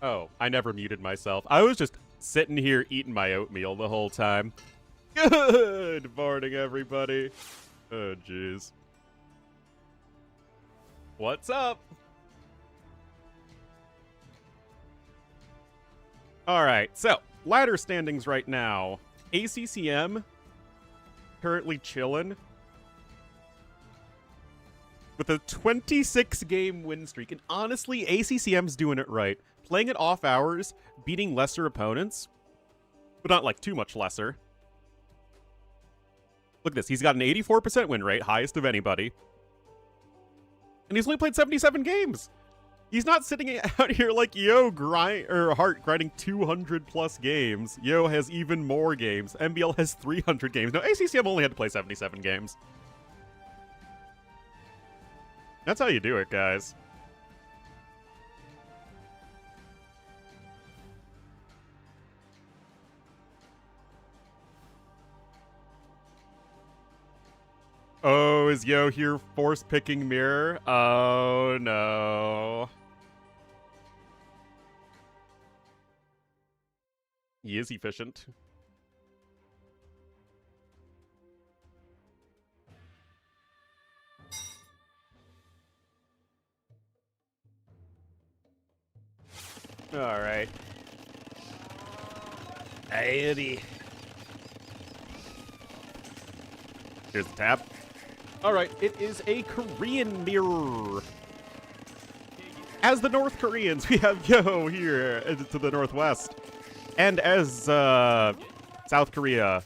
Oh, I never muted myself. I was just sitting here eating my oatmeal the whole time. Good morning, everybody. Oh, jeez. What's up? All right, so ladder standings right now. ACCM currently chilling with a 26-game win streak. And honestly, ACCM's doing it right. Playing it off hours, beating lesser opponents, but not like too much lesser. Look at this. He's got an 84% win rate, highest of anybody. And he's only played 77 games. He's not sitting out here like Yo Hart grinding 200 plus games. Yo has even more games. MBL has 300 games. No, ACCM only had to play 77 games. That's how you do it, guys. Oh, is Yo here force picking mirror? Oh no. He is efficient. All right. Eddie. Here's the tab. All right, it is a Korean mirror. As the North Koreans, we have Yo here to the northwest. And as South Korea,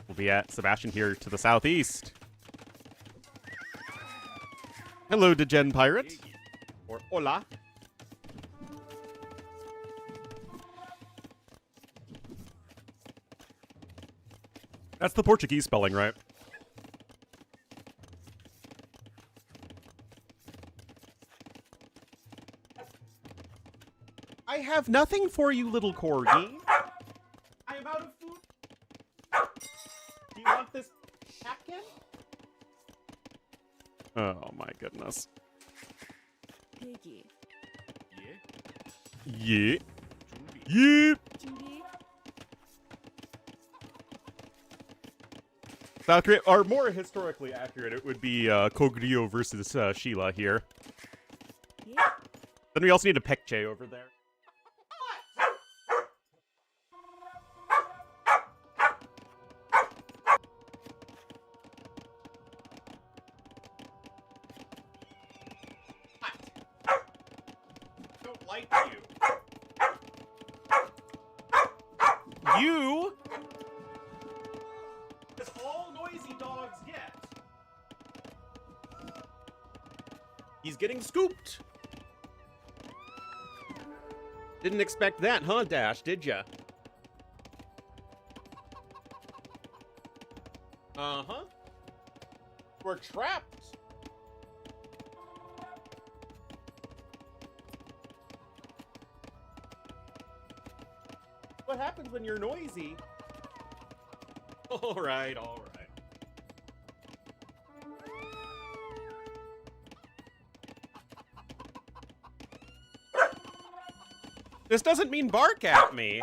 we'll be at Sebastian here to the southeast. Hello, Degen Pirate. Or hola. That's the Portuguese spelling, right? I have nothing for you, little corgi. I am out of food. Do you want this napkin? Oh my goodness. Piggy. Yeah. Yeah. South Korea, or more historically accurate, it would be Kogryo versus Sheila here. Yeah. Then we also need a Pekche over there. Don't like you. You? That's all noisy dogs get. He's getting scooped. Didn't expect that, huh, Dash, did ya? Uh-huh. We're trapped. What happens when you're noisy? All right, all right. This doesn't mean bark at me.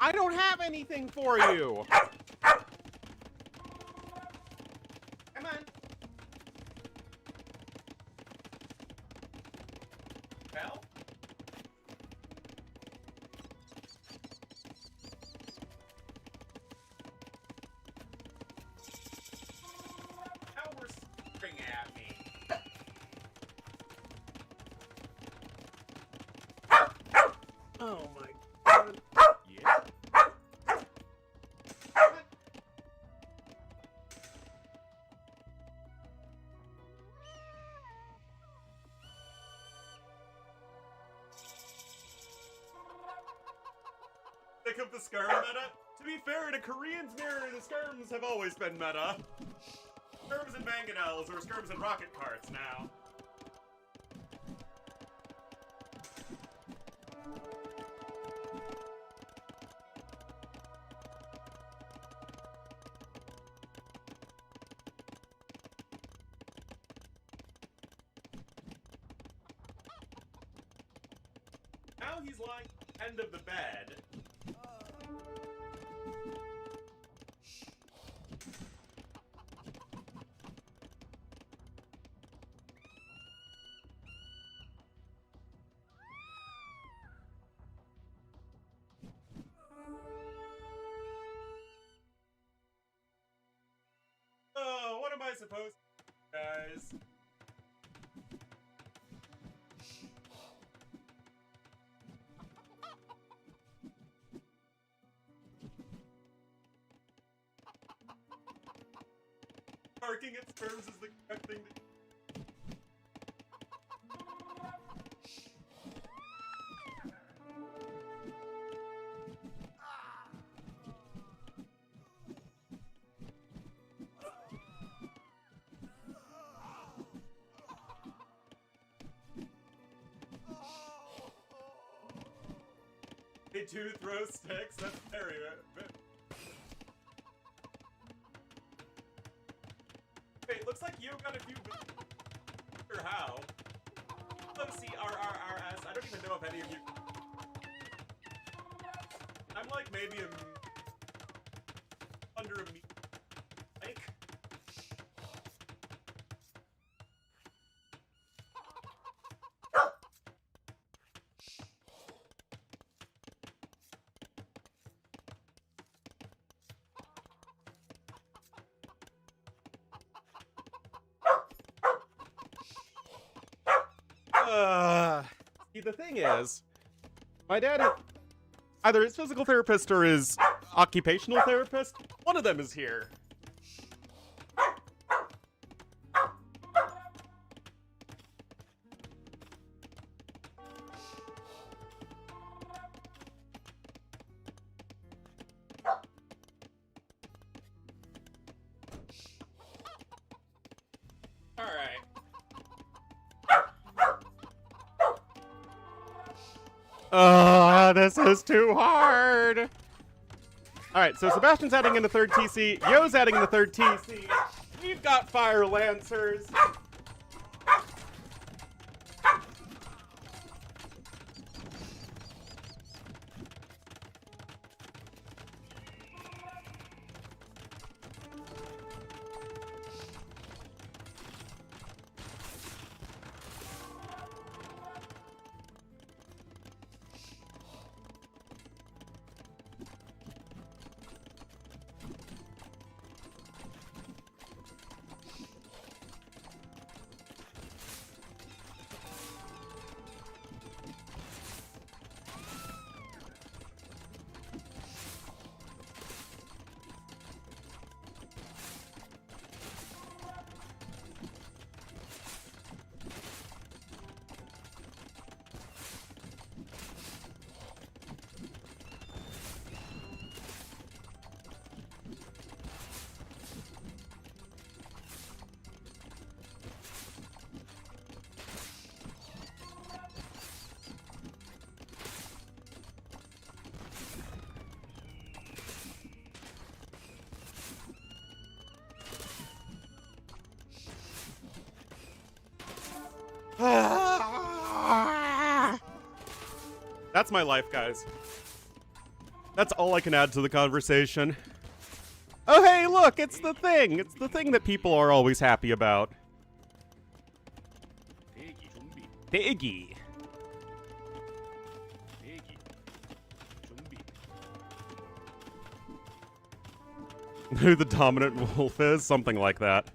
I don't have anything for you. Come on. Well? How we're screaming at me. Oh my god. Yeah. Pick up the Skarm meta? To be fair, in a Korean's mirror, the Skarms have always been meta. Skarms and mangonels, or Skarms and rocket carts now. Now he's lying at the end of the bed. Oh, what am I supposed to do, guys? Barking at sperms is the correct thing to do. They do throw sticks? That's very... Wait, looks like you got a few... Or how? Hello, CRRRS. I don't even know if any of you... I'm like maybe under a meat... Like... See, the thing is, my dad is either his physical therapist or his occupational therapist. One of them is here. All right. Oh, this is too hard. All right, so Sebastian's adding in the third TC. Yo's adding in the third TC. We've got Fire Lancers. That's my life, guys. That's all I can add to the conversation. Oh, hey, look, it's the thing. It's the thing that people are always happy about. Piggy. Who the dominant wolf is? Something like that.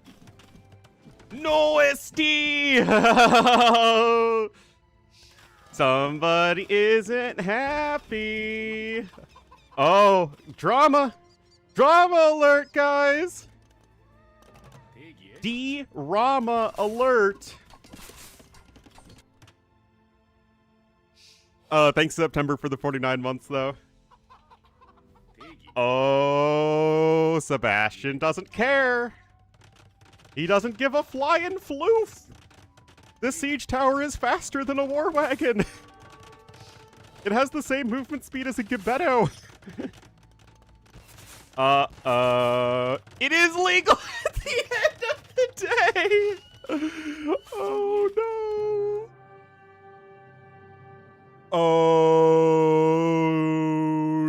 No, SD! Somebody isn't happy. Oh, drama. Drama alert, guys. D-Rama alert. Thanks, September, for the 49 months, though. Oh, Sebastian doesn't care. He doesn't give a flying floof. This siege tower is faster than a war wagon. It has the same movement speed as a Gibetto. It is legal at the end of the day. Oh, no. Oh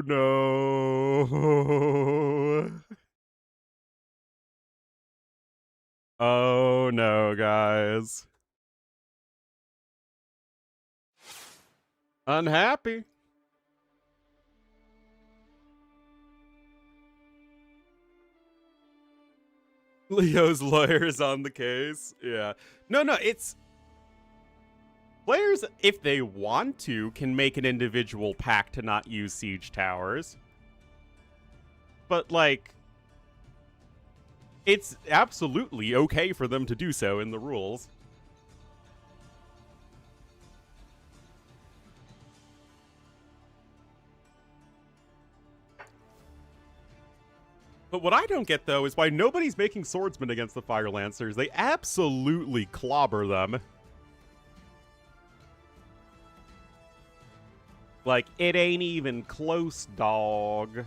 no. Oh no, guys. Unhappy. Leo's lawyer is on the case. Yeah. No, it's... Players, if they want to, can make an individual pact to not use siege towers. But, like... It's absolutely okay for them to do so in the rules. But what I don't get, though, is why nobody's making swordsmen against the Fire Lancers. They absolutely clobber them. Like, it ain't even close, dog.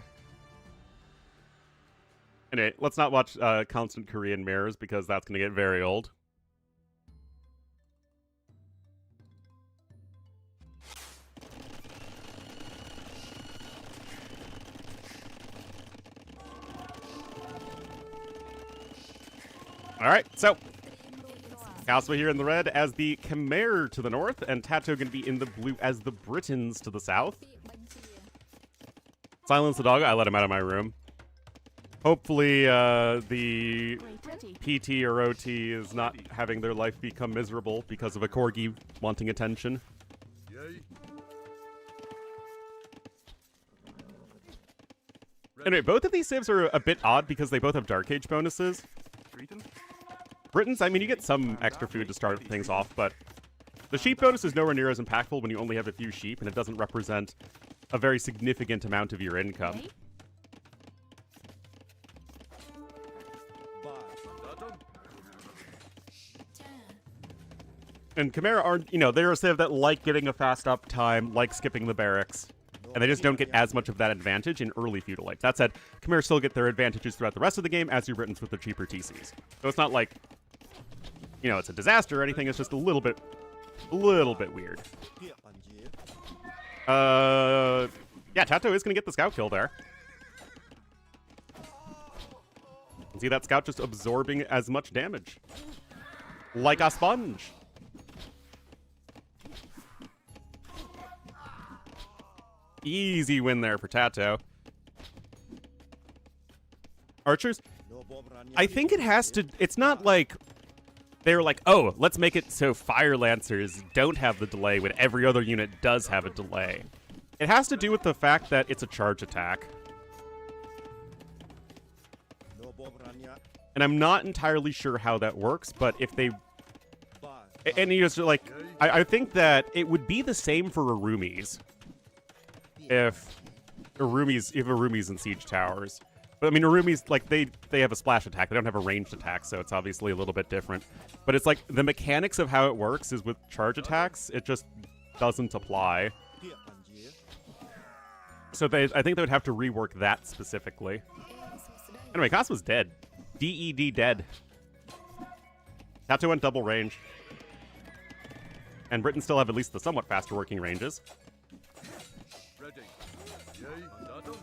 Anyway, let's not watch Constant Korean Mirrors, because that's going to get very old. Alright, so Caswa here in the red as the Khmer to the north, and Tato going to be in the blue as the Britons to the south. Silence the dog. I let him out of my room. Hopefully, the PT or OT is not having their life become miserable because of a corgi wanting attention. Anyway, both of these saves are a bit odd because they both have Dark Age bonuses. Britons, I mean, you get some extra food to start things off, but the sheep bonus is nowhere near as impactful when you only have a few sheep, and it doesn't represent a very significant amount of your income. And Khmer aren't, they're a civ that like getting a fast up time, like skipping the barracks. And they just don't get as much of that advantage in early feudal age. That said, Khmer still get their advantages throughout the rest of the game, as do Britons with their cheaper TCs. So it's not like, it's a disaster or anything. It's just a little bit weird. Yeah, Tato is going to get the scout kill there. See that scout just absorbing as much damage. Like a sponge. Easy win there for Tato. Archers? I think it has to... It's not like... They're like, oh, let's make it so Fire Lancers don't have the delay when every other unit does have a delay. It has to do with the fact that it's a charge attack. And I'm not entirely sure how that works, but if they... And like, I think that it would be the same for Arumis. If Arumi's in siege towers. But I mean, Arumi's, like, they have a splash attack. They don't have a ranged attack, so it's obviously a little bit different. But it's like, the mechanics of how it works is with charge attacks, it just doesn't apply. So I think they would have to rework that specifically. Anyway, Caswa's dead. DED dead. Tato went double range. And Britain still have at least the somewhat faster working ranges.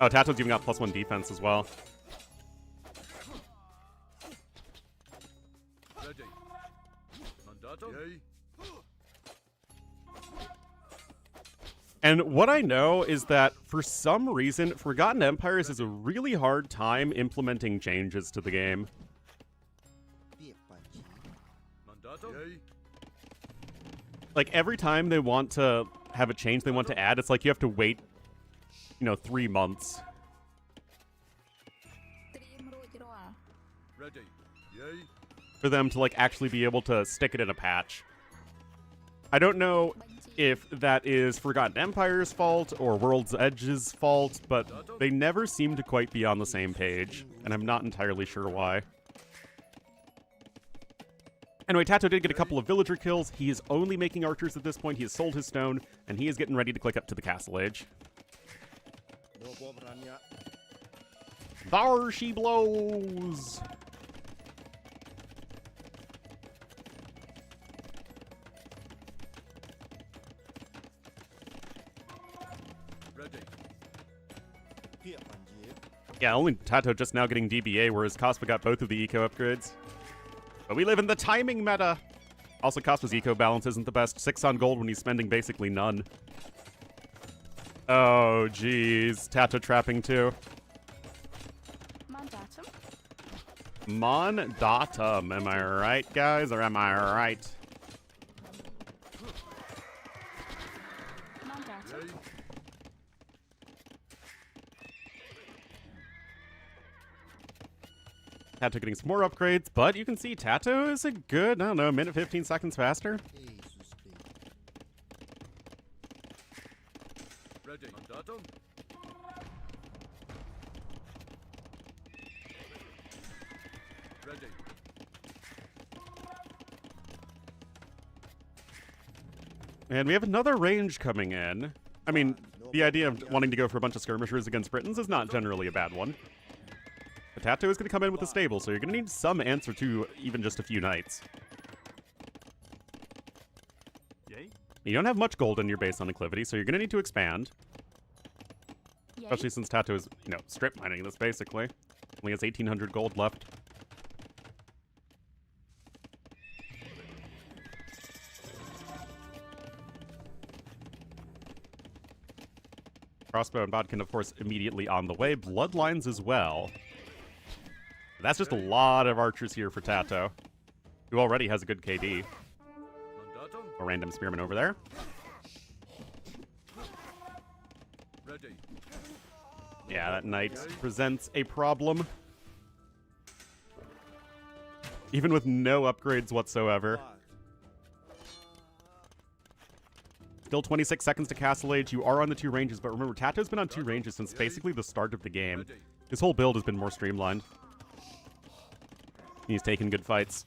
Oh, Tato's giving out +1 defense as well. And what I know is that, for some reason, Forgotten Empires has a really hard time implementing changes to the game. Like, every time they want to have a change they want to add, it's like you have to wait 3 months. For them to, like, actually be able to stick it in a patch. I don't know if that is Forgotten Empire's fault or World's Edge's fault, but they never seem to quite be on the same page, and I'm not entirely sure why. Anyway, Tato did get a couple of villager kills. He is only making archers at this point. He has sold his stone, and he is getting ready to click up to the castle age. There she blows! Yeah, only Tato just now getting DBA, whereas Cospa got both of the eco upgrades. But we live in the timing meta! Also, Cospa's eco balance isn't the best. 6 on gold when he's spending basically none. Oh, jeez. Tato trapping too. Mandatum. Mandatum. Am I right, guys? Or am I right? Mandatum. Tato getting some more upgrades, but you can see Tato is a good, I don't know, minute 15 seconds faster. Ready. Mandatum. Ready. And we have another range coming in. I mean, the idea of wanting to go for a bunch of skirmishers against Britons is not generally a bad one. But Tato is going to come in with a stable, so you're going to need some answer to even just a few knights. Yay. You don't have much gold in your base on Acclivity, so you're going to need to expand. Yay. Especially since Tato is, you know, strip mining this, basically. Only has 1,800 gold left. Crossbow and Bodkin, of course, immediately on the way. Bloodlines as well. That's just a lot of archers here for Tato, who already has a good KD. Mandatum. A random spearman over there. Ready. Yeah, that knight presents a problem. Even with no upgrades whatsoever. Still 26 seconds to Castle Age. You are on the 2 ranges, but remember, Tato's been on 2 ranges since basically the start of the game. His whole build has been more streamlined. He's taking good fights.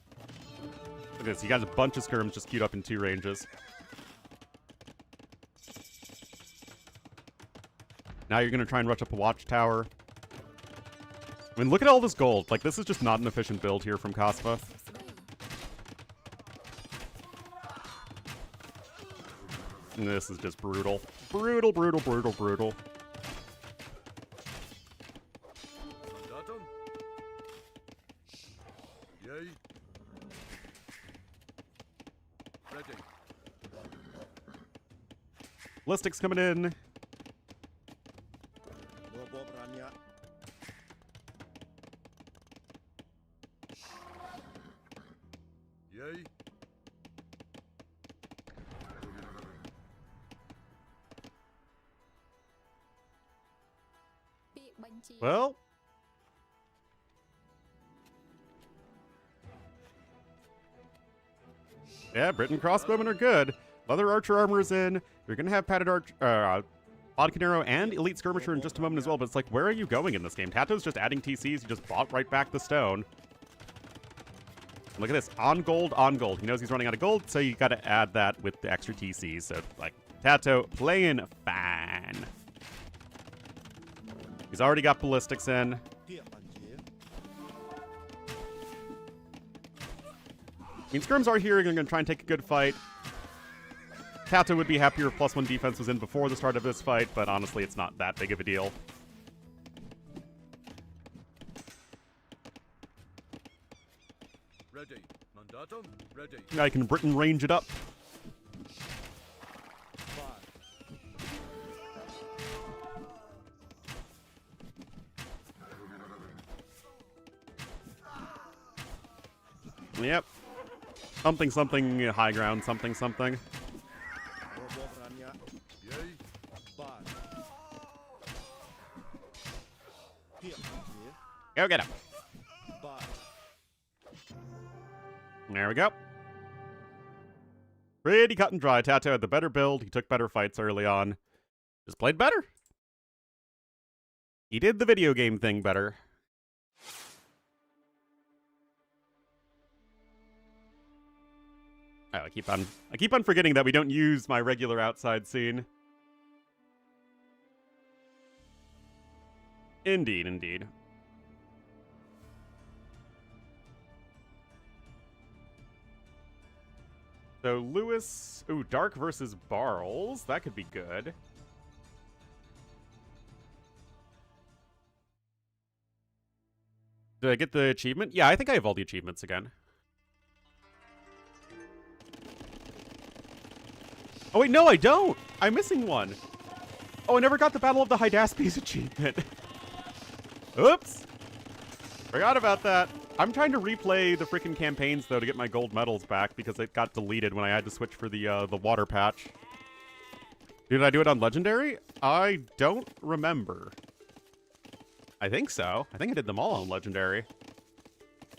Look at this. He got a bunch of skirms just queued up in 2 ranges. Now you're going to try and rush up a watchtower. I mean, look at all this gold. Like, this is just not an efficient build here from Cospa. And this is just brutal. Brutal, brutal, brutal, brutal. Mandatum. Yay. Ready. Ballistics coming in. Yay. Well. Yeah, Briton crossbowmen are good. Leather archer armor is in. You're going to have padded Bodkin arrow and elite skirmisher in just a moment as well, but it's like, where are you going in this game? Tato's just adding TCs. He just bought right back the stone. Look at this. On gold, on gold. He knows he's running out of gold, so you got to add that with the extra TCs. So, like, Tato playing fine. He's already got ballistics in. I mean, skirms are here. You're going to try and take a good fight. Tato would be happier if +1 defense was in before the start of this fight, but honestly, it's not that big of a deal. Ready. Mandatum. Ready. Now you can Briton range it up. Yep. Something, something, high ground, something, something. Yay. Go get him. There we go. Pretty cut and dry. Tato had the better build. He took better fights early on. Just played better. He did the video game thing better. Oh, I keep on forgetting that we don't use my regular outside scene. Indeed, indeed. So Lewis, ooh, Dark versus Barles. That could be good. Did I get the achievement? Yeah, I think I have all the achievements again. Oh, wait, no, I don't. I'm missing one. Oh, I never got the Battle of the Hydaspes achievement. Oops. Forgot about that. I'm trying to replay the freaking campaigns, though, to get my gold medals back because it got deleted when I had to switch for the water patch. Did I do it on Legendary? I don't remember. I think so. I think I did them all on Legendary.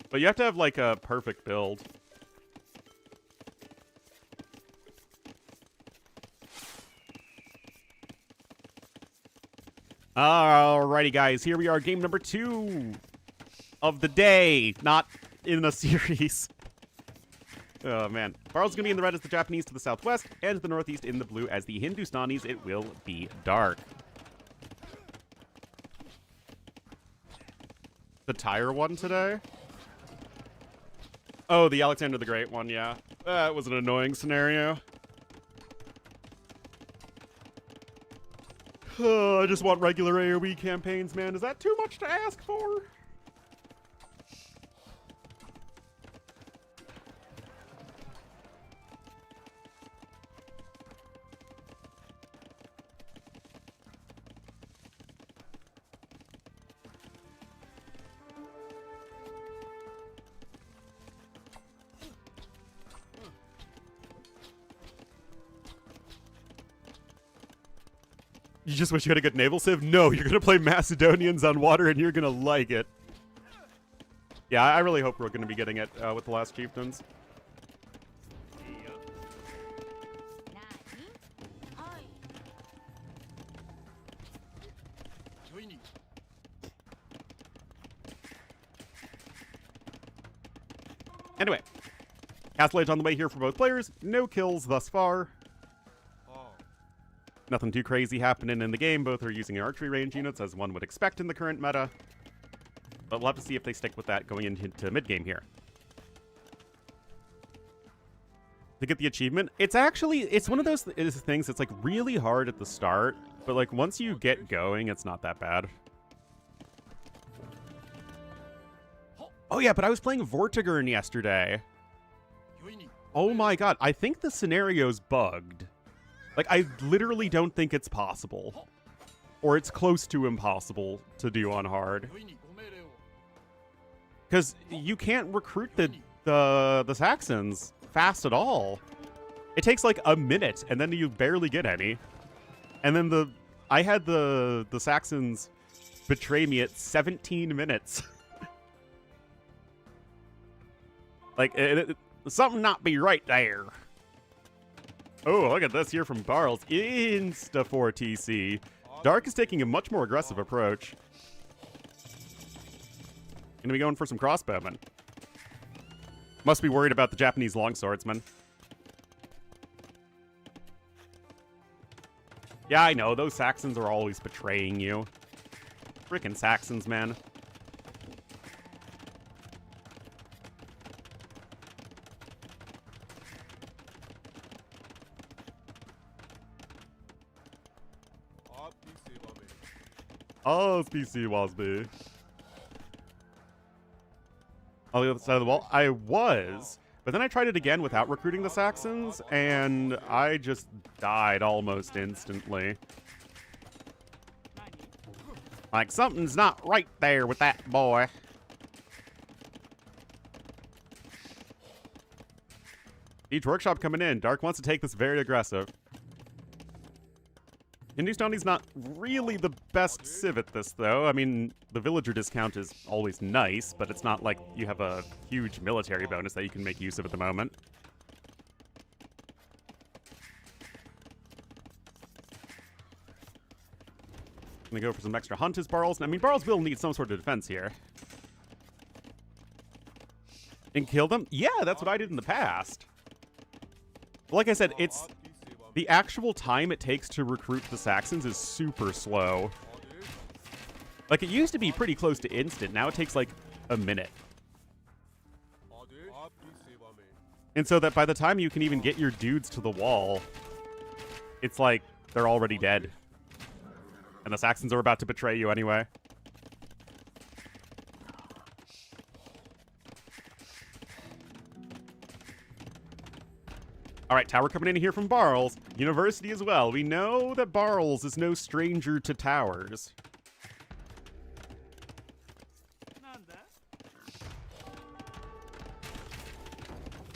But you have to have, like, a perfect build. Alrighty, guys. Here we are, game number 2 of the day. Not in a series. Oh, man. Barl's going to be in the red as the Japanese to the southwest, and the northeast in the blue as the Hindustanis. It will be dark. The tire one today? Oh, the Alexander the Great one, yeah. That was an annoying scenario. I just want regular AoE campaigns, man. Is that too much to ask for? You just wish you had a good naval civ? No, you're going to play Macedonians on water and you're going to like it. Yeah, I really hope we're going to be getting it with the last chieftains. Anyway, Castle Age on the way here for both players. No kills thus far. Nothing too crazy happening in the game. Both are using archery range units, as one would expect in the current meta. But we'll have to see if they stick with that going into mid-game here. To get the achievement, it's one of those things that's, like, really hard at the start. But, like, once you get going, it's not that bad. Oh, yeah, but I was playing Vortigern yesterday. Oh, my God. I think the scenario's bugged. Like, I literally don't think it's possible. Or it's close to impossible to do on hard. Because you can't recruit the Saxons fast at all. It takes like a minute, and then you barely get any. And then I had the Saxons betray me at 17 minutes. Like, something not be right there. Oh, look at this here from Barles. Insta 4 TC. Dark is taking a much more aggressive approach. Gonna be going for some crossbowmen. Must be worried about the Japanese longswordsmen. Yeah, I know. Those Saxons are always betraying you. Frickin' Saxons, man. Oh, PC Wasby. On the other side of the wall, I was, but then I tried it again without recruiting the Saxons, and I just died almost instantly. Like, something's not right there with that boy. Each workshop coming in. Dark wants to take this very aggressive. Hindustani's not really the best civ at this, though. I mean, the villager discount is always nice, but it's not like you have a huge military bonus that you can make use of at the moment. Gonna go for some extra hunt as Barles. I mean, Barles will need some sort of defense here. And kill them? Yeah, that's what I did in the past. But like I said, it's... the actual time it takes to recruit the Saxons is super slow. Like, it used to be pretty close to instant. Now it takes, like, a minute. And so that by the time you can even get your dudes to the wall, it's like they're already dead. And the Saxons are about to betray you anyway. All right, tower coming in here from Barles. University as well. We know that Barles is no stranger to towers.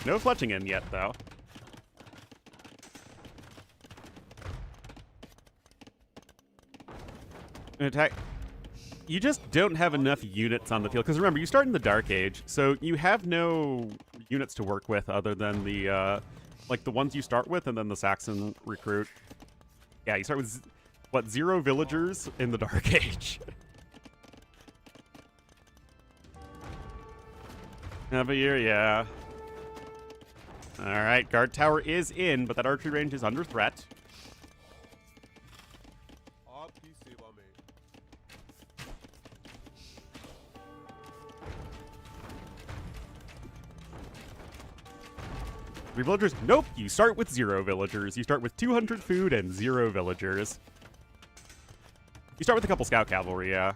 No fletching in yet, though. Attack. You just don't have enough units on the field. Because remember, you start in the Dark Age, so you have no units to work with other than the, like, the ones you start with and then the Saxon recruit. Yeah, you start with, what, 0 villagers in the Dark Age. Have a year, yeah. Alright, guard tower is in, but that archery range is under threat. Three villagers? Nope, you start with 0 villagers. You start with 200 food and 0 villagers. You start with a couple scout cavalry, yeah.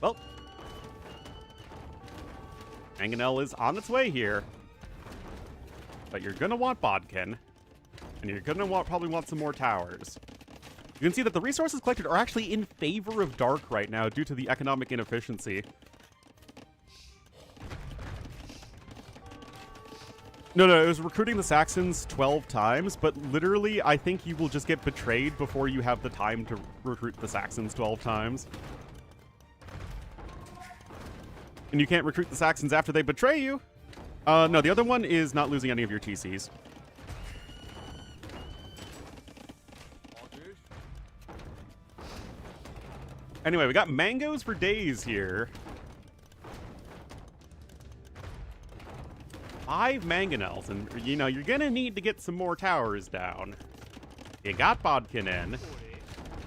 Well, Mangonel is on its way here. But you're gonna want Bodkin. And you're gonna probably want some more towers. You can see that the resources collected are actually in favor of Dark right now due to the economic inefficiency. No, it was recruiting the Saxons 12 times, but literally, I think you will just get betrayed before you have the time to recruit the Saxons 12 times. And you can't recruit the Saxons after they betray you. No, the other one is not losing any of your TCs. Anyway, we got mangoes for days here. 5 mangonels, and you know, you're gonna need to get some more towers down. You got Bodkin in,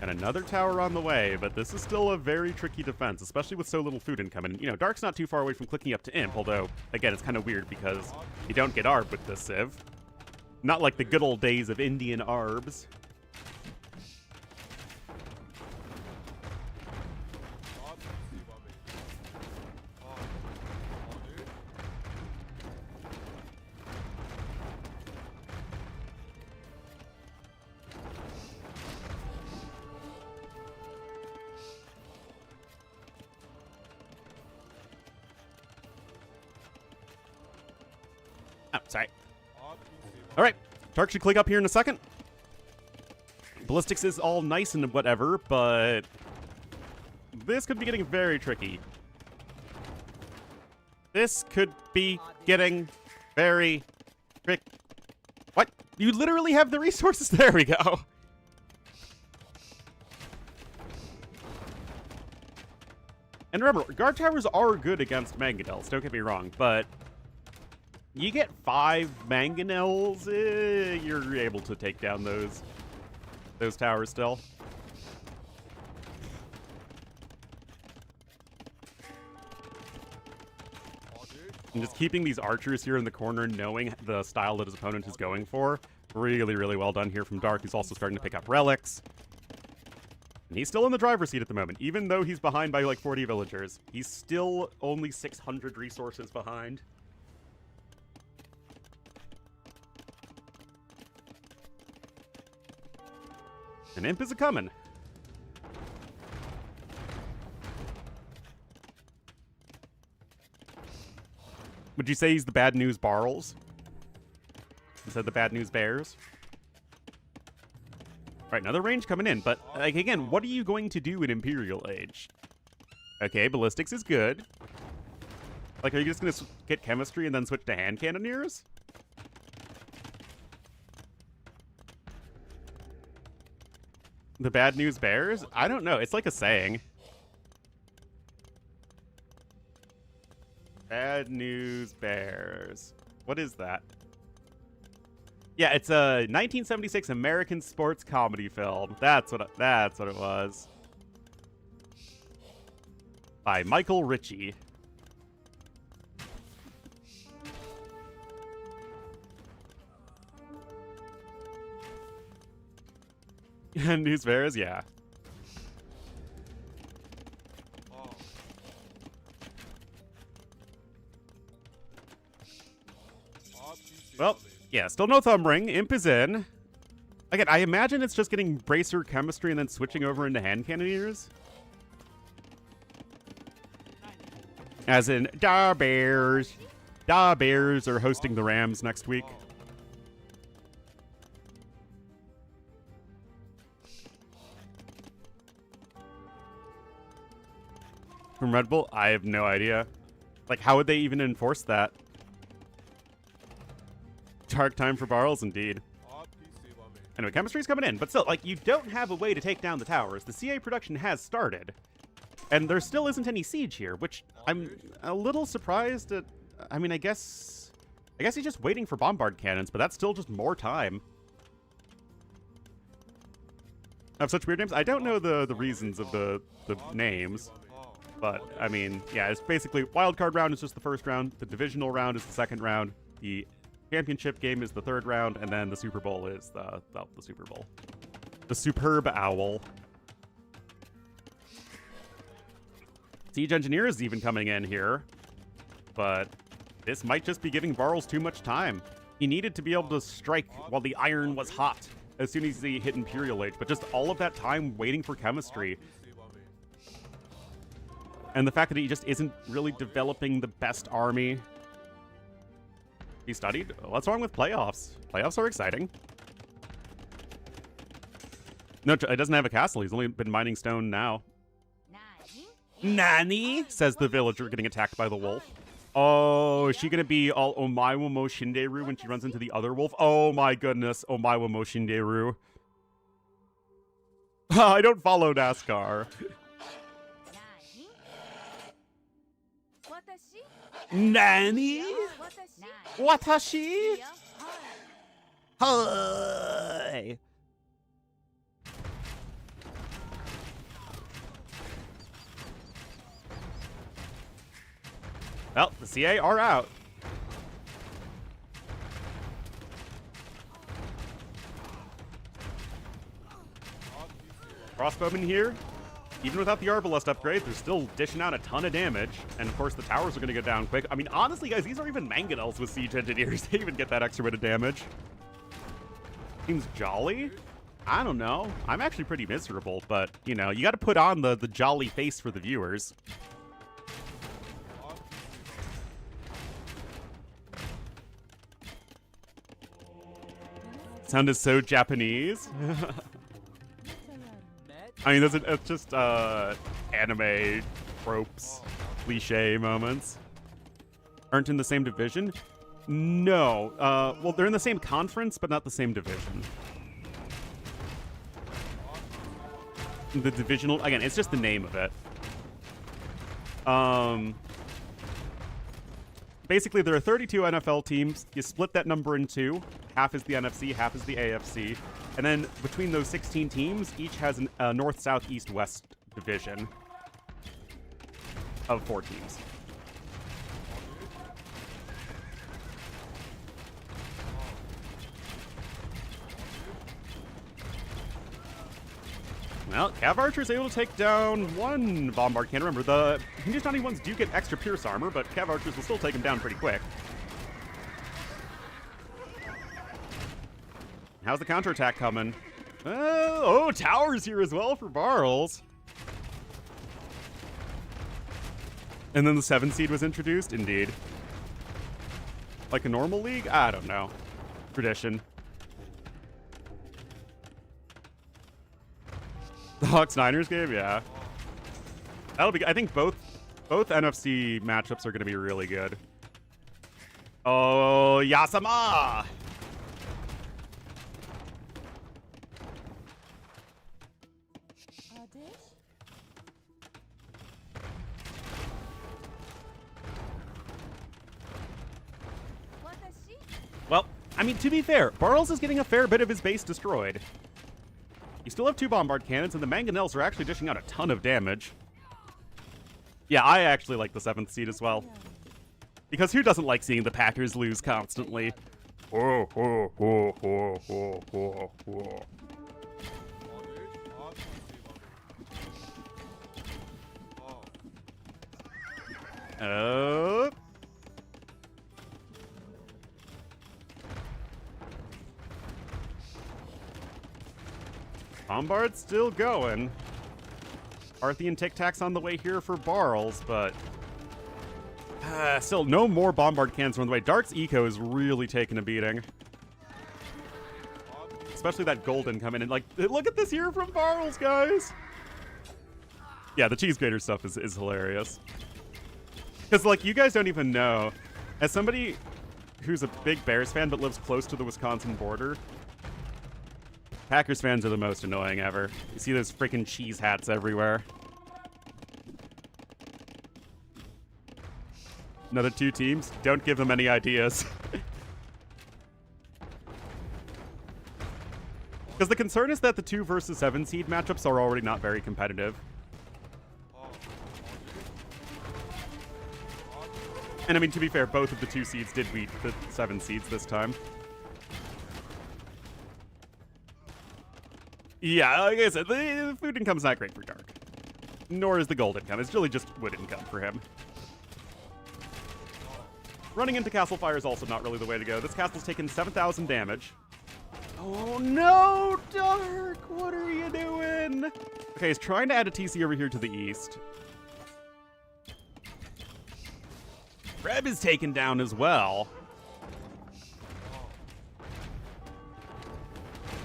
and another tower on the way, but this is still a very tricky defense, especially with so little food incoming. You know, Dark's not too far away from clicking up to Imp, although, again, it's kind of weird because you don't get Arb with this Civ. Not like the good old days of Indian Arbs. Oh, sorry. All right, Tark should click up here in a second. Ballistics is all nice and whatever, but this could be getting very tricky. This could be getting very tricky. What? You literally have the resources. There we go. And remember, guard towers are good against mangonels, don't get me wrong, but you get 5 mangonels, you're able to take down those towers still. And just keeping these archers here in the corner, knowing the style that his opponent is going for, really, really well done here from Dark. He's also starting to pick up relics. And he's still in the driver's seat at the moment, even though he's behind by like 40 villagers. He's still only 600 resources behind. And Imp is a-coming. Would you say he's the bad news Barles instead of the bad news Bears? Right, another range coming in, but like again, what are you going to do in Imperial Age? Okay, ballistics is good. Like, are you just gonna get chemistry and then switch to hand cannoneers? The bad news Bears? I don't know. It's like a saying. Bad news Bears. What is that? Yeah, it's a 1976 American sports comedy film. That's what it was. By Michael Ritchie. News bears, yeah. Well, yeah, still no thumb ring. Imp is in. Again, I imagine it's just getting bracer chemistry and then switching over into hand cannoneers. As in, Da Bears. Da Bears are hosting the Rams next week. From Red Bull? I have no idea. Like, how would they even enforce that? Dark time for Barrels, indeed. Anyway, chemistry's coming in, but still, like, you don't have a way to take down the towers. The CA production has started, and there still isn't any siege here, which I'm a little surprised at. I mean, I guess he's just waiting for bombard cannons, but that's still just more time. I have such weird names. I don't know the reasons of the names, but I mean, yeah, it's basically wildcard round is just the first round, the divisional round is the second round, the championship game is the third round, and then the Super Bowl is the Super Bowl. The Superb Owl. Siege Engineer is even coming in here, but this might just be giving Barrels too much time. He needed to be able to strike while the iron was hot as soon as he hit Imperial Age, but just all of that time waiting for chemistry. And the fact that he just isn't really developing the best army. He studied? What's wrong with playoffs? Playoffs are exciting. No, it doesn't have a castle. He's only been mining stone now. Nani? Says the villager getting attacked by the wolf. Oh, is she going to be all Omaiwa Mo Shinderu when she runs into the other wolf? Oh my goodness, Omaiwa Mo Shinderu. I don't follow NASCAR. Nani? Watashi? Hi. Well, the CA are out. Crossbowmen here. Even without the Arbalest upgrade, they're still dishing out a ton of damage. And of course, the towers are going to go down quick. I mean, honestly, guys, these are even mangonels with Siege Engineers. They even get that extra bit of damage. Seems jolly? I don't know. I'm actually pretty miserable, but, you know, you got to put on the jolly face for the viewers. Sound is so Japanese. I mean, it's just anime tropes, cliche moments. Aren't in the same division? No. Well, they're in the same conference, but not the same division. The divisional, again, it's just the name of it. Basically, there are 32 NFL teams. You split that number in two. Half is the NFC, half is the AFC. And then between those 16 teams, each has a north, south, east, west division of 4 teams. Well, Cav Archer is able to take down one Bombard Cannon. Remember, the Hindustani ones do get extra Pierce armor, but Cav Archers will still take him down pretty quick. How's the counterattack coming? Oh, towers here as well for Barrels. And then the 7 seed was introduced? Indeed. Like a normal league? I don't know. Tradition. The Hawks Niners game? Yeah. That'll be, I think both NFC matchups are going to be really good. Oh, Yasama! Well, I mean, to be fair, Barrels is getting a fair bit of his base destroyed. You still have 2 Bombard Cannons, and the Mangonels are actually dishing out a ton of damage. Yeah, I actually like the 7th seed as well. Because who doesn't like seeing the Packers lose constantly? Oh. Bombard's still going. Arthian Tic Tacs on the way here for Barls, but still no more Bombard cans on the way. Dark's eco is really taking a beating. Especially that golden coming in. Like, look at this here from Barls, guys. Yeah, the cheese grater stuff is hilarious. Because, like, you guys don't even know. As somebody who's a big Bears fan but lives close to the Wisconsin border, Packers fans are the most annoying ever. You see those freaking cheese hats everywhere. Another 2 teams. Don't give them any ideas. Because the concern is that the 2 versus 7 seed matchups are already not very competitive. And I mean, to be fair, both of the 2 seeds did beat the 7 seeds this time. Yeah, like I said, the food income's not great for Dark. Nor is the gold income. It's really just wood income for him. Running into Castle Fire is also not really the way to go. This castle's taken 7,000 damage. Oh no, Dark! What are you doing? Okay, he's trying to add a TC over here to the east. Reb is taken down as well.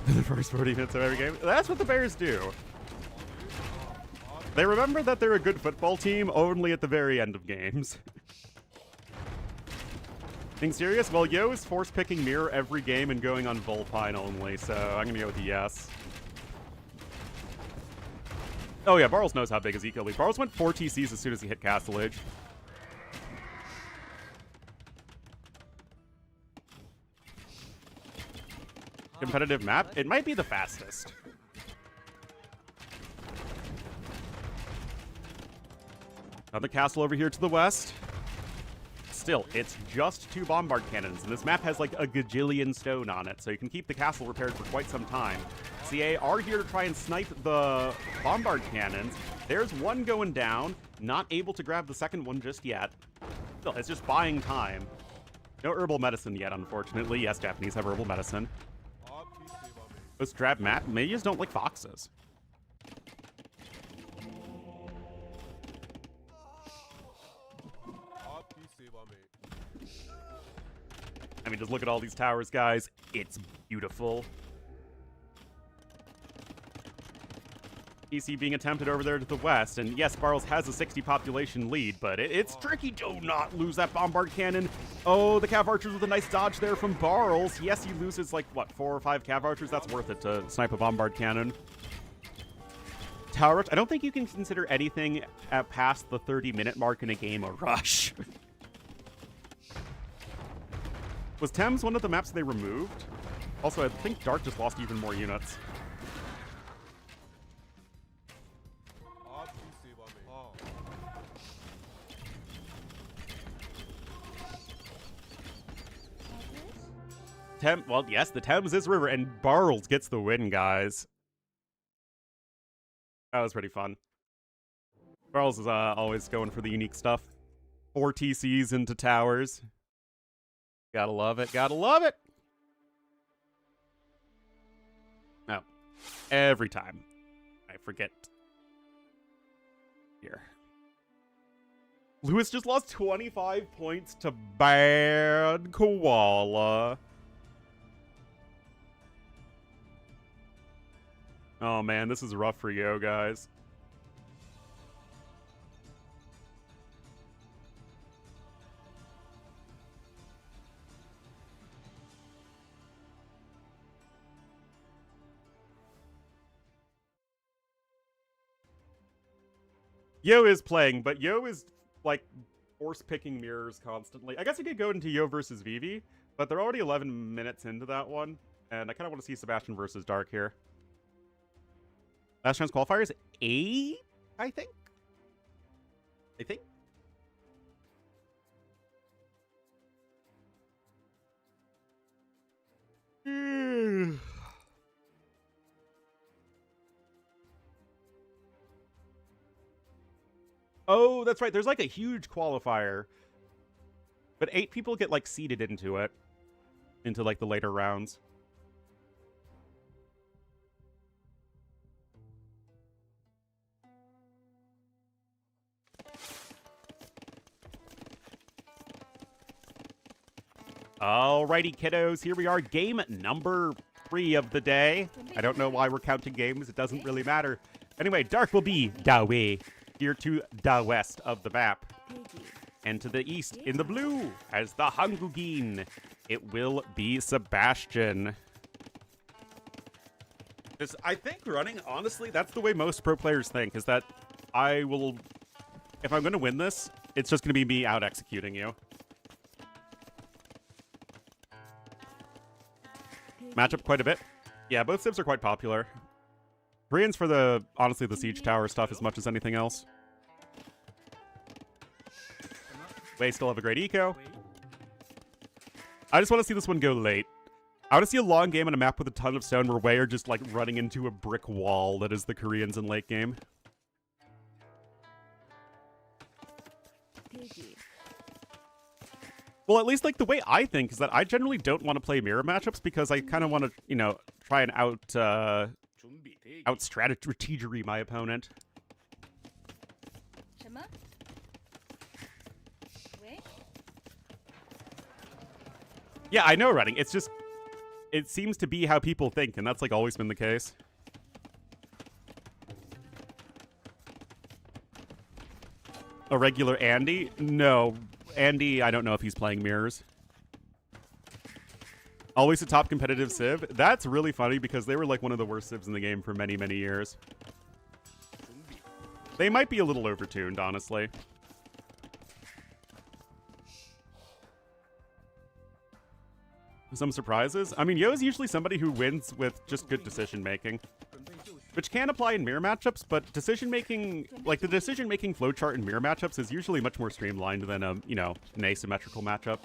The first 40 minutes of every game. That's what the Bears do. They remember that they're a good football team only at the very end of games. Being serious? Well, Yo is force-picking Mirror every game and going on Vulpine only, so I'm gonna go with a yes. Oh yeah, Barles knows how big his eco lead. Barles went 4 TCs as soon as he hit Castle Age. Competitive map? It might be the fastest. Another castle over here to the west. Still, it's just 2 bombard cannons, and this map has like a gajillion stone on it, so you can keep the castle repaired for quite some time. CA are here to try and snipe the bombard cannons. There's one going down, not able to grab the second one just yet. Still, it's just buying time. No herbal medicine yet, unfortunately. Yes, Japanese have herbal medicine. Those drab map, maybe you just don't like foxes. I mean, just look at all these towers, guys. It's beautiful. PC being attempted over there to the west, and yes, Barles has a 60 population lead, but it's tricky to not lose that bombard cannon. Oh, the Cav Archers with a nice dodge there from Barles. Yes, he loses like, what, 4 or 5 Cav Archers? That's worth it to snipe a bombard cannon. Tower Rush, I don't think you can consider anything at past the 30-minute mark in a game a rush. Was Thames one of the maps they removed? Also, I think Dark just lost even more units. Well, yes, the Thames is river, and Barles gets the win, guys. That was pretty fun. Barles is always going for the unique stuff. 4 TCs into towers. Gotta love it, gotta love it! Oh. Every time. I forget. Here. Lewis just lost 25 points to Bad Koala. Oh man, this is rough for Yo, guys. Yo is playing, but Yo is, like, force-picking mirrors constantly. I guess we could go into Yo versus Vivi, but they're already 11 minutes into that one, and I kind of want to see Sebastian versus Dark here. Last chance qualifiers, 8, I think? I think? Oh, that's right. There's like a huge qualifier. But 8 people get like seeded into it. Into like the later rounds. Alrighty, kiddos. Here we are. Game number 3 of the day. I don't know why we're counting games. It doesn't really matter. Anyway, dark will be Dawe. Here to the west of the map. And to the east, in the blue, as the Hangugin, it will be Sebastian. I think running, honestly, that's the way most pro players think, is that I will, if I'm going to win this, it's just going to be me out-executing you. Matchup quite a bit. Yeah, both civs are quite popular. Koreans for honestly, the siege tower stuff as much as anything else. Wei still have a great eco. I just want to see this one go late. I want to see a long game on a map with a ton of stone where Wei are just like running into a brick wall that is the Koreans in late game. Well, at least like the way I think is that I generally don't want to play mirror matchups because I kind of want to, you know, try and out-strategery my opponent. Yeah, I know, running. It's just, it seems to be how people think, and that's like always been the case. A regular Andy? No. Andy, I don't know if he's playing mirrors. Always a top competitive civ? That's really funny because they were like one of the worst civs in the game for many, many years. They might be a little overtuned, honestly. Some surprises? I mean, Yo is usually somebody who wins with just good decision-making. Which can apply in mirror matchups, but decision-making, like the decision-making flowchart in mirror matchups is usually much more streamlined than a, you know, an asymmetrical matchup.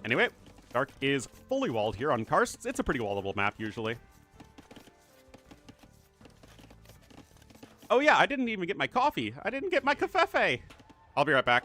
Anyway, Dark is fully walled here on Karsts. It's a pretty wallable map, usually. Oh yeah, I didn't even get my coffee. I didn't get my cafefe. I'll be right back.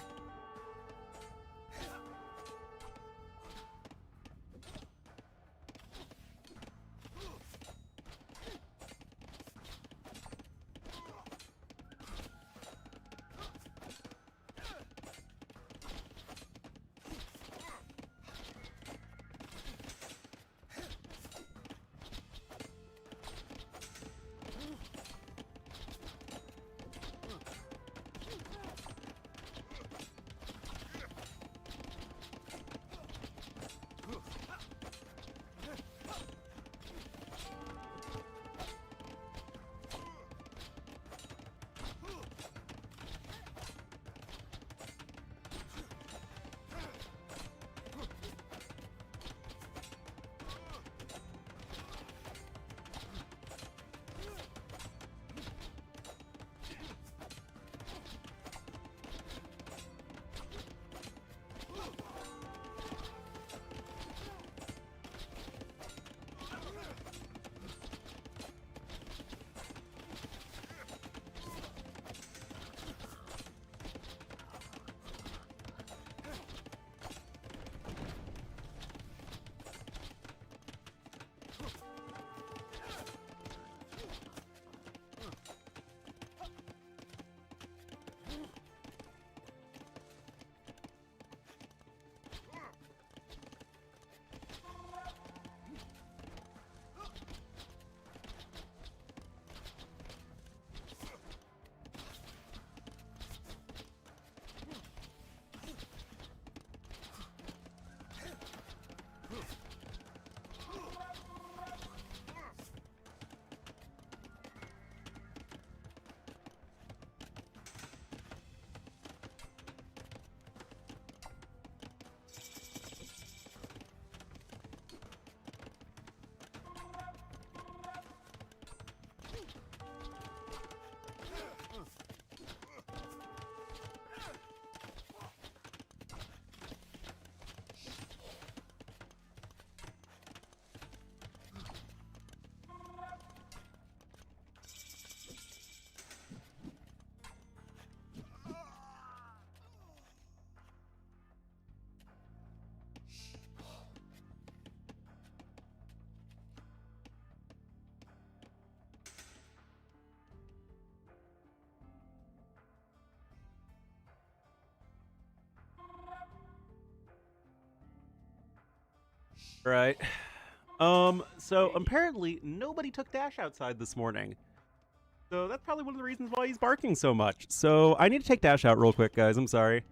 Right. So apparently nobody took Dash outside this morning. So that's probably one of the reasons why he's barking so much. So I need to take Dash out real quick, guys. I'm sorry.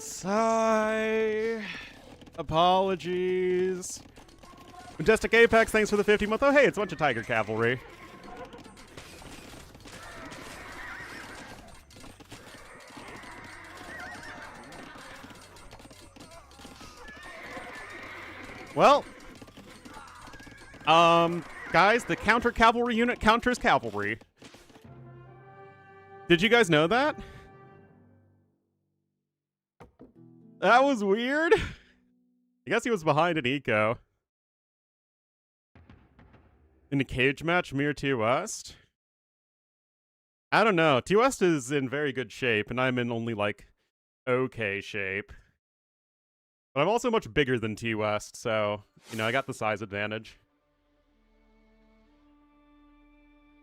Sigh. Apologies. Majestic Apex, thanks for the 50 month. Oh, hey, it's a bunch of Tiger Cavalry. Well, guys, the counter cavalry unit counters cavalry. Did you guys know that? That was weird. I guess he was behind an eco. In a cage match, Mirror T West? I don't know. T West is in very good shape, and I'm in only, like, okay shape. But I'm also much bigger than T West, so, you know, I got the size advantage.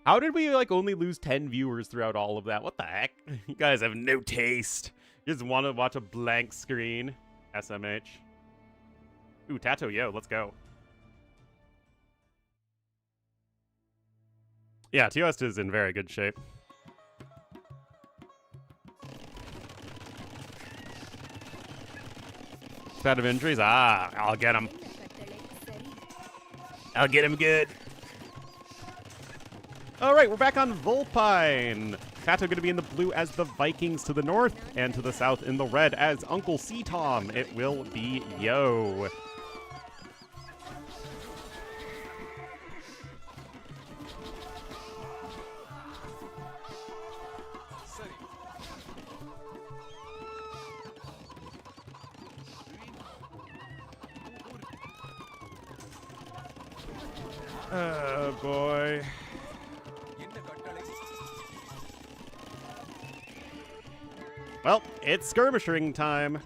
How did we, like, only lose 10 viewers throughout all of that? What the heck? You guys have no taste. You just want to watch a blank screen. SMH. Ooh, Tato, yo, let's go. Yeah, T West is in very good shape. Out of injuries? Ah, I'll get him. I'll get him good. All right, we're back on Vulpine. Tato going to be in the blue as the Vikings to the north, and to the south in the red as Uncle C Tom. It will be Yo. Oh boy. Well, it's skirmishing time.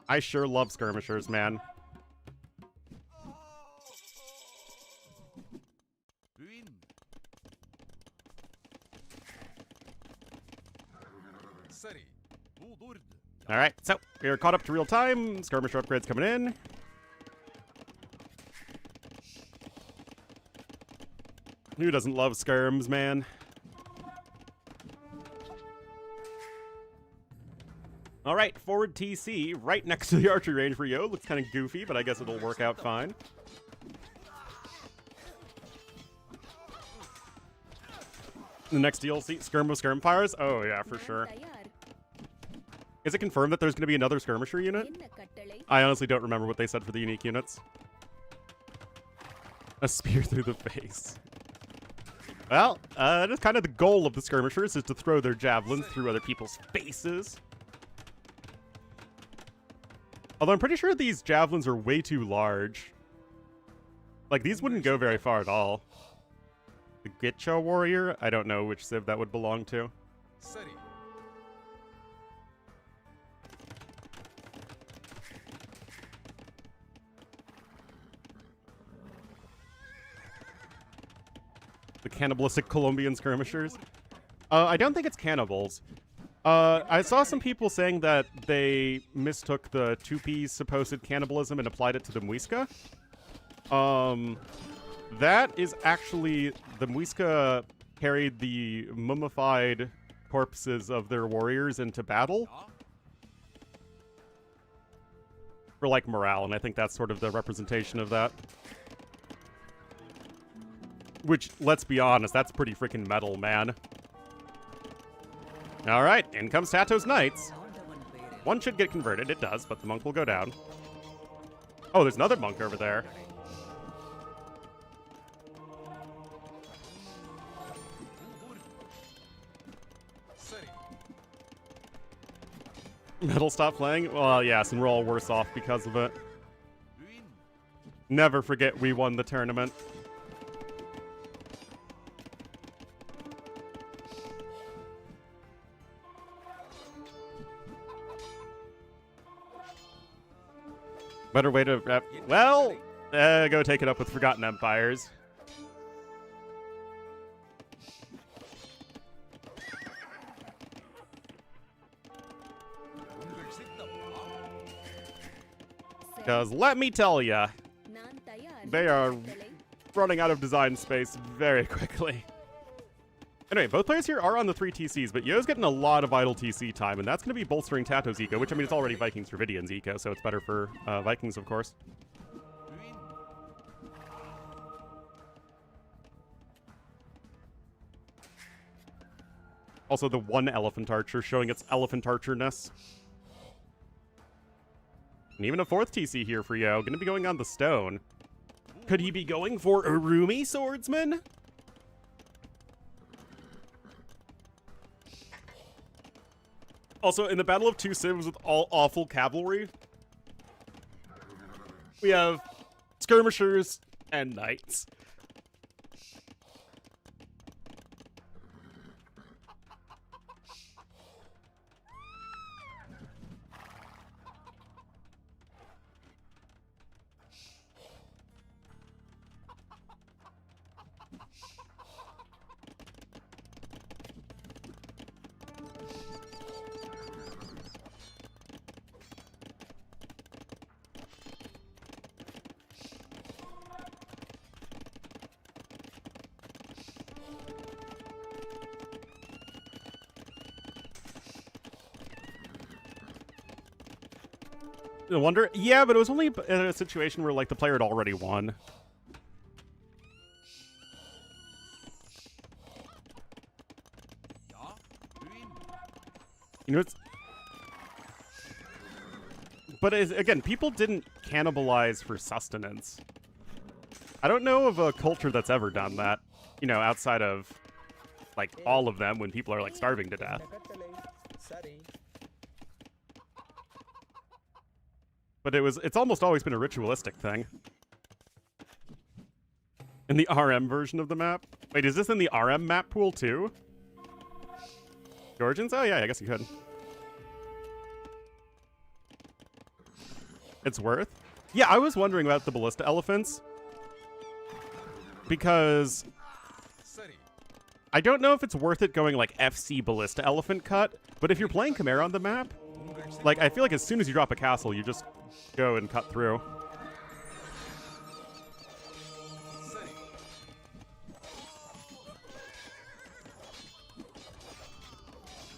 I sure love skirmishers, man. All right, so we're caught up to real time. Skirmisher upgrades coming in. Who doesn't love skirms, man? All right, forward TC right next to the archery range for Yo. Looks kind of goofy, but I guess it'll work out fine. The next DLC, Skirm of Skirmfires? Oh, yeah, for sure. Is it confirmed that there's going to be another skirmisher unit? I honestly don't remember what they said for the unique units. A spear through the face. Well, that is kind of the goal of the skirmishers, is to throw their javelins through other people's faces. Although I'm pretty sure these javelins are way too large. Like, these wouldn't go very far at all. The Gitcha Warrior? I don't know which civ that would belong to. The cannibalistic Colombian skirmishers? I don't think it's cannibals. I saw some people saying that they mistook the Tupi's supposed cannibalism and applied it to the Muisca. That is actually, the Muisca carried the mummified corpses of their warriors into battle for, like, morale, and I think that's sort of the representation of that. Which, let's be honest, that's pretty freaking metal, man. All right, in comes Tato's Knights. One should get converted. It does, but the monk will go down. Oh, there's another monk over there. Metal stop playing? Well, yes, and we're all worse off because of it. Never forget we won the tournament. Better way to... well, go take it up with Forgotten Empires. Because let me tell ya, they are running out of design space very quickly. Anyway, both players here are on the 3 TCs, but Yo's getting a lot of vital TC time, and that's going to be bolstering Tato's eco, which, I mean, it's already Vikings Dravidian's eco, so it's better for Vikings, of course. Also, the one Elephant Archer showing its Elephant Archer-ness. And even a 4th TC here for Yo. Going to be going on the stone. Could he be going for Urumi Swordsman? Also, in the Battle of Two Civs with all awful cavalry, we have skirmishers and knights. No wonder. Yeah, but it was only in a situation where, like, the player had already won. You know, it's... But, again, people didn't cannibalize for sustenance. I don't know of a culture that's ever done that. You know, outside of, like, all of them when people are, like, starving to death. But it's almost always been a ritualistic thing. In the RM version of the map? Wait, is this in the RM map pool too? Georgians? Oh yeah, I guess you could. It's worth? Yeah, I was wondering about the ballista elephants. Because I don't know if it's worth it going like FC ballista elephant cut, but if you're playing Chimera on the map, like I feel like as soon as you drop a castle, you just go and cut through.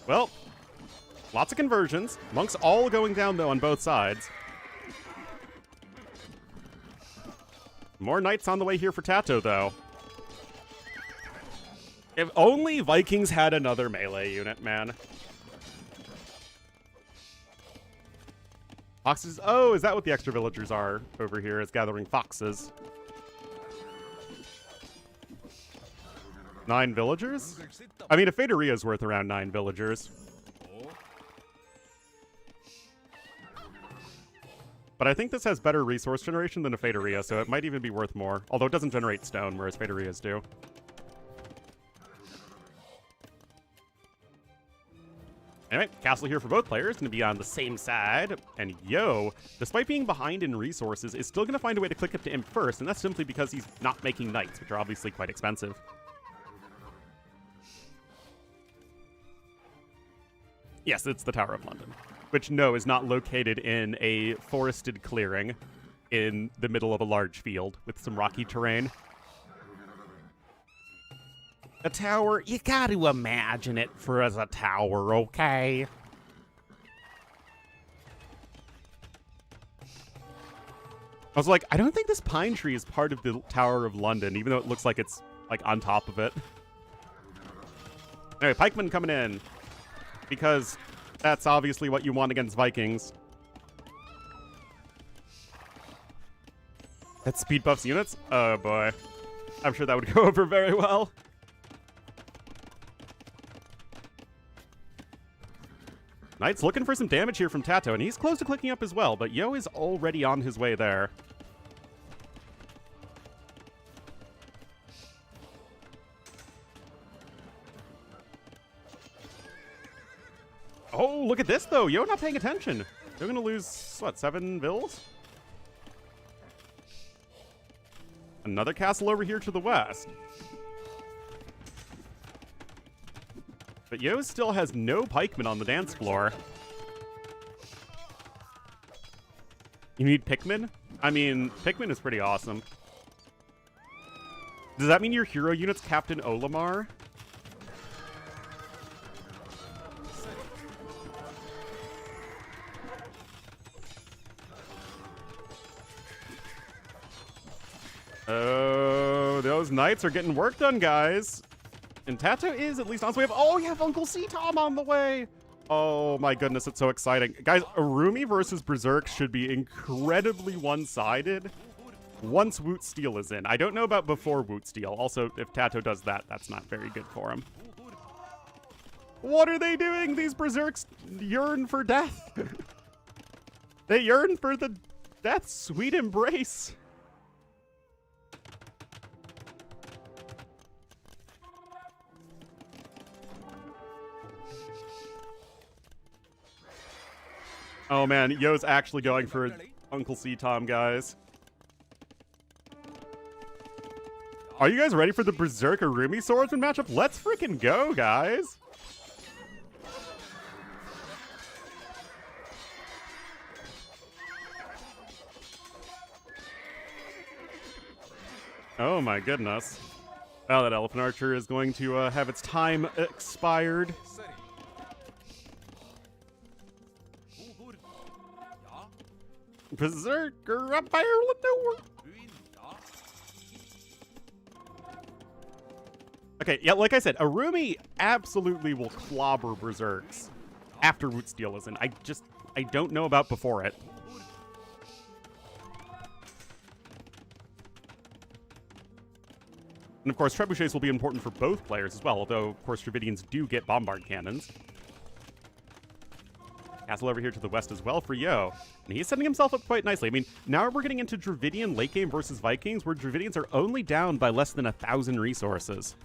Well, lots of conversions. Monks all going down, though, on both sides. More knights on the way here for Tato, though. If only Vikings had another melee unit, man. Foxes. Oh, is that what the extra villagers are over here? Is gathering foxes. 9 villagers? I mean, a Fedoria is worth around 9 villagers. But I think this has better resource generation than a Fedoria, so it might even be worth more. Although it doesn't generate stone, whereas Fedorias do. Anyway, castle here for both players, going to be on the same side. And Yo, despite being behind in resources, is still going to find a way to click up to him first, and that's simply because he's not making knights, which are obviously quite expensive. Yes, it's the Tower of London, which, no, is not located in a forested clearing in the middle of a large field with some rocky terrain. A tower, you got to imagine it for as a tower, okay? I was like, I don't think this pine tree is part of the Tower of London, even though it looks like it's, like, on top of it. Anyway, pikemen coming in, because that's obviously what you want against Vikings. That speed buffs units? Oh, boy. I'm sure that would go over very well. Knight's looking for some damage here from Tato, and he's close to clicking up as well, but Yo is already on his way there. Oh, look at this, though. Yo not paying attention. They're going to lose, what, 7 vills? Another castle over here to the west. But Yo still has no pikemen on the dance floor. You need Pikmin? I mean, Pikmin is pretty awesome. Does that mean your hero unit's Captain Olimar? Oh, those knights are getting work done, guys. And Tato is at least on his way up. Oh, you have Uncle C-Tom on the way. Oh my goodness, it's so exciting. Guys, Arumi versus Berserk should be incredibly one-sided once Woot Steel is in. I don't know about before Woot Steel. Also, if Tato does that, that's not very good for him. What are they doing? These Berserks yearn for death. They yearn for the death's sweet embrace. Oh man, Yo's actually going for Uncle C-Tom, guys. Are you guys ready for the Berserk Arumi swordsman matchup? Let's freaking go, guys. Oh my goodness. Well, that Elephant Archer is going to have its time expired. Berserker up Ireland nowhere. Okay, yeah, like I said, Arumi absolutely will clobber Berserks after Woot Steel is in. I don't know about before it. And of course, trebuchets will be important for both players as well, although, of course, Dravidians do get bombard cannons. Castle over here to the west as well for Yo. And he's setting himself up quite nicely. I mean, now we're getting into Dravidian late game versus Vikings, where Dravidians are only down by less than 1,000 resources.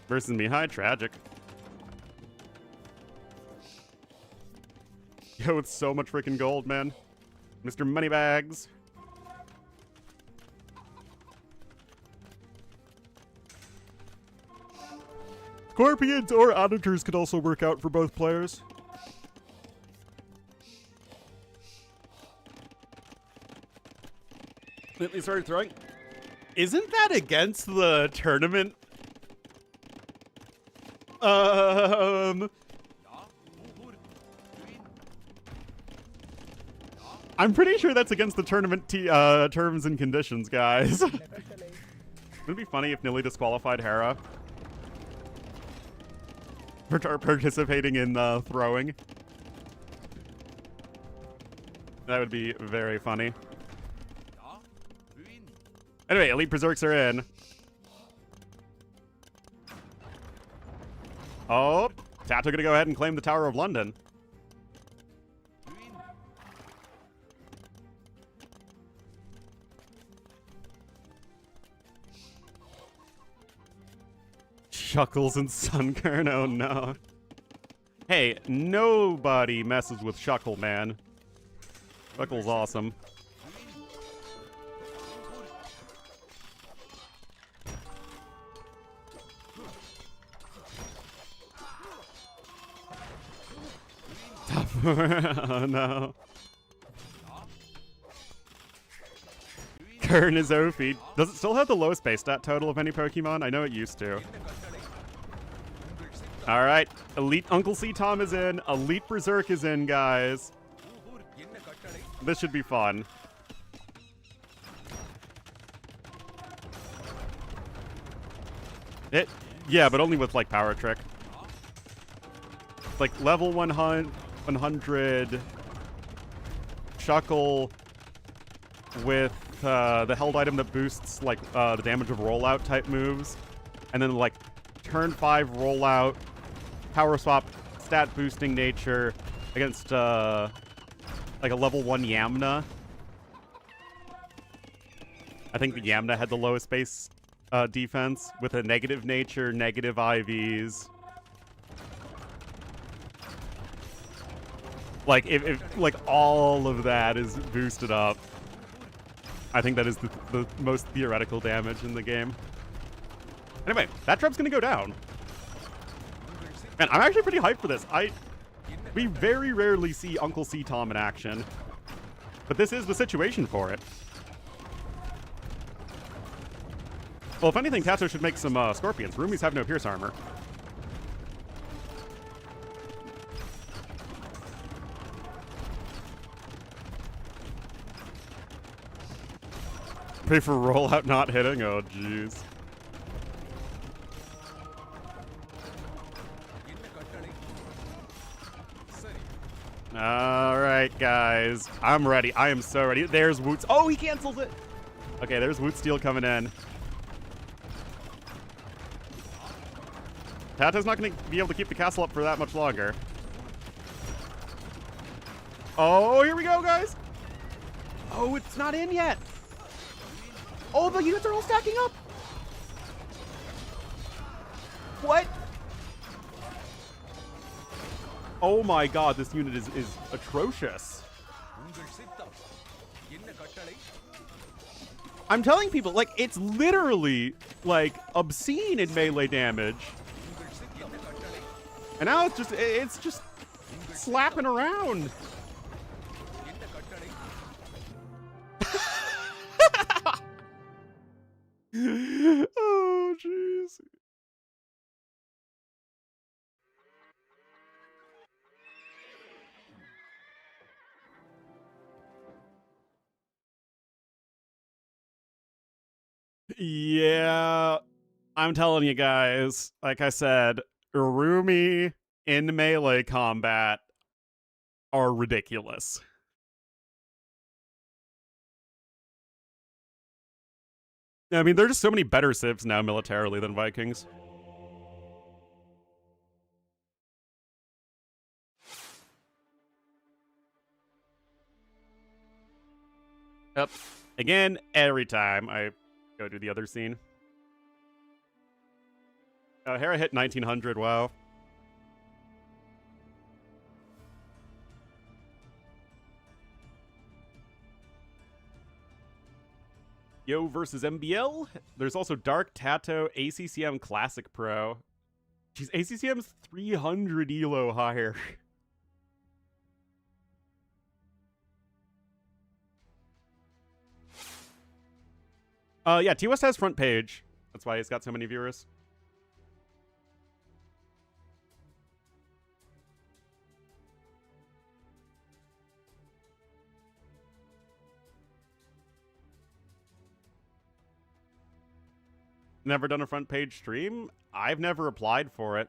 Versus Mihai, tragic. Yo, with so much freaking gold, man. Mr. Moneybags. Scorpions or auditors could also work out for both players. They started throwing. Isn't that against the tournament? I'm pretty sure that's against the tournament terms and conditions, guys. Wouldn't it be funny if Nilly disqualified Hera for participating in throwing? That would be very funny. Anyway, Elite Berserks are in. Oh, Tato gonna go ahead and claim the Tower of London. Shuckles and Sunkern, oh no. Hey, nobody messes with Shuckle, man. Shuckle's awesome. Oh no. Kern is Ophi. Does it still have the lowest base stat total of any Pokemon? I know it used to. Alright, Elite Uncle C-Tom is in. Elite Berserk is in, guys. This should be fun. Yeah, but only with, like, Power Trick. Like, level 100 Shuckle with the held item that boosts, like, the damage of rollout type moves. And then, like, turn 5 rollout, power swap, stat boosting nature against, like, a level 1 Yamna. I think the Yamna had the lowest base defense with a negative nature, negative IVs. Like, if like, all of that is boosted up, I think that is the most theoretical damage in the game. Anyway, that drop's gonna go down. Man, I'm actually pretty hyped for this. We very rarely see Uncle C-Tom in action, but this is the situation for it. Well, if anything, Tato should make some Scorpions. Roomies have no Pierce Armor. pay for rollout not hitting? Oh, jeez. All right, guys. I'm ready. I am so ready. There's Woot. Oh, he cancels it. Okay, there's Woot Steel coming in. Tata's not going to be able to keep the castle up for that much longer. Oh, here we go, guys. Oh, it's not in yet. Oh, the units are all stacking up. What? Oh my god, this unit is atrocious. I'm telling people, like, it's literally, like, obscene in melee damage. And now it's just slapping around. Oh, jeez. Yeah, I'm telling you guys, like I said, Urumi in melee combat are ridiculous. I mean, there's just so many better civs now militarily than Vikings. Yep. Again, every time I go do the other scene. Oh, Hera hit 1900, wow. Yo versus MBL. There's also Dark Tato, ACCM Classic Pro. Jeez, ACCM's 300 elo higher. Yeah, T-West has front page. That's why he's got so many viewers. Never done a front page stream? I've never applied for it.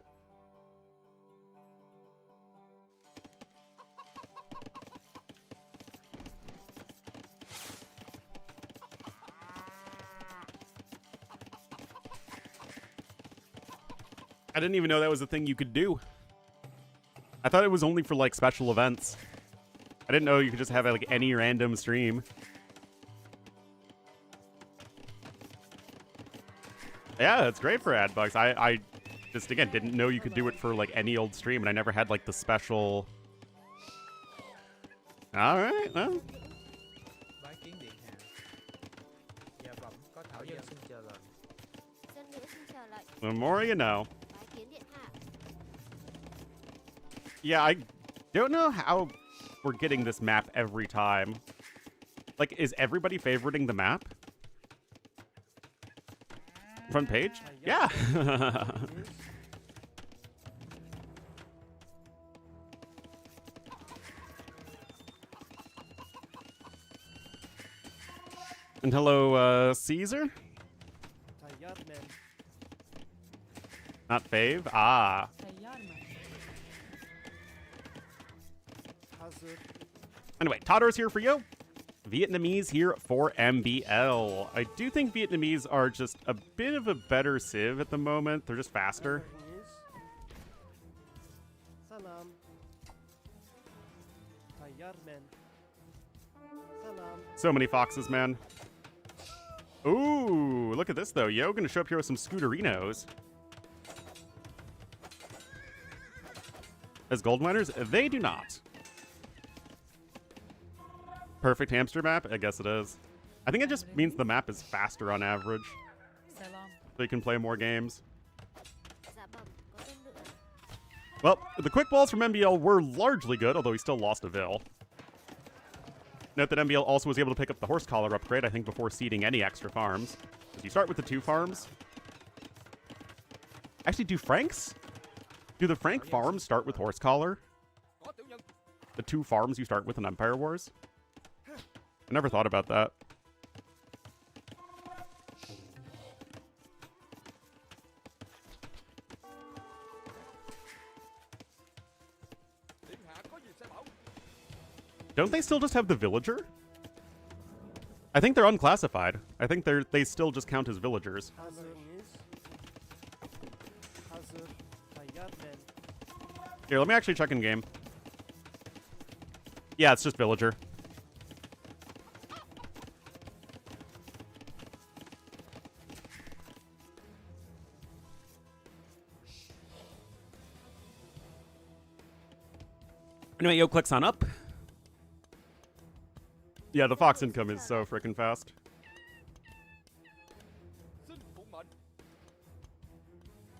I didn't even know that was a thing you could do. I thought it was only for, like, special events. I didn't know you could just have, like, any random stream. Yeah, it's great for ad bucks. I just, again, didn't know you could do it for, like, any old stream, and I never had, like, the special... Alright, well... The more you know. Yeah, I don't know how we're getting this map every time. Like, is everybody favoriting the map? Front page? Yeah. And hello, Caesar? Not fave? Ah. Anyway, Totter's here for you. Vietnamese here for MBL. I do think Vietnamese are just a bit of a better civ at the moment. They're just faster. So many foxes, man. Ooh, look at this, though. Yo, gonna show up here with some Scooterinos. As gold miners, they do not. Perfect hamster map? I guess it is. I think it just means the map is faster on average. So you can play more games. Well, the quick balls from MBL were largely good, although he still lost a Vil. Note that MBL also was able to pick up the horse collar upgrade, I think, before seeding any extra farms. You start with the 2 farms. Actually, do the Frank farms start with horse collar? The 2 farms you start with in Empire Wars? I never thought about that. Don't they still just have the villager? I think they're unclassified. I think they still just count as villagers. Here, let me actually check in game. Yeah, it's just villager. Anyway, yo, clicks on up. Yeah, the fox income is so freaking fast.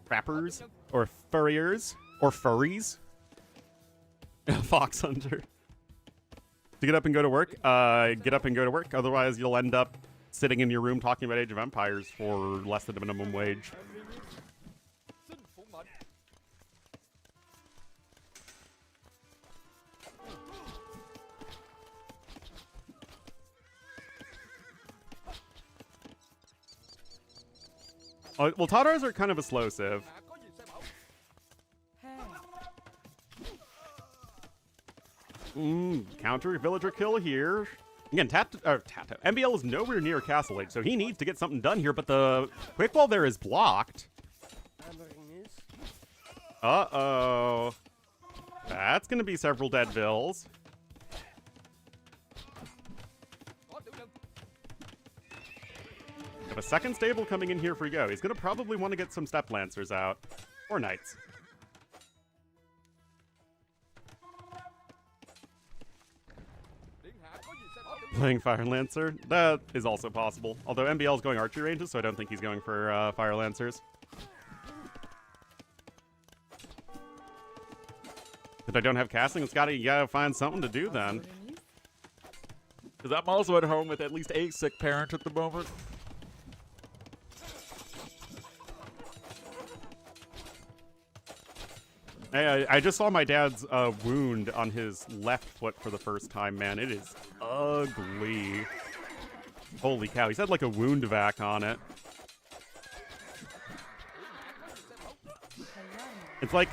Trappers or furriers or furries. Fox hunter. To get up and go to work, get up and go to work. Otherwise, you'll end up sitting in your room talking about Age of Empires for less than a minimum wage. Oh, well, Tatars are kind of a slow civ. Counter villager kill here. Again, MBL is nowhere near Castle Age, so he needs to get something done here, but the quick ball there is blocked. Uh-oh. That's going to be several dead vills. Have a second stable coming in here for Yo. He's going to probably want to get some Step Lancers out. Or Knights. Playing Fire Lancer? That is also possible. Although MBL is going archery ranges, so I don't think he's going for Fire Lancers. If I don't have casting, you gotta find something to do then. Because I'm also at home with at least a sick parent at the moment. Hey, I just saw my dad's wound on his left foot for the first time, man. It is ugly. Holy cow, he's had like a wound vac on it. It's like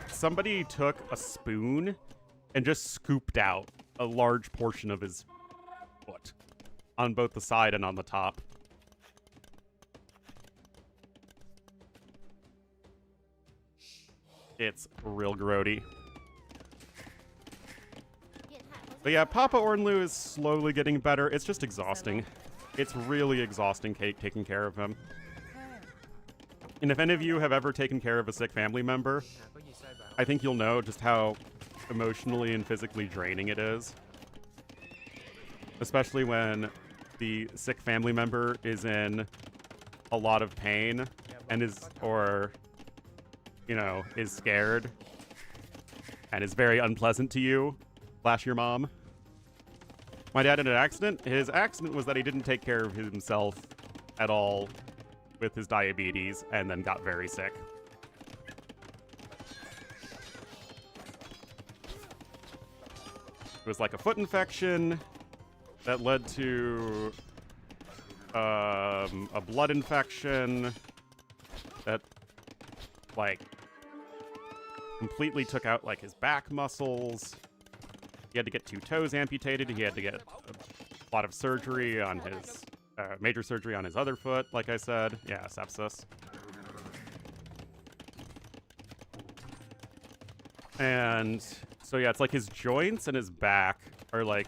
somebody took a spoon and just scooped out a large portion of his foot on both the side and on the top. It's real grody. But yeah, Papa Ornlu is slowly getting better. It's just exhausting. It's really exhausting taking care of him. And if any of you have ever taken care of a sick family member, I think you'll know just how emotionally and physically draining it is. Especially when the sick family member is in a lot of pain and is scared and is very unpleasant to you, / your mom. My dad had an accident. His accident was that he didn't take care of himself at all with his diabetes and then got very sick. It was like a foot infection that led to a blood infection that like completely took out like his back muscles. He had to get 2 toes amputated. He had to get a lot of surgery on his major surgery on his other foot, like I said. Yeah, sepsis. And so yeah, it's like his joints and his back are like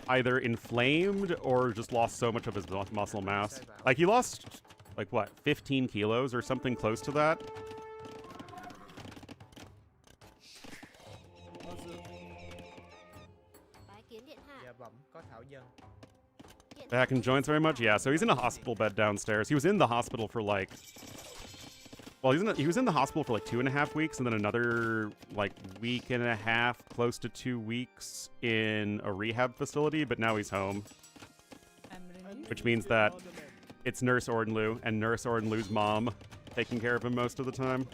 either inflamed or just lost so much of his muscle mass. Like he lost like what, 15 kilos or something close to that. Back and joints very much? Yeah, so he's in a hospital bed downstairs. He was in the hospital for like... Well, he was in the hospital for like 2.5 weeks, and then another like week and a half, close to 2 weeks in a rehab facility, but now he's home. Which means that it's Nurse Ornlu and Nurse Ornlu's mom taking care of him most of the time.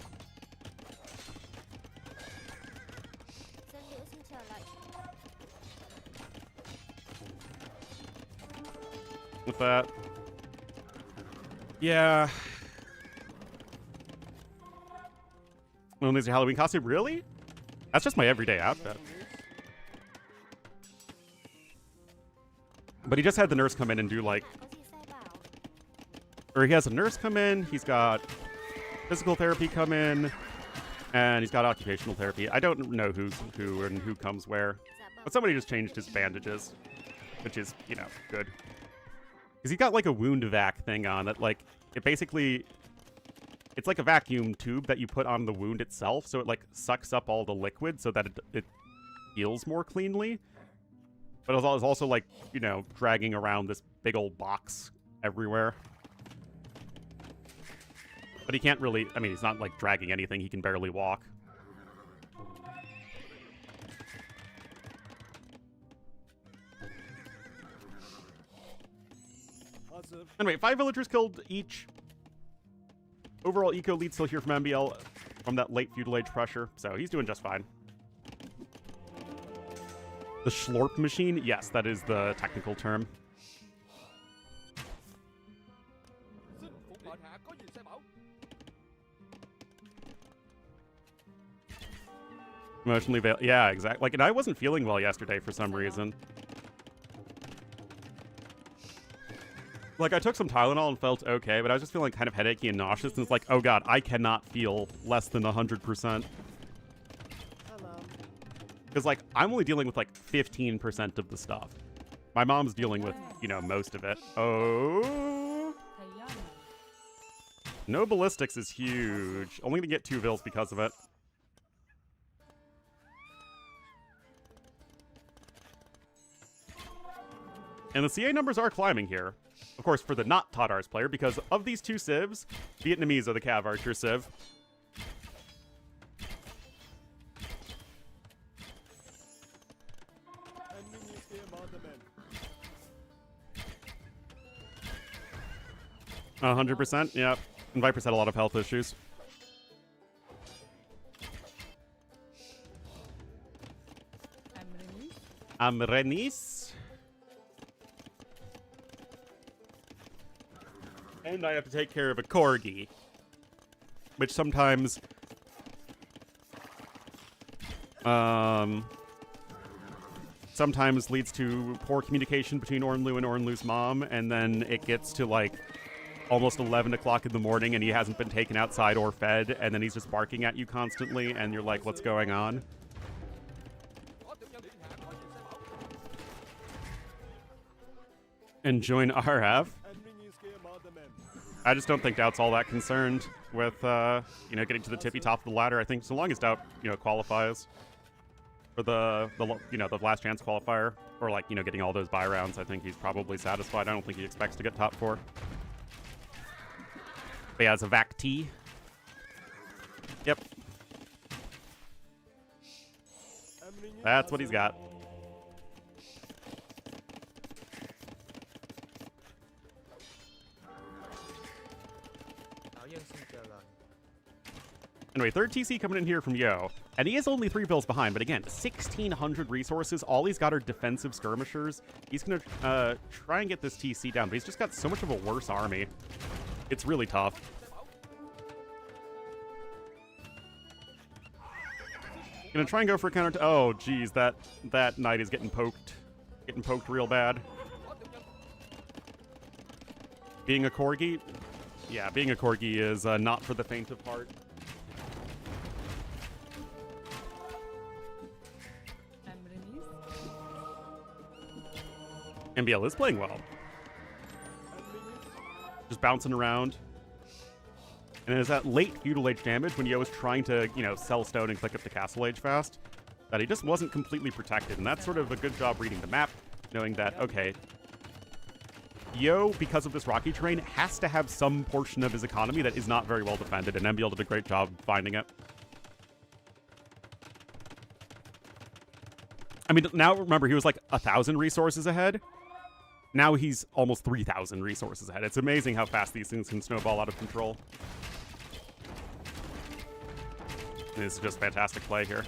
With that. Yeah. Well, there's your Halloween costume. Really? That's just my everyday outfit. But he just had the nurse come in and do like, What do you say about? or he has a nurse come in, he's got physical therapy come in, and he's got occupational therapy. I don't know who's who and who comes where. But somebody just changed his bandages, which is, you know, good. Because he got like a wound vac thing on that, like, it basically, it's like a vacuum tube that you put on the wound itself, so it like sucks up all the liquid so that it heals more cleanly. But it's also like, you know, dragging around this big old box everywhere. But he can't really, I mean, he's not like dragging anything, he can barely walk. Anyway, 5 villagers killed each. Overall eco lead still here from MBL from that late feudal age pressure, so he's doing just fine. The Schlorp machine? Yes, that is the technical term. Emotionally yeah, exactly. Like, and I wasn't feeling well yesterday for some reason. Like, I took some Tylenol and felt okay, but I was just feeling kind of headachy and nauseous, and it's like, oh god, I cannot feel less than 100%. Because, like, I'm only dealing with, like, 15% of the stuff. My mom's dealing with, you know, most of it. Oh. No ballistics is huge. Only gonna get 2 vills because of it. And the CA numbers are climbing here. Of course, for the not Todars player, because of these 2 civs, Vietnamese are the Cav Archer civ. A 100%, yeah. And Viper's had a lot of health issues. I'm Renis. And I have to take care of a corgi, which sometimes, sometimes leads to poor communication between Ornlu and Ornlu's mom, and then it gets to like almost 11 o'clock in the morning, and he hasn't been taken outside or fed, and then he's just barking at you constantly, and you're like, what's going on? And join RF. I just don't think Doubt's all that concerned with, you know, getting to the tippy top of the ladder. I think so long as Doubt, you know, qualifies for the you know, the last chance qualifier, or like, you know, getting all those buy rounds, I think he's probably satisfied. I don't think he expects to get top 4. But he has a Vac T. Yep. That's what he's got. Anyway, 3rd TC coming in here from Yo. And he is only 3 bills behind, but again, 1,600 resources. All he's got are defensive skirmishers. He's going to try and get this TC down, but he's just got so much of a worse army. It's really tough. Gonna try and go for a counter. Oh, geez, that knight is getting poked real bad. Being a corgi, yeah, being a corgi is not for the faint of heart. MBL is playing well. Just bouncing around. And it's that late feudal age damage when Yo was trying to, you know, sell stone and click up the castle age fast, that he just wasn't completely protected. And that's sort of a good job reading the map, knowing that, okay, Yo, because of this rocky terrain, has to have some portion of his economy that is not very well defended, and MBL did a great job finding it. I mean, now remember, he was like 1,000 resources ahead. Now he's almost 3,000 resources ahead. It's amazing how fast these things can snowball out of control. This is just fantastic play here.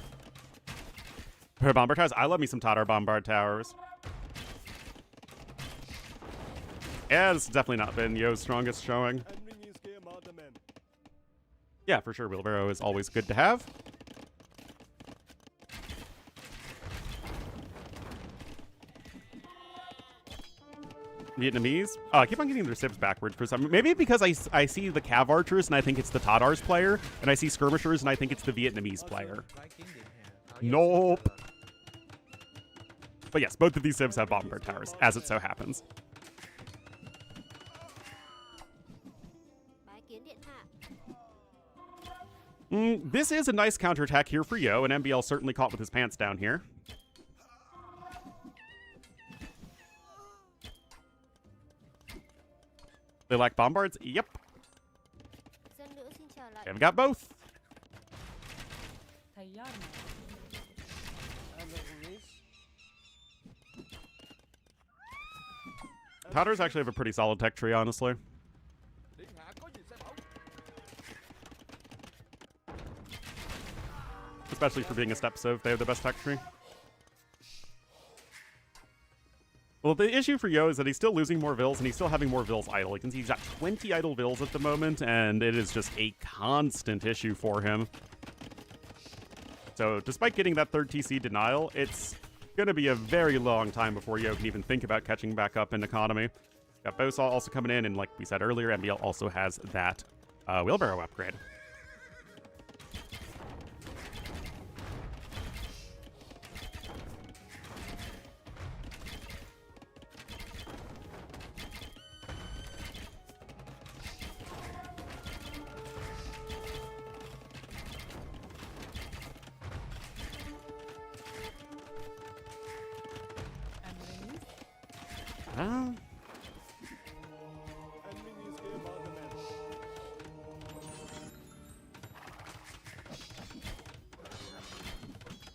For Bombard Towers, I love me some Tadar Bombard Towers. Yeah, this has definitely not been Yo's strongest showing. Yeah, for sure, Wheelbarrow is always good to have. Vietnamese? Oh, I keep on getting their civs backwards for some. Maybe because I see the Cav archers and I think it's the Tatar's player, and I see skirmishers and I think it's the Vietnamese player. Nope. But yes, both of these civs have bombard towers, as it so happens. This is a nice counterattack here for Yo, and MBL certainly caught with his pants down here. They lack bombards? Yep. Okay, we got both. Tatars actually have a pretty solid tech tree, honestly. Especially for being a step civ, they have the best tech tree. Well, the issue for Yo is that he's still losing more vills, and he's still having more vills idle. You can see he's got 20 idle vills at the moment, and it is just a constant issue for him. So, despite getting that third TC denial, it's going to be a very long time before Yo can even think about catching back up in economy. Got Bosaw also coming in, and like we said earlier, MBL also has that wheelbarrow upgrade.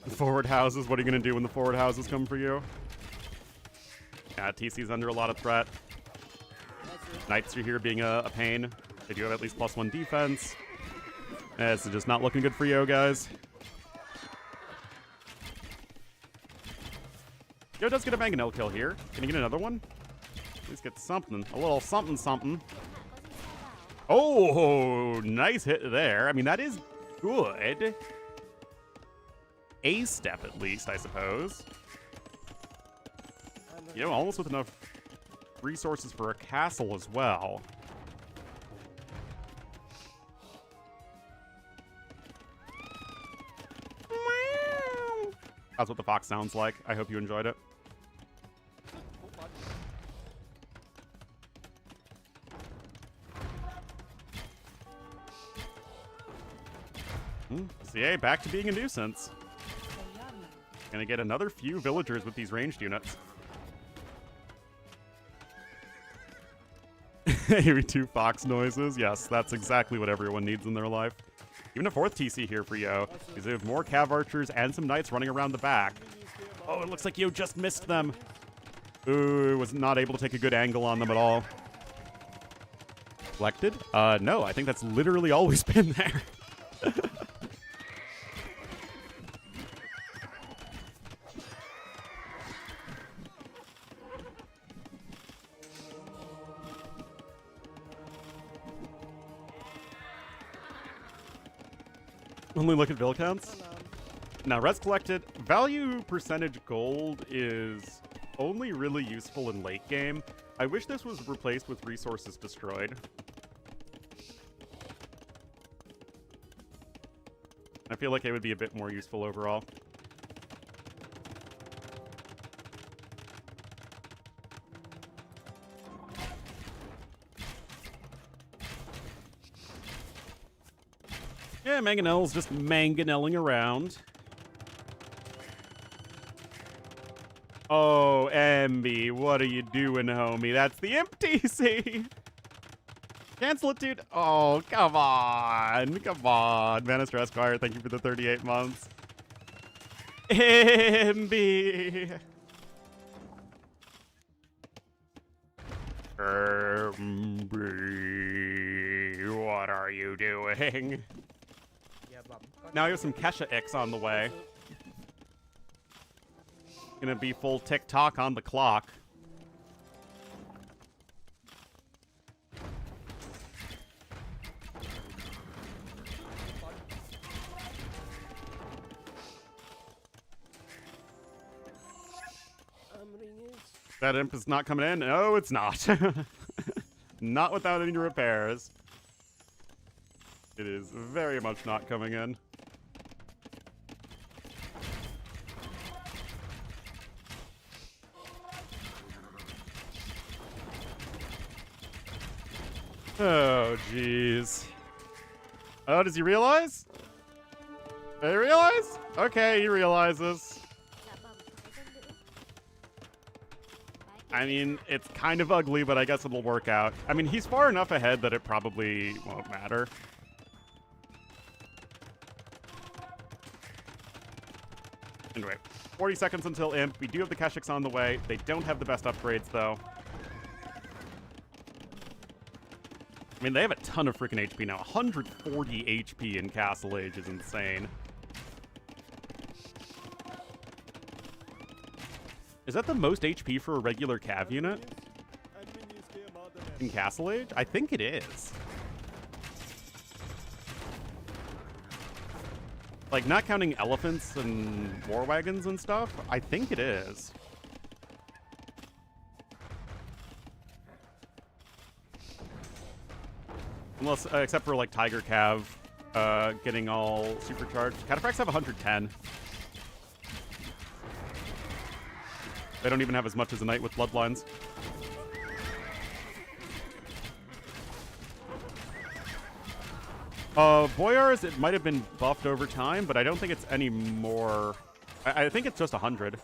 Forward houses, what are you going to do when the forward houses come for you? Yeah, TC's under a lot of threat. Knights are here being a pain. They do have at least +1 defense. It's just not looking good for Yo, guys. Yo does get a mangonel kill here. Can he get another one? Please get something. A little something something. Oh, nice hit there. I mean, that is good. A step, at least, I suppose. You know, almost with enough resources for a castle as well. That's what the fox sounds like. I hope you enjoyed it. CA back to being a nuisance. Gonna get another few villagers with these ranged units. Maybe 2 fox noises. Yes, that's exactly what everyone needs in their life. Even a 4th TC here for Yo, because they have more cav archers and some knights running around the back. Oh, it looks like Yo just missed them. Ooh, was not able to take a good angle on them at all. Collected? No, I think that's literally always been there. Only look at bill counts. Now, res collected, value percentage gold is only really useful in late game. I wish this was replaced with resources destroyed. I feel like it would be a bit more useful overall. Yeah, Mangonel's just mangonelling around. Oh, MB, what are you doing, homie? That's the MTC! Cancel it, dude. Oh, come on. Come on. Vanister Esquire, thank you for the 38 months. MB. MB, what are you doing? Now we have some Kesha X on the way. Gonna be full TikTok on the clock. That imp is not coming in. No, it's not. Not without any repairs. It is very much not coming in. Oh, jeez. Oh, does he realize? Did he realize? Okay, he realizes. I mean, it's kind of ugly, but I guess it'll work out. I mean, he's far enough ahead that it probably won't matter. Anyway, 40 seconds until Imp. We do have the Keshiks on the way. They don't have the best upgrades, though. I mean, they have a ton of freaking HP now. 140 HP in Castle Age is insane. Is that the most HP for a regular cav unit in Castle Age? I think it is. Like, not counting elephants and war wagons and stuff, I think it is. Unless, except for, like, Tiger Cav getting all supercharged. Cataphracts have 110. They don't even have as much as a knight with bloodlines. Boyars, it might have been buffed over time, but I don't think it's any more. I think it's just 100.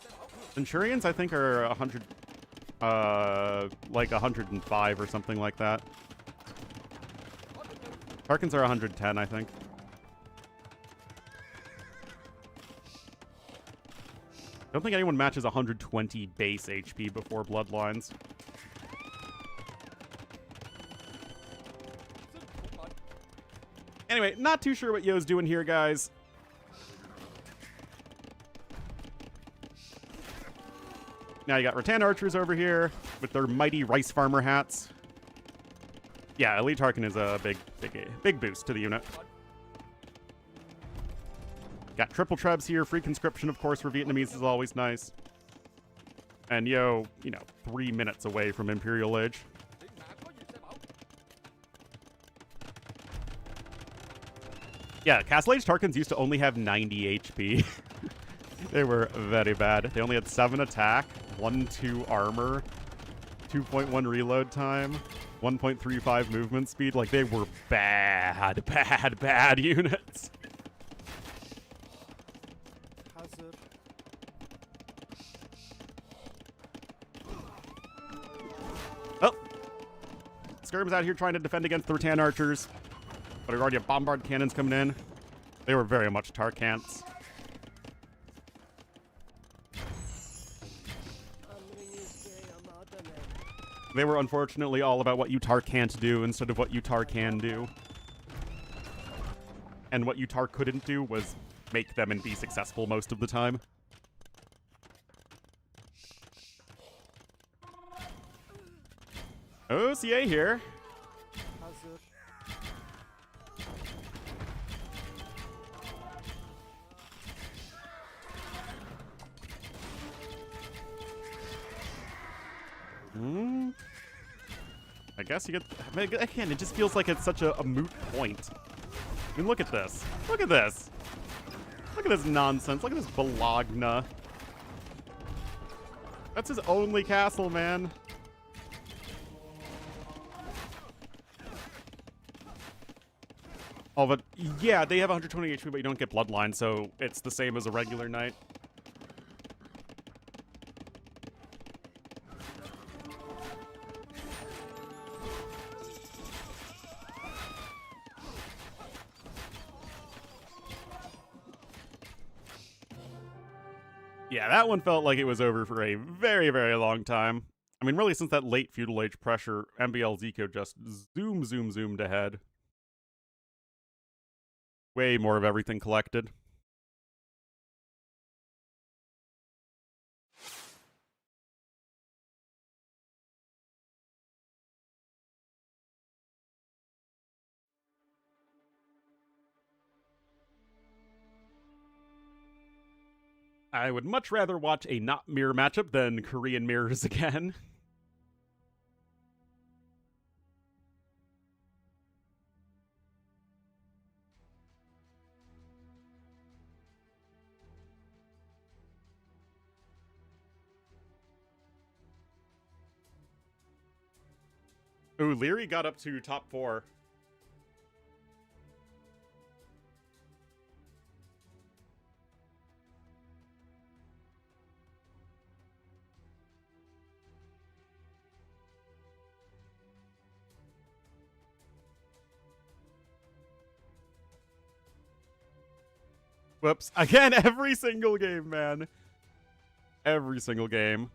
Centurions, I think, are 100, like 105 or something like that. Tarkans are 110, I think. I don't think anyone matches 120 base HP before Bloodlines. Anyway, not too sure what Yo's doing here, guys. Now you got Rattan Archers over here with their mighty rice farmer hats. Yeah, Elite Tarkin is a big boost to the unit. Got triple trebs here. Free conscription, of course, for Vietnamese is always nice. And Yo, you know, 3 minutes away from Imperial Age. Yeah, Castle Age Tarkans used to only have 90 HP. They were very bad. They only had 7 attack, 1-2 armor, 2.1 reload time, 1.35 movement speed. Like, they were bad units. Oh! Skirm's out here trying to defend against the Rattan Archers. But we already have bombard cannons coming in. They were very much Tarkants. They were unfortunately all about what you Tar can't do instead of what you Tar can do. And what you Tar couldn't do was make them and be successful most of the time. OCA here. I guess you get... I mean, again, it just feels like it's such a moot point. I mean, look at this. Look at this. Look at this nonsense. Look at this Bologna. That's his only castle, man. Oh, but yeah, they have 120 HP, but you don't get Bloodline, so it's the same as a regular knight. Yeah, that one felt like it was over for a very, very long time. I mean, really, since that late Feudal Age pressure, MBL Zico just zoomed ahead. Way more of everything collected. I would much rather watch a not mirror matchup than Korean mirrors again. Ooh, Leary got up to top 4. Whoops. Again, every single game, man. Every single game.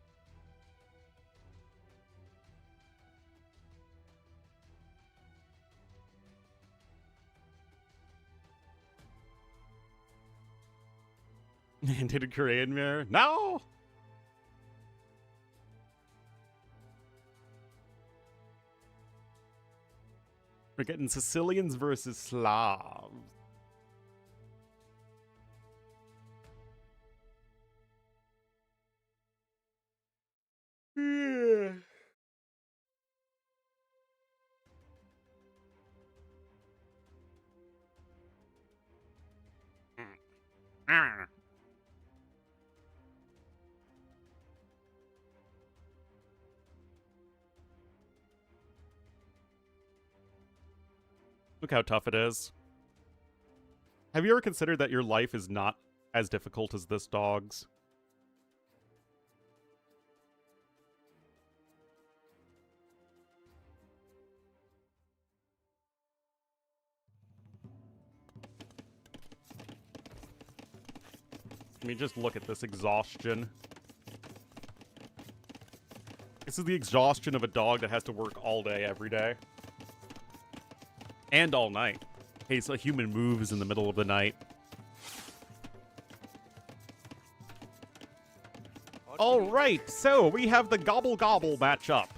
Did a Korean mirror? No! We're getting Sicilians versus Slavs. Yeah. Look how tough it is. Have you ever considered that your life is not as difficult as this dog's? I mean, just look at this exhaustion. This is the exhaustion of a dog that has to work all day, every day. And all night. In case a human moves in the middle of the night. Alright, so we have the Gobble Gobble matchup.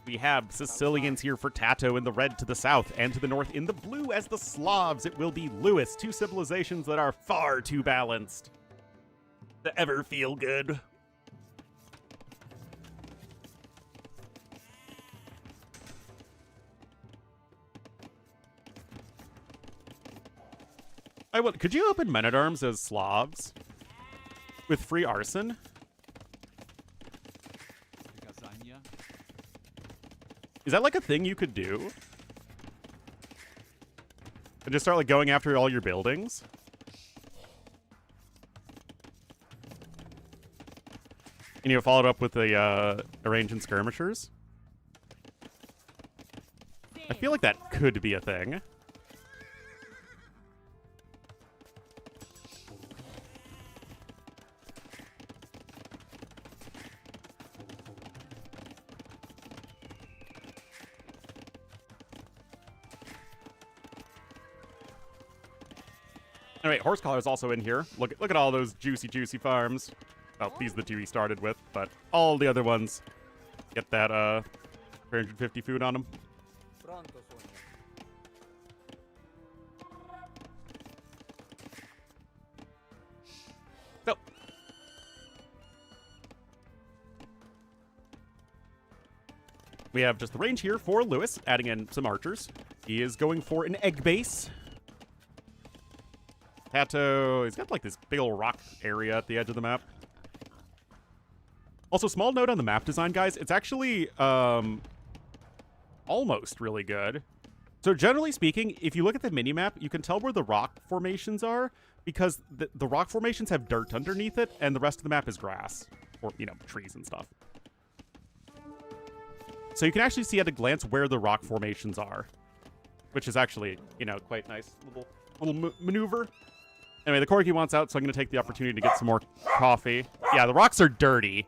We have Sicilians here for Tato in the red to the south, and to the north in the blue as the Slavs. It will be Lewis, two civilizations that are far too balanced to ever feel good. Could you open Men-at-Arms as Slavs? With free arson? Is that like a thing you could do? And just start like going after all your buildings? And you followed up with the arranging skirmishers? I feel like that could be a thing. Anyway, Horsecollar is also in here. Look at all those juicy farms. Well, these are the two he started with, but all the other ones get that 350 food on them. So we have just the range here for Lewis, adding in some archers. He is going for an egg base. Tato, he's got like this big old rock area at the edge of the map. Also, small note on the map design, guys. It's actually almost really good. So generally speaking, if you look at the mini-map, you can tell where the rock formations are because the rock formations have dirt underneath it and the rest of the map is grass or, you know, trees and stuff. So you can actually see at a glance where the rock formations are, which is actually, you know, quite nice little maneuver. Anyway, the Corgi wants out, so I'm going to take the opportunity to get some more coffee. Yeah, the rocks are dirty.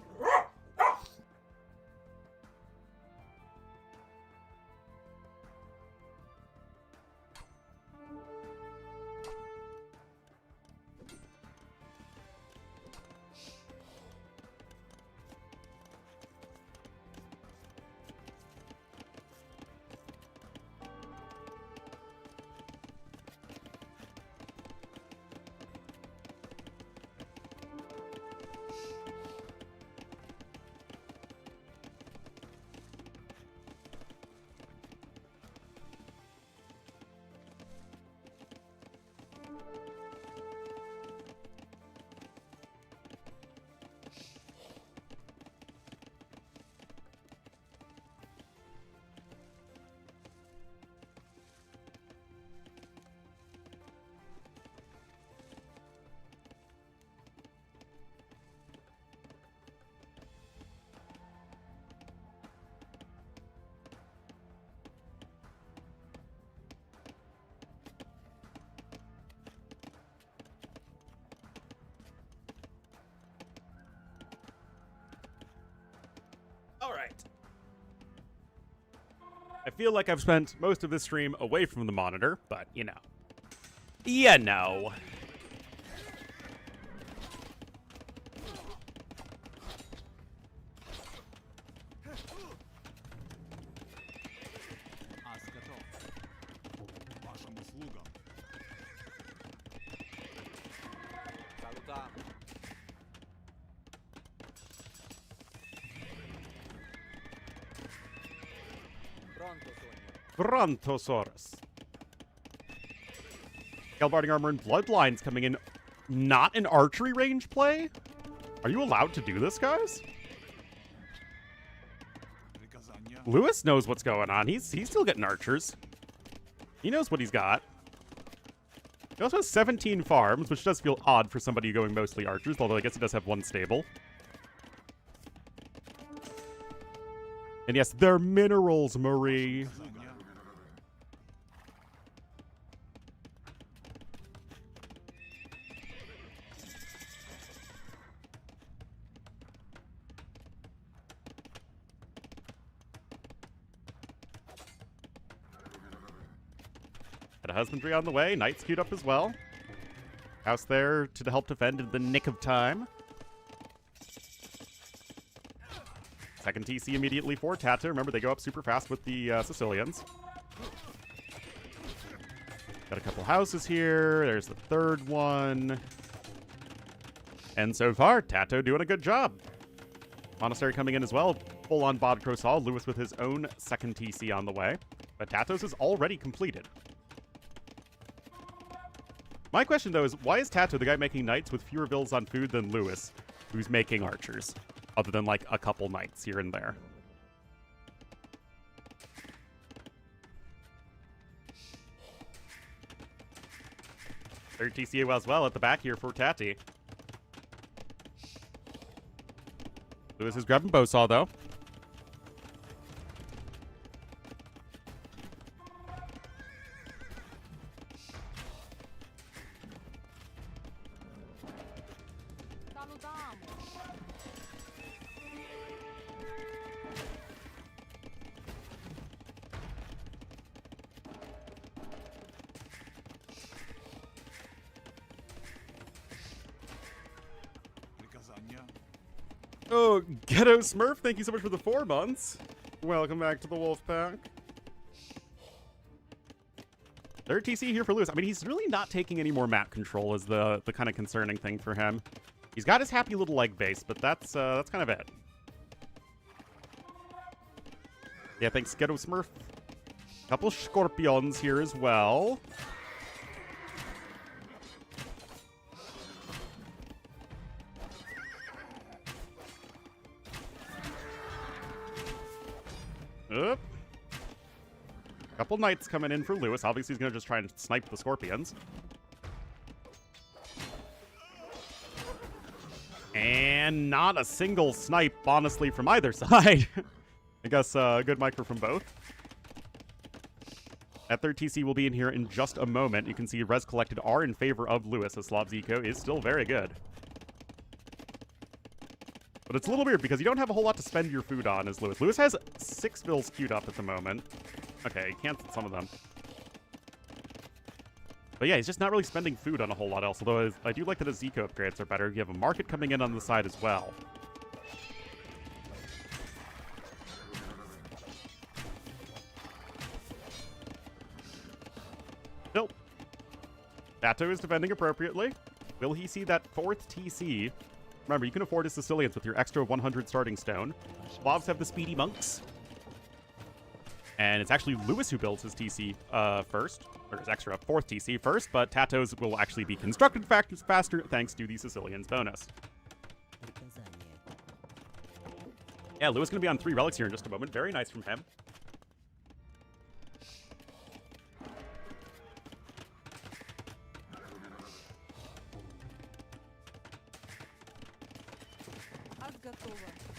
I feel like I've spent most of this stream away from the monitor, but you know. You know. Brontosaurus. Scalebarding armor and bloodlines coming in. Not an archery range play? Are you allowed to do this, guys? Lewis knows what's going on. He's still getting archers. He knows what he's got. He also has 17 farms, which does feel odd for somebody going mostly archers, although I guess he does have one stable. And yes, they're minerals, Marie. Got a husbandry on the way. Knights queued up as well. House there to help defend in the nick of time. Second TC immediately for Tata. Remember, they go up super fast with the Sicilians. Got a couple houses here. There's the third one. And so far, Tato doing a good job. Monastery coming in as well. Full-on Bod Crosal. Lewis with his own second TC on the way. But Tato's is already completed. My question, though, is why is Tato the guy making knights with fewer bills on food than Lewis, who's making archers? Other than, like, a couple knights here and there. Third TCA as well at the back here for Tati. Lewis is grabbing Bowsaw, though. Oh, Ghetto Smurf, thank you so much for the 4 months. Welcome back to the Wolf Pack. Third TC here for Lewis. I mean, he's really not taking any more map control is the kind of concerning thing for him. He's got his happy little leg base, but that's kind of it. Yeah, thanks, Ghetto Smurf. Couple Scorpions here as well. Oop. Couple knights coming in for Lewis. Obviously, he's going to just try and snipe the Scorpions. And not a single snipe, honestly, from either side. I guess a good micro from both. That third TC will be in here in just a moment. You can see res collected are in favor of Lewis, as Slav's eco is still very good. But it's a little weird because you don't have a whole lot to spend your food on as Lewis. Lewis has 6 fills queued up at the moment. Okay, he canceled some of them. But yeah, he's just not really spending food on a whole lot else, although I do like that his eco upgrades are better. You have a market coming in on the side as well. Still, Tato is defending appropriately. Will he see that 4th TC? Remember, you can afford his Sicilians with your extra 100 starting stone. Slavs have the speedy monks. And it's actually Lewis who builds his TC first, or his extra 4th TC first, but Tato's will actually be constructed faster thanks to the Sicilians bonus. Yeah, Lewis going to be on 3 relics here in just a moment. Very nice from him.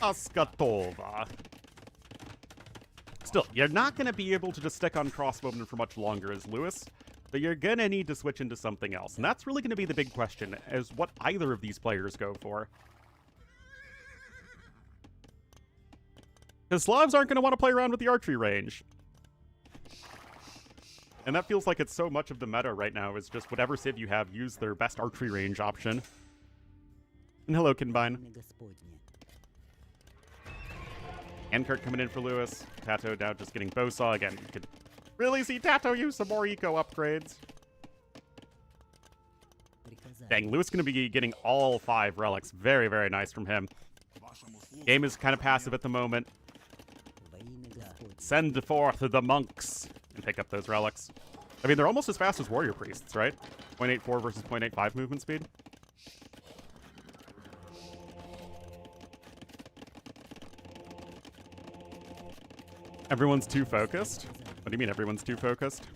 Askatova. Still, you're not going to be able to just stick on crossbowmen for much longer as Lewis, but you're going to need to switch into something else. And that's really going to be the big question, is what either of these players go for. Because Slavs aren't going to want to play around with the archery range. And that feels like it's so much of the meta right now is just whatever civ you have, use their best archery range option. And hello, Kinbine. Ankart coming in for Lewis. Tato now just getting Bowsaw. Again, you could really see Tato use some more eco upgrades. Dang, Lewis going to be getting all 5 relics. Very, very nice from him. Game is kind of passive at the moment. Send forth the monks and pick up those relics. I mean, they're almost as fast as warrior priests, right? 0.84 versus 0.85 movement speed. Everyone's too focused? What do you mean everyone's too focused?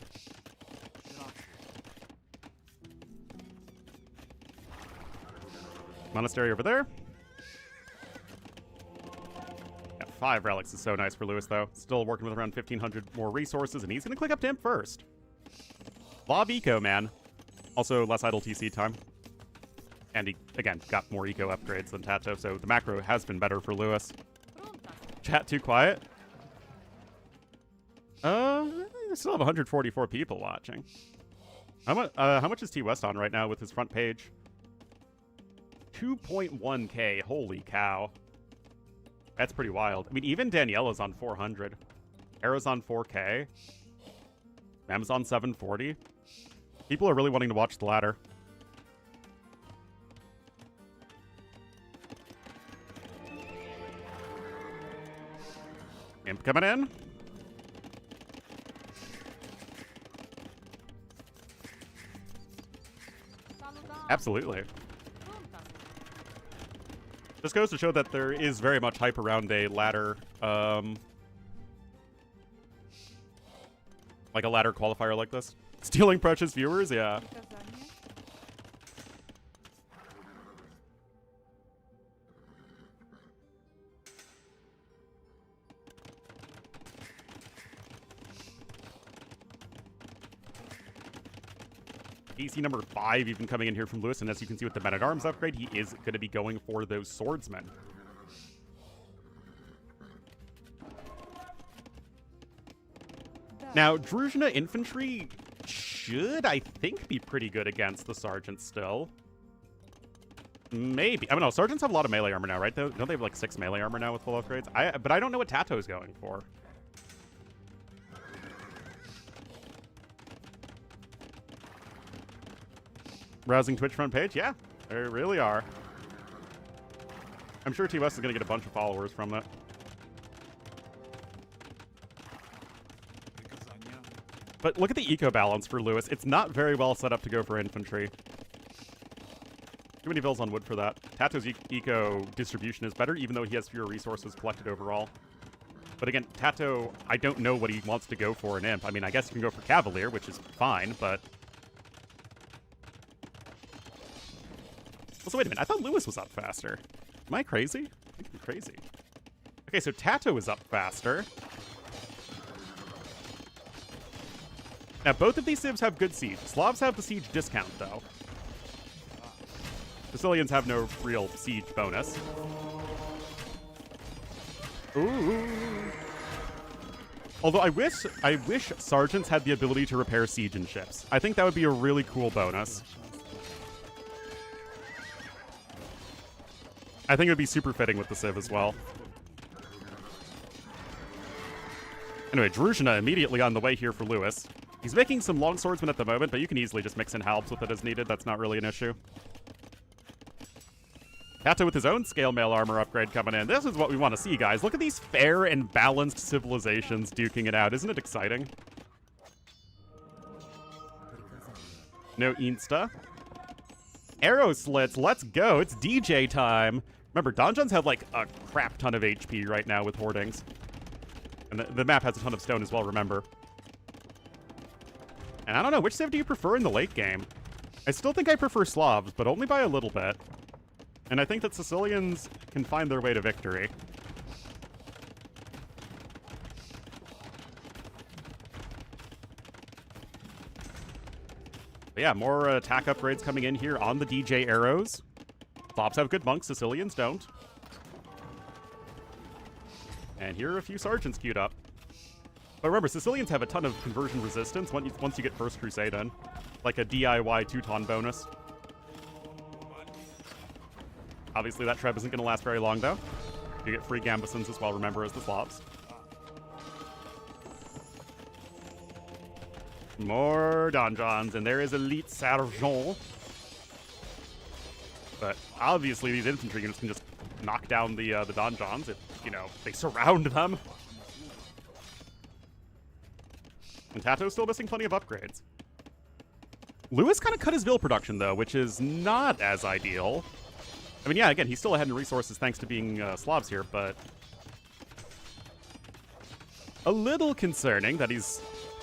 Monastery over there. Yeah, 5 relics is so nice for Lewis, though. Still working with around 1,500 more resources, and he's going to click up to him first. Lob eco, man. Also, less idle TC time. And he, again, got more eco upgrades than Tato, so the macro has been better for Lewis. Chat too quiet? I still have 144 people watching. How much is T West on right now with his front page? 2.1k. Holy cow. That's pretty wild. I mean, even Daniela's on 400. Era's on 4k. Mam's on 740. People are really wanting to watch the ladder. Imp coming in. Absolutely. This goes to show that there is very much hype around a ladder, like a ladder qualifier like this. Stealing precious viewers, yeah. AC number 5 even coming in here from Lewis, and as you can see with the Men-at-Arms upgrade, he is going to be going for those swordsmen. Now, Druzhna infantry should, I think, be pretty good against the sergeants still. Maybe. I don't know. Sergeants have a lot of melee armor now, right? Don't they have like 6 melee armor now with full upgrades? But I don't know what Tato's going for. Browsing Twitch front page? Yeah, they really are. I'm sure T-West is going to get a bunch of followers from that. But look at the eco balance for Lewis. It's not very well set up to go for infantry. Too many bills on wood for that. Tato's eco distribution is better, even though he has fewer resources collected overall. But again, Tato, I don't know what he wants to go for in imp. I mean, I guess you can go for Cavalier, which is fine, but... Also, wait a minute. I thought Lewis was up faster. Am I crazy? I think I'm crazy. Okay, so Tato is up faster. Now, both of these civs have good siege. Slavs have the siege discount, though. Sicilians have no real siege bonus. Ooh. Although I wish sergeants had the ability to repair siege in ships. I think that would be a really cool bonus. I think it would be super fitting with the Civ as well. Anyway, Druzhna immediately on the way here for Lewis. He's making some longswordsmen at the moment, but you can easily just mix in halbs with it as needed. That's not really an issue. Tato with his own scale mail armor upgrade coming in. This is what we want to see, guys. Look at these fair and balanced civilizations duking it out. Isn't it exciting? No Insta. Arrow slits, let's go. It's DJ time. Remember, Donjon's have like a crap ton of HP right now with Hoardings. And the map has a ton of stone as well, remember. And I don't know, which civ do you prefer in the late game? I still think I prefer Slavs, but only by a little bit. And I think that Sicilians can find their way to victory. But yeah, more attack upgrades coming in here on the DJ arrows. Slavs have good monks, Sicilians don't. And here are a few sergeants queued up. But remember, Sicilians have a ton of conversion resistance once you get First Crusade in. Like a DIY Teuton bonus. Obviously, that Treb isn't going to last very long, though. You get free Gambesons as well, remember, as the Slavs. More donjons, and there is Elite Sergeant. But obviously, these infantry units can just knock down the donjons if, you know, they surround them. And Tato's still missing plenty of upgrades. Lewis kind of cut his Vil production, though, which is not as ideal. I mean, yeah, again, he's still ahead in resources thanks to being Slavs here, but a little concerning that he's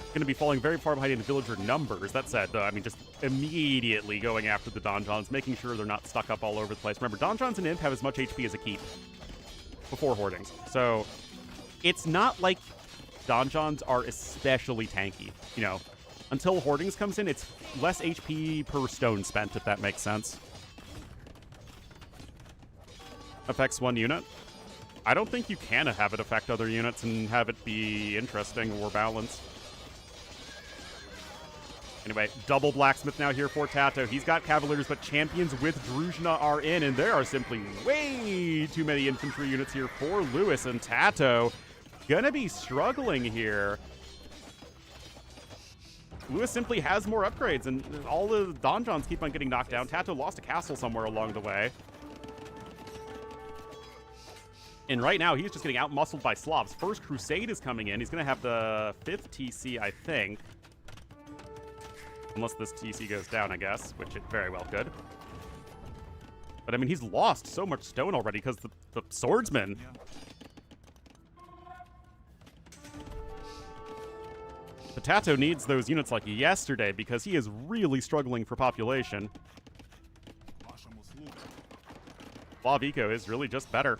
going to be falling very far behind in villager numbers. That said, though, I mean, just immediately going after the donjons, making sure they're not stuck up all over the place. Remember, donjons and imp have as much HP as a keep before hoardings. So it's not like donjons are especially tanky. You know, until hoardings comes in, it's less HP per stone spent, if that makes sense. Affects one unit. I don't think you can have it affect other units and have it be interesting or balanced. Anyway, double blacksmith now here for Tato. He's got cavaliers, but champions with Druzhna are in, and there are simply way too many infantry units here for Lewis, and Tato gonna be struggling here. Lewis simply has more upgrades, and all the donjons keep on getting knocked down. Tato lost a castle somewhere along the way. And right now, he's just getting out-muscled by Slavs. First Crusade is coming in. He's going to have the 5th TC, I think. Unless this TC goes down, I guess, which it very well could. But, I mean, he's lost so much stone already because the swordsman. Potato needs those units like yesterday because he is really struggling for population. Slav Eco is really just better.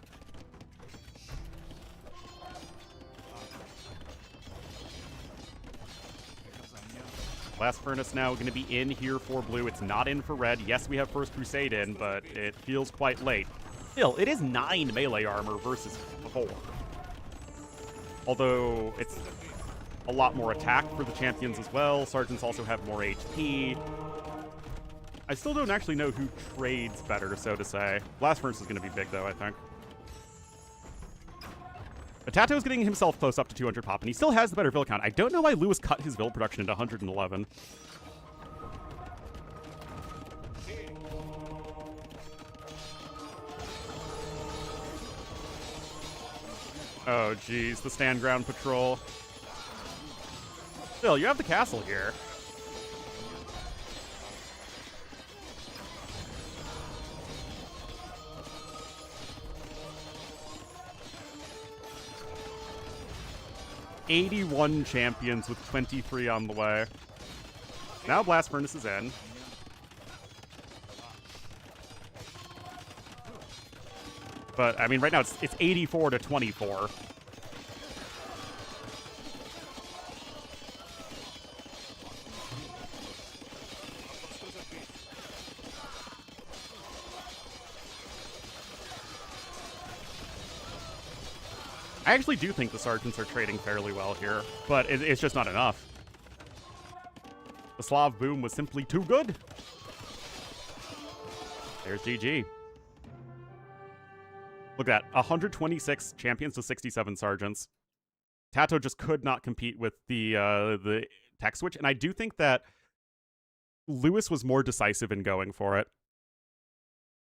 Blast Furnace now going to be in here for blue. It's not in for red. Yes, we have First Crusade in, but it feels quite late. Still, it is 9 melee armor versus 4. Although it's a lot more attack for the champions as well. Sergeants also have more HP. I still don't actually know who trades better, so to say. Blast Furnace is going to be big, though, I think. Tato's getting himself close up to 200 pop, and he still has the better Vil count. I don't know why Lewis cut his Vil production into 111. Oh, geez, the stand ground patrol. Still, you have the castle here. '81 champions with 23 on the way. Now Blast Furnace is in. But, I mean, right now it's 84 to 24. I actually do think the sergeants are trading fairly well here, but it's just not enough. The Slav boom was simply too good. There's GG. Look at that, 126 champions to 67 sergeants. Tato just could not compete with the tech switch, and I do think that Lewis was more decisive in going for it.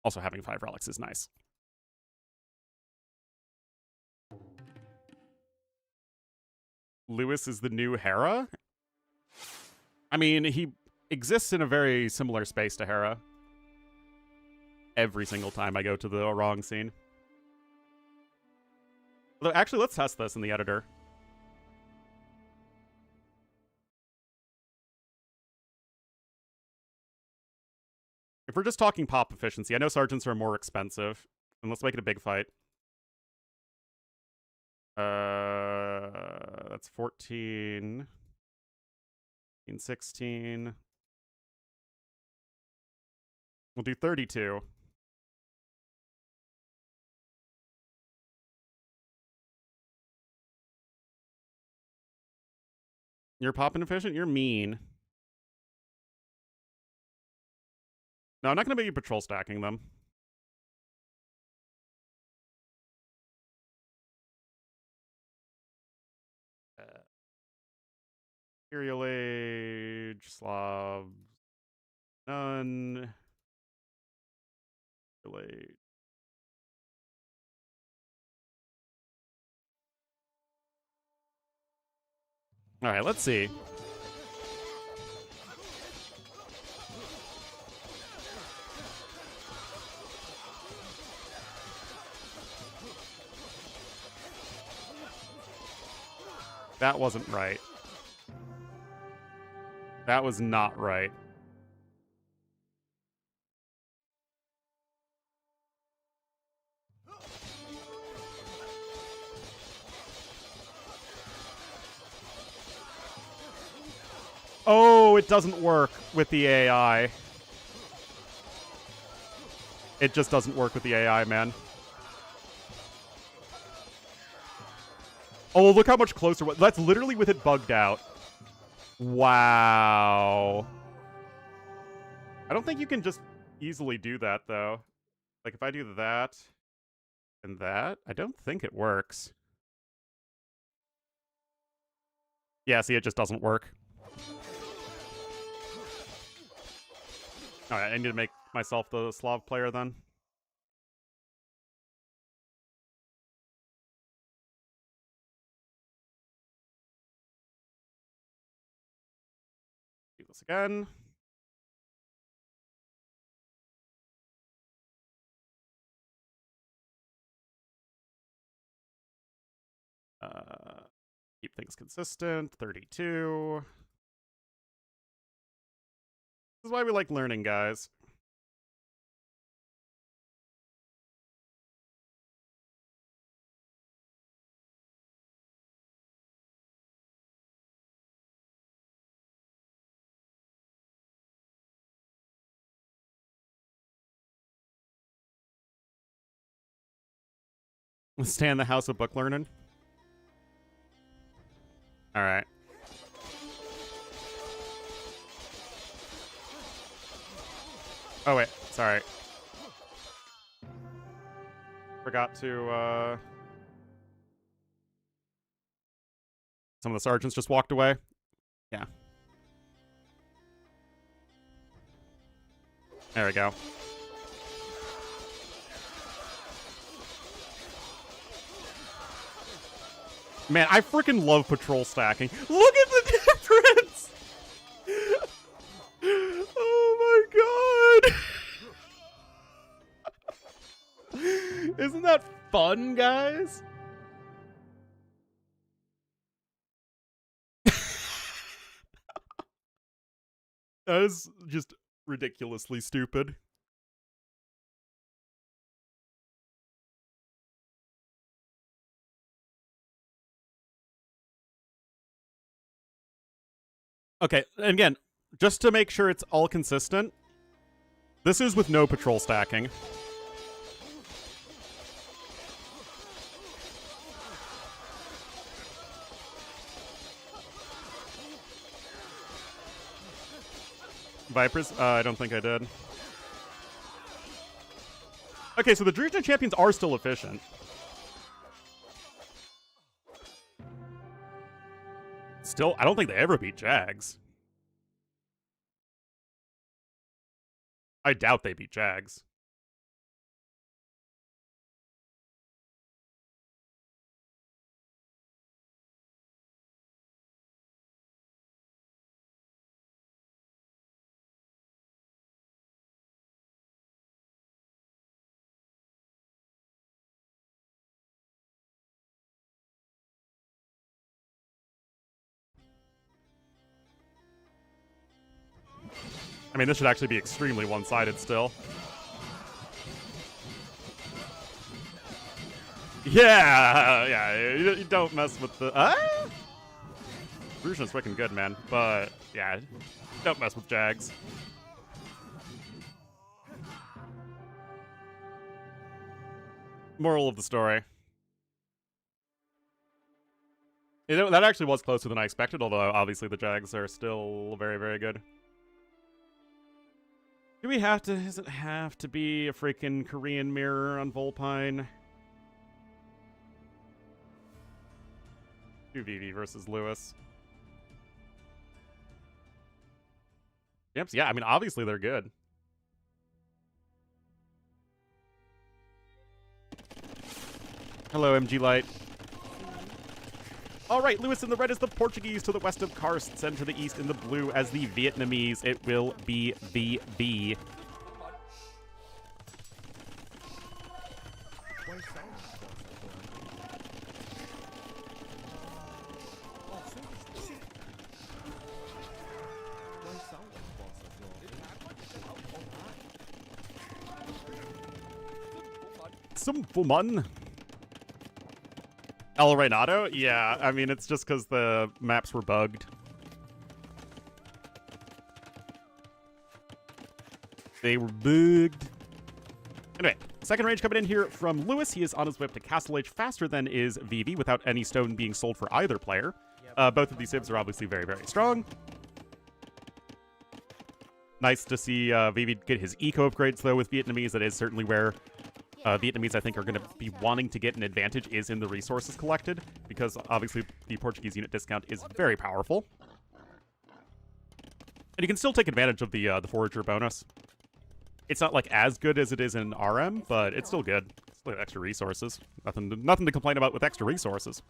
Also, having 5 relics is nice. Lewis is the new Hera? I mean, he exists in a very similar space to Hera. Every single time I go to the wrong scene. Although, actually, let's test this in the editor. If we're just talking pop efficiency, I know sergeants are more expensive. And let's make it a big fight. That's 14, 16. We'll do 32. You're popping efficient? You're mean. No, I'm not going to make you patrol stacking them. Imperial Age, Slav, none. Imperial Age. All right, let's see. That wasn't right. That was not right. Oh, it doesn't work with the AI. It just doesn't work with the AI, man. Oh, look how much closer. That's literally with it bugged out. Wow. I don't think you can just easily do that, though. Like, if I do that and that, I don't think it works. Yeah, see, it just doesn't work. Alright, I need to make myself the Slav player, then. Do this again. Keep things consistent. 32. This is why we like learning, guys. Stay in the house of book learning. All right. Oh, wait. Sorry. Forgot to, some of the sergeants just walked away. Yeah. There we go. Man, I freaking love patrol stacking. Look at the difference! Oh my god! Isn't that fun, guys? That is just ridiculously stupid. Okay, and again, just to make sure it's all consistent, this is with no patrol stacking. Vipers? I don't think I did. Okay, so the Druzhna champions are still efficient. Still, I don't think they ever beat Jags. I doubt they beat Jags. I mean, this should actually be extremely one-sided still. Yeah, you don't mess with the... Druzhna's freaking good, man. But, yeah, don't mess with Jags. Moral of the story. That actually was closer than I expected, although obviously the Jags are still very, very good. Do we have to... Does it have to be a freaking Korean mirror on Volpine? 2VV versus Lewis. Yep, yeah, I mean, obviously they're good. Hello, MG Light. All right, Lewis in the red is the Portuguese, to the west of Karsts, and to the east in the blue as the Vietnamese. It will be VV. Some fun. El Renato? Yeah, I mean, it's just because the maps were bugged. They were bugged. Anyway, second range coming in here from Lewis. He is on his way up to Castle Age faster than is VV without any stone being sold for either player. Both of these civs are obviously very, very strong. Nice to see VV get his eco upgrades, though, with Vietnamese. That is certainly where Vietnamese, I think, are going to be wanting to get an advantage is in the resources collected, because obviously the Portuguese unit discount is very powerful. And you can still take advantage of the forager bonus. It's not like as good as it is in RM, but it's still good. Still extra resources. Nothing to complain about with extra resources.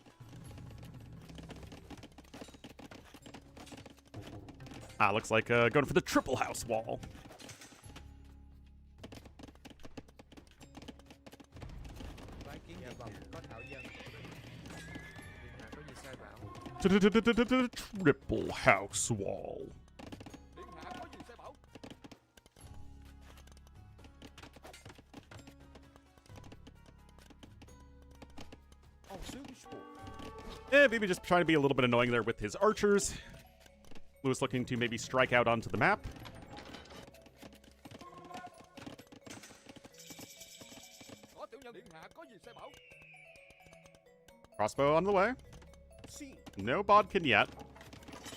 Looks like going for the triple house wall. Triple house wall. Yeah, maybe just trying to be a little bit annoying there with his archers. Lewis looking to maybe strike out onto the map. Crossbow on the way. No Bodkin yet.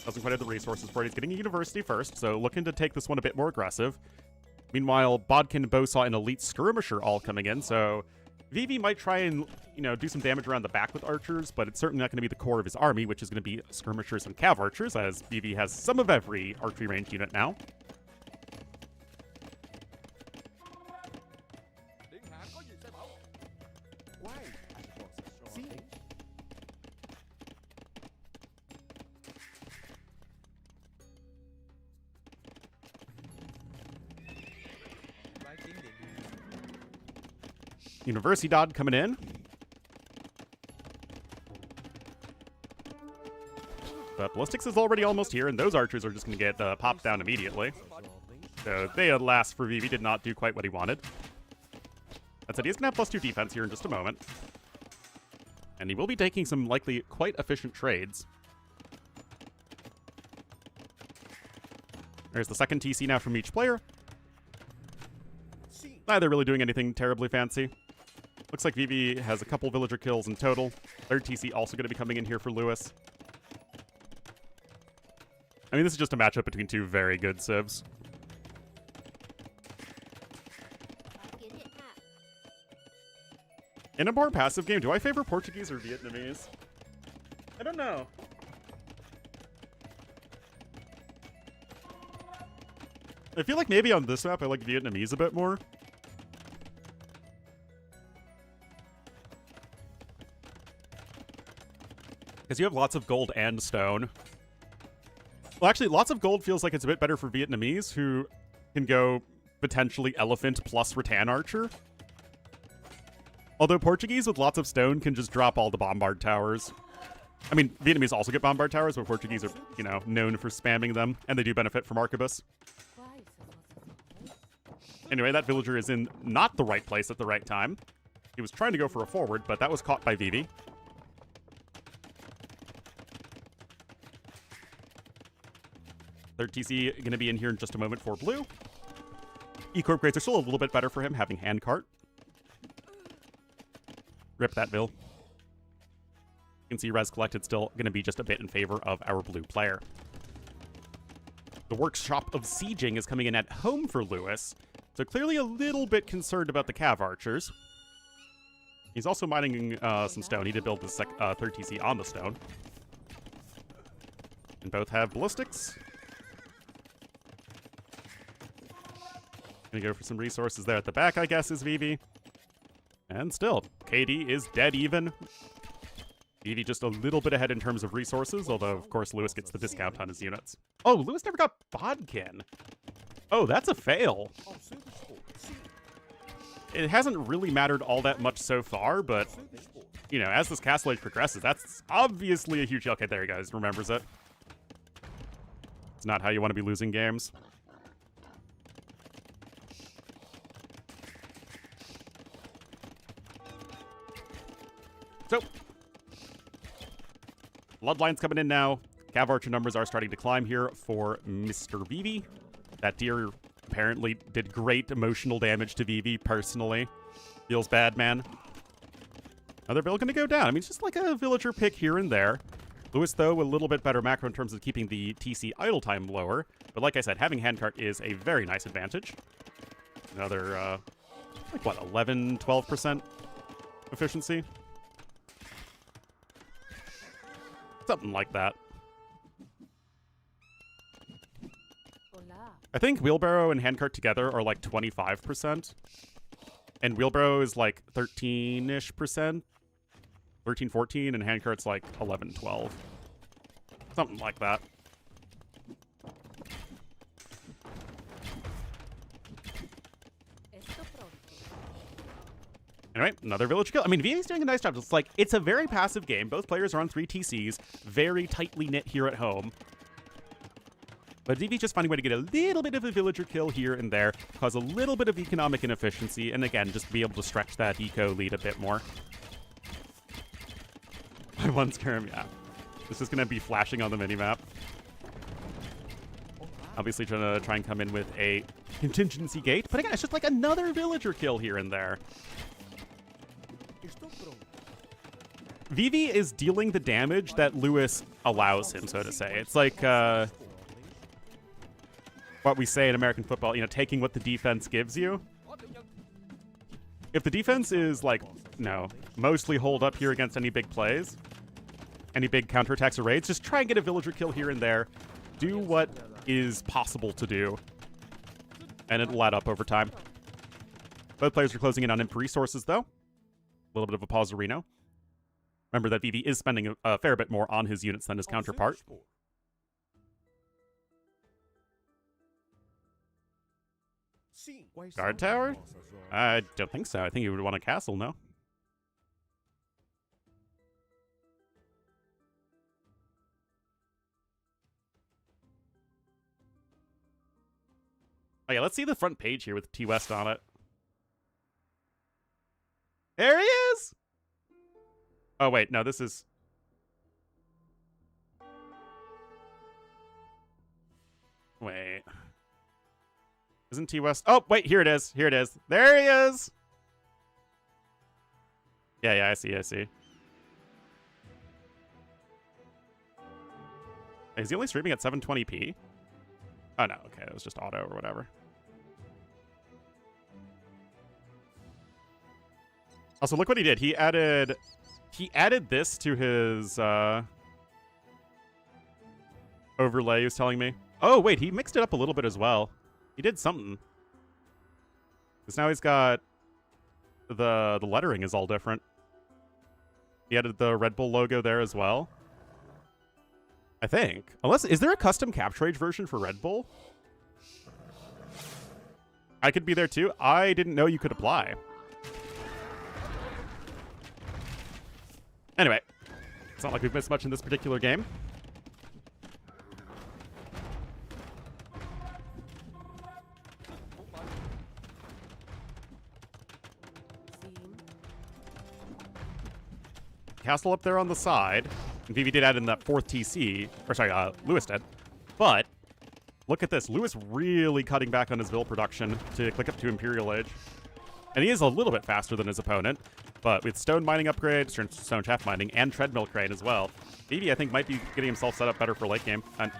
Doesn't quite have the resources for it. He's getting a university first, so looking to take this one a bit more aggressive. Meanwhile, Bodkin, Bowsaw, and Elite Skirmisher all coming in, so VV might try and, do some damage around the back with archers, but it's certainly not going to be the core of his army, which is going to be skirmishers and cav archers, as VV has some of every archery ranged unit now. University Dodd coming in. But Ballistics is already almost here, and those archers are just going to get popped down immediately. So they, at last, for VV, did not do quite what he wanted. That said, he's going to have +2 defense here in just a moment. And he will be taking some likely quite efficient trades. There's the second TC now from each player. Neither really doing anything terribly fancy. Looks like VV has a couple villager kills in total. Third TC also going to be coming in here for Lewis. I mean, this is just a matchup between two very good civs. In a more passive game, do I favor Portuguese or Vietnamese? I don't know. I feel like maybe on this map I like Vietnamese a bit more. Because you have lots of gold and stone. Well, actually, lots of gold feels like it's a bit better for Vietnamese, who can go potentially elephant plus rattan archer. Although Portuguese with lots of stone can just drop all the bombard towers. I mean, Vietnamese also get bombard towers, but Portuguese are, known for spamming them, and they do benefit from arquebus. Anyway, that villager is in not the right place at the right time. He was trying to go for a forward, but that was caught by VV. Third TC going to be in here in just a moment for blue. E-Corp grades are still a little bit better for him, having handcart. Rip that Bill. You can see res collected still going to be just a bit in favor of our blue player. The workshop of sieging is coming in at home for Lewis, so clearly a little bit concerned about the cav archers. He's also mining some stone. He did build the third TC on the stone. And both have ballistics. Gonna go for some resources there at the back, I guess, is Vivi. And still, KD is dead even. Vivi just a little bit ahead in terms of resources, although, of course, Lewis gets the discount on his units. Oh, Lewis never got Bodkin. Oh, that's a fail. It hasn't really mattered all that much so far, but, you know, as this castle age progresses, that's obviously a huge... Okay, there he goes. Remembers it. It's not how you want to be losing games. So, Bloodline's coming in now. Cav Archer numbers are starting to climb here for Mr. Vivi. That deer apparently did great emotional damage to Vivi personally. Feels bad, man. Another bill gonna go down. I mean, it's just like a villager pick here and there. Lewis, though, a little bit better macro in terms of keeping the TC idle time lower. But like I said, having handcart is a very nice advantage. Another, like what, 11, 12% efficiency? Something like that. I think wheelbarrow and handcart together are like 25%. And wheelbarrow is like 13-ish percent. 13, 14, and handcart's like 11, 12. Something like that. Anyway, another village kill. I mean, Vivi's doing a nice job. It's like, it's a very passive game. Both players are on 3 TCs. Very tightly knit here at home. But Vivi's just finding a way to get a little bit of a villager kill here and there, cause a little bit of economic inefficiency, and again, just be able to stretch that eco lead a bit more. By one skirm, yeah. This is going to be flashing on the minimap. Obviously trying to come in with a contingency gate, but again, it's just like another villager kill here and there. Vivi is dealing the damage that Lewis allows him, so to say. It's like what we say in American football, you know, taking what the defense gives you. If the defense is like, no, mostly hold up here against any big plays, any big counterattacks or raids, just try and get a villager kill here and there. Do what is possible to do, and it'll add up over time. Both players are closing in on him for resources, though. A little bit of a pause to Reno. Remember that Vivi is spending a fair bit more on his units than his counterpart. Guard tower? I don't think so. I think he would want a castle, no? Oh yeah, let's see the front page here with T West on it. There he is! Oh wait, no, this is... Wait. Isn't T West... Oh, wait, here it is. Here it is. There he is! Yeah, I see. Is he only streaming at 720p? Oh, no, okay, it was just auto or whatever. Also, look what he did. He added this to his overlay, he was telling me. Oh, wait, he mixed it up a little bit as well. He did something. Because now he's got the lettering is all different. He added the RedBull logo there as well. I think. Unless, is there a custom capture age version for RedBull? I could be there too. I didn't know you could apply. Anyway, it's not like we've missed much in this particular game. Castle up there on the side. And Vivi did add in that 4th TC. Or sorry, Lewis did. But, look at this. Lewis really cutting back on his Vil production to click up to Imperial Age. And he is a little bit faster than his opponent, but with stone mining upgrade, stone shaft mining, and treadmill crane as well, Vivi, I think, might be getting himself set up better for late game. And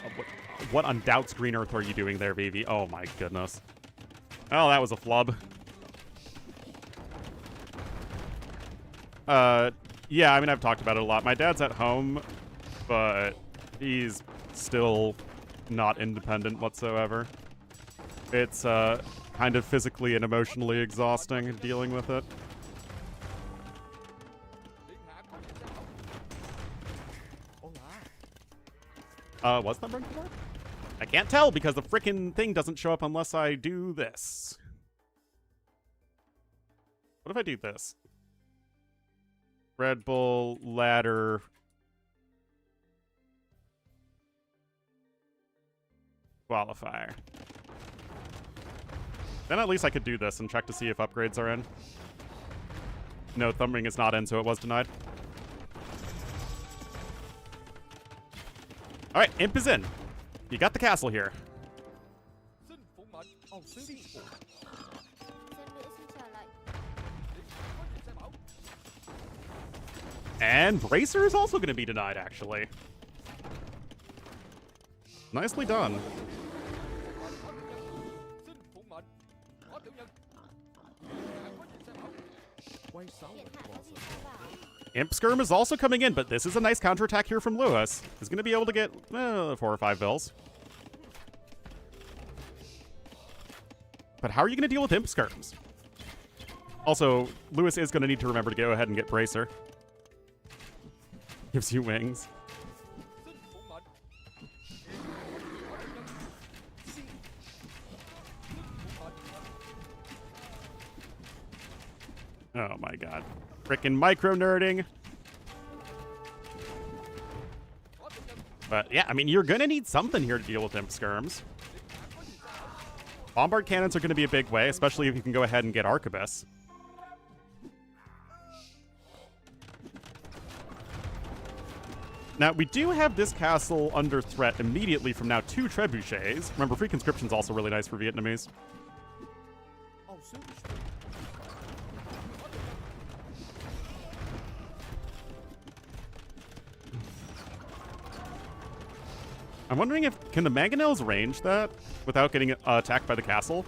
what on Doubt's Green Earth are you doing there, Vivi? Oh my goodness. Oh, that was a flub. Yeah, I mean, I've talked about it a lot. My dad's at home, but he's still not independent whatsoever. It's, kind of physically and emotionally exhausting dealing with it. What's that burned for? I can't tell because the frickin' thing doesn't show up unless I do this. What if I do this? RedBull, ladder. Qualifier. Then at least I could do this and check to see if upgrades are in. No, Thumbring is not in, so it was denied. Alright, Imp is in. You got the castle here. And Bracer is also going to be denied, actually. Nicely done. Imp Skirm is also coming in, but this is a nice counterattack here from Lewis. He's going to be able to get 4 or 5 bills. But how are you going to deal with Imp Skirms? Also, Lewis is going to need to remember to go ahead and get Bracer. Gives you wings. Oh my god. Frickin' micro nerding. But yeah, I mean, you're gonna need something here to deal with Imp Skirms. Bombard cannons are gonna be a big way, especially if you can go ahead and get Arquebus. Now, we do have this castle under threat immediately from now 2 trebuchets. Remember, free conscription's also really nice for Vietnamese. I'm wondering if, can the Mangonels range that without getting attacked by the castle?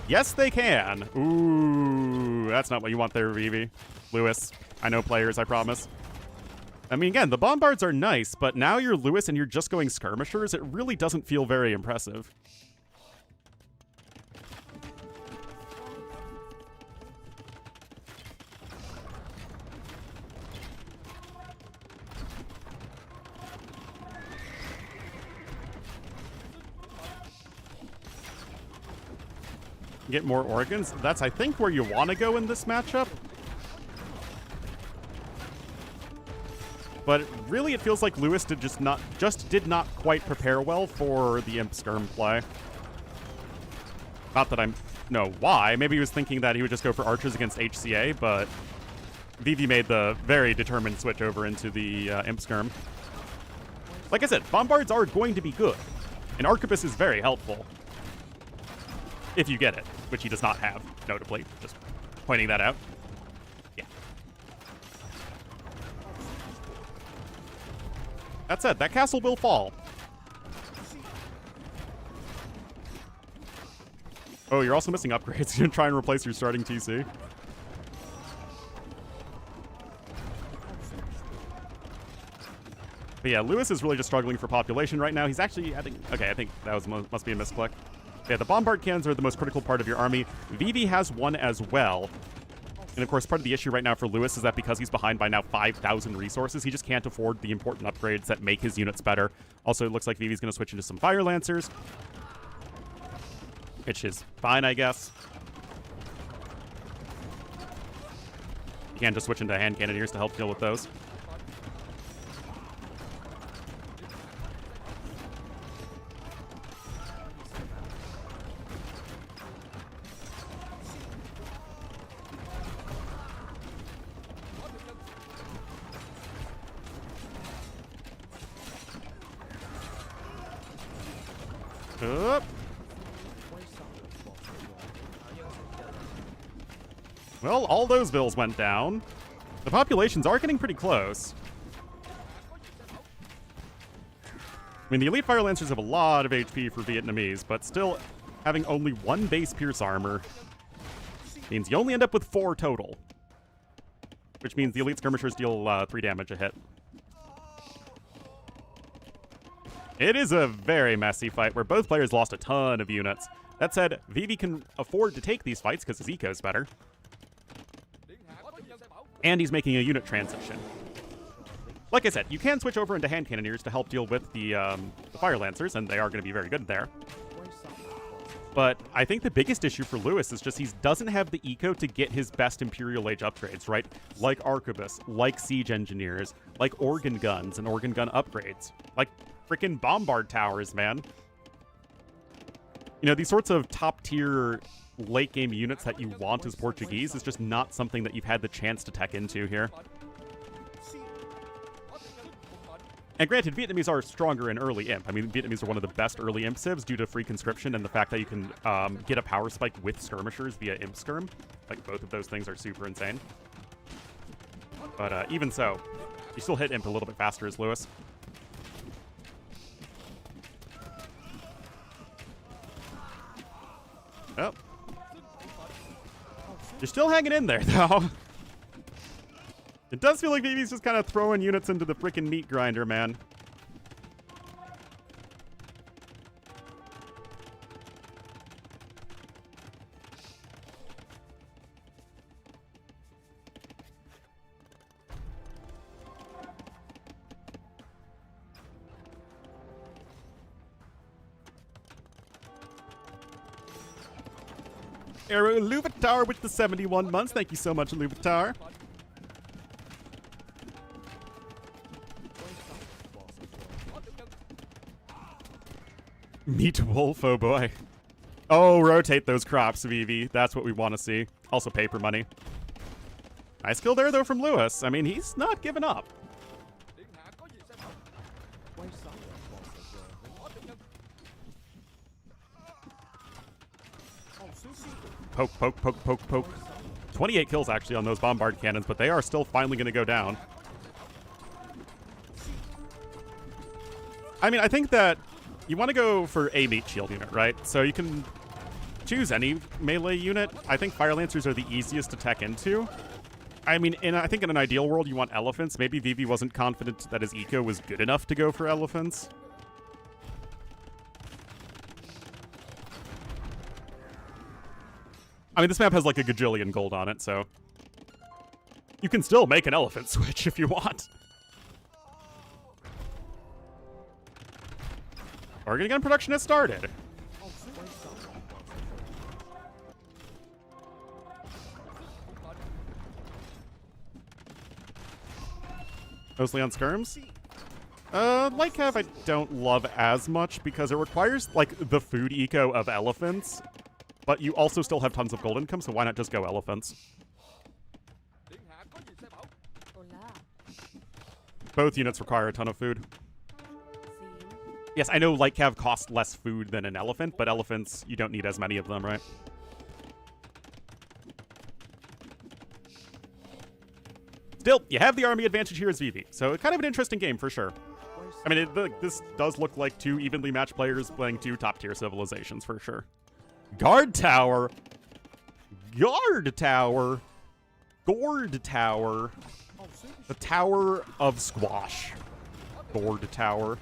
Yes, they can. Ooh, that's not what you want there, Vivi. Lewis, I know players, I promise. I mean, again, the bombards are nice, but now you're Lewis and you're just going skirmishers. It really doesn't feel very impressive. Get more organs. That's, I think, where you want to go in this matchup. But really, it feels like Lewis did did not quite prepare well for the Imp Skirm play. Not that I'm know why. Maybe he was thinking that he would just go for archers against HCA, but Vivi made the very determined switch over into the Imp Skirm. Like I said, bombards are going to be good, and Arquebus is very helpful. If you get it, which he does not have, notably. Just pointing that out. Yeah. That said, that castle will fall. Oh, you're also missing upgrades. You're gonna try and replace your starting TC. But yeah, Lewis is really just struggling for population right now. He's actually, I think that was must be a misclick. Yeah, the bombard cannons are the most critical part of your army. Vivi has one as well. And of course, part of the issue right now for Lewis is that because he's behind by now 5,000 resources, he just can't afford the important upgrades that make his units better. Also, it looks like Vivi's going to switch into some Fire Lancers, which is fine, I guess. You can just switch into Hand Cannoneers to help deal with those. Well, all those bills went down. The populations are getting pretty close. I mean, the Elite Fire Lancers have a lot of HP for Vietnamese, but still having only one base Pierce armor means you only end up with 4 total. Which means the Elite Skirmishers deal 3 damage a hit. It is a very messy fight where both players lost a ton of units. That said, Vivi can afford to take these fights because his eco is better. And he's making a unit transition. Like I said, you can switch over into hand cannoneers to help deal with the Fire Lancers, and they are going to be very good there. But I think the biggest issue for Lewis is just he doesn't have the eco to get his best Imperial Age upgrades, right? Like Arquebus, like Siege Engineers, like Organ Guns and Organ Gun upgrades. Like freaking Bombard Towers, man. You know, these sorts of top-tier late-game units that you want as Portuguese is just not something that you've had the chance to tech into here. And granted, Vietnamese are stronger in early imp. I mean, Vietnamese are one of the best early imp civs due to free conscription and the fact that you can get a power spike with skirmishers via imp skirm. Like, both of those things are super insane. But even so, you still hit imp a little bit faster as Lewis. Oh. You're still hanging in there, though. It does feel like Vivi's just kind of throwing units into the freaking meat grinder, man. Arrow Luvatar with the 71 months. Thank you so much, Luvatar. Meat wolf, oh boy. Oh, rotate those crops, Vivi. That's what we want to see. Also paper money. Nice kill there, though, from Lewis. I mean, he's not giving up. Poke, poke, poke, poke, poke. 28 kills, actually, on those bombard cannons, but they are still finally going to go down. I mean, I think that you want to go for a meat shield unit, right? So you can choose any melee unit. I think Fire Lancers are the easiest to tech into. I mean, I think in an ideal world, you want elephants. Maybe Vivi wasn't confident that his eco was good enough to go for elephants. I mean, this map has like a gajillion gold on it, so you can still make an elephant switch if you want. Organ gun production has started. Mostly on skirms. Light cav I don't love as much because it requires like the food eco of elephants, but you also still have tons of gold income, so why not just go elephants? Both units require a ton of food. Yes, I know light cav costs less food than an elephant, but elephants, you don't need as many of them, right? Still, you have the army advantage here as Vivi, so kind of an interesting game for sure. I mean, this does look like two evenly matched players playing two top-tier civilizations for sure. Guard tower. Guard tower. Gourd tower. The Tower of Squash. Gourd tower.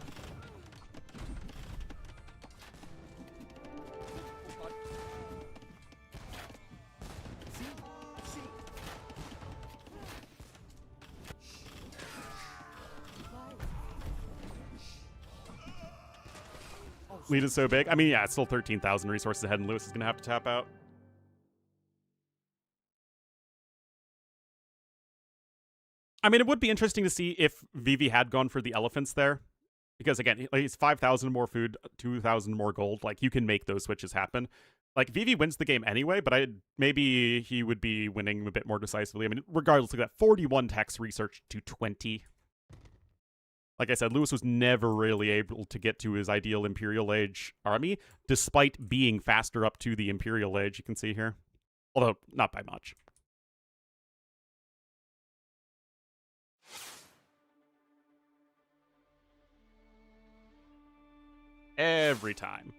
Lead is so big. I mean, yeah, it's still 13,000 resources ahead, and Lewis is going to have to tap out. I mean, it would be interesting to see if Vivi had gone for the elephants there. Because, again, he's 5,000 more food, 2,000 more gold. Like, you can make those switches happen. Like, Vivi wins the game anyway, but maybe he would be winning a bit more decisively. I mean, regardless of that, 41 techs research to 20. Like I said, Lewis was never really able to get to his ideal Imperial Age army, despite being faster up to the Imperial Age, you can see here. Although, not by much. Every time.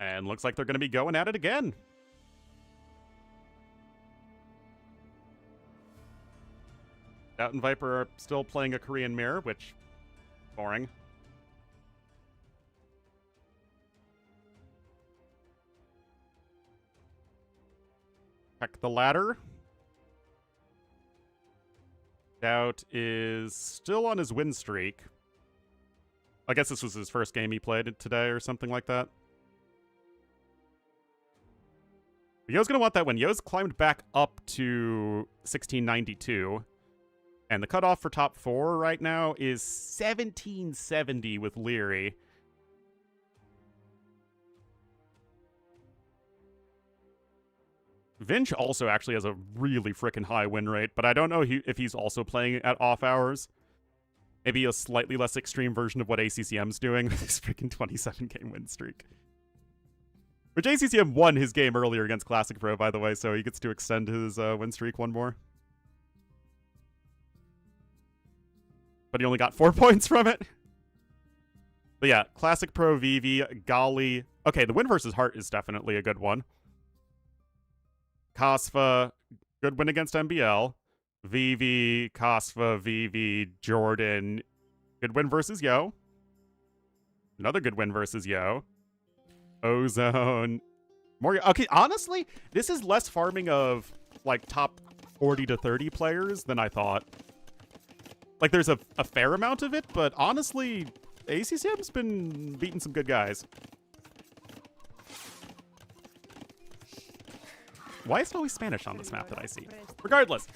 And looks like they're going to be going at it again. Stout and Viper are still playing a Korean mirror, which... boring. Check the ladder. Stout is still on his win streak. I guess this was his first game he played today or something like that. Yo's going to want that win. Yo's climbed back up to 1692. And the cutoff for top 4 right now is 1770 with Leary. Vinch also actually has a really freaking high win rate, but I don't know if he's also playing at off hours. Maybe a slightly less extreme version of what ACCM's doing with his freaking 27-game win streak. Which ACCM won his game earlier against Classic Pro, by the way, so he gets to extend his win streak one more. But he only got 4 points from it. But yeah, Classic Pro, Vivi, Gali. Okay, the win versus Hart is definitely a good one. Kasva, good win against MBL. Vivi, Kasva, Vivi, Jordan. Good win versus Yo. Another good win versus Yo. Ozone. More. Okay, honestly, this is less farming of like top 40 to 30 players than I thought. Like, there's a fair amount of it, but honestly, ACCM's been beating some good guys. Why is it always Spanish on this map that I see? Regardless,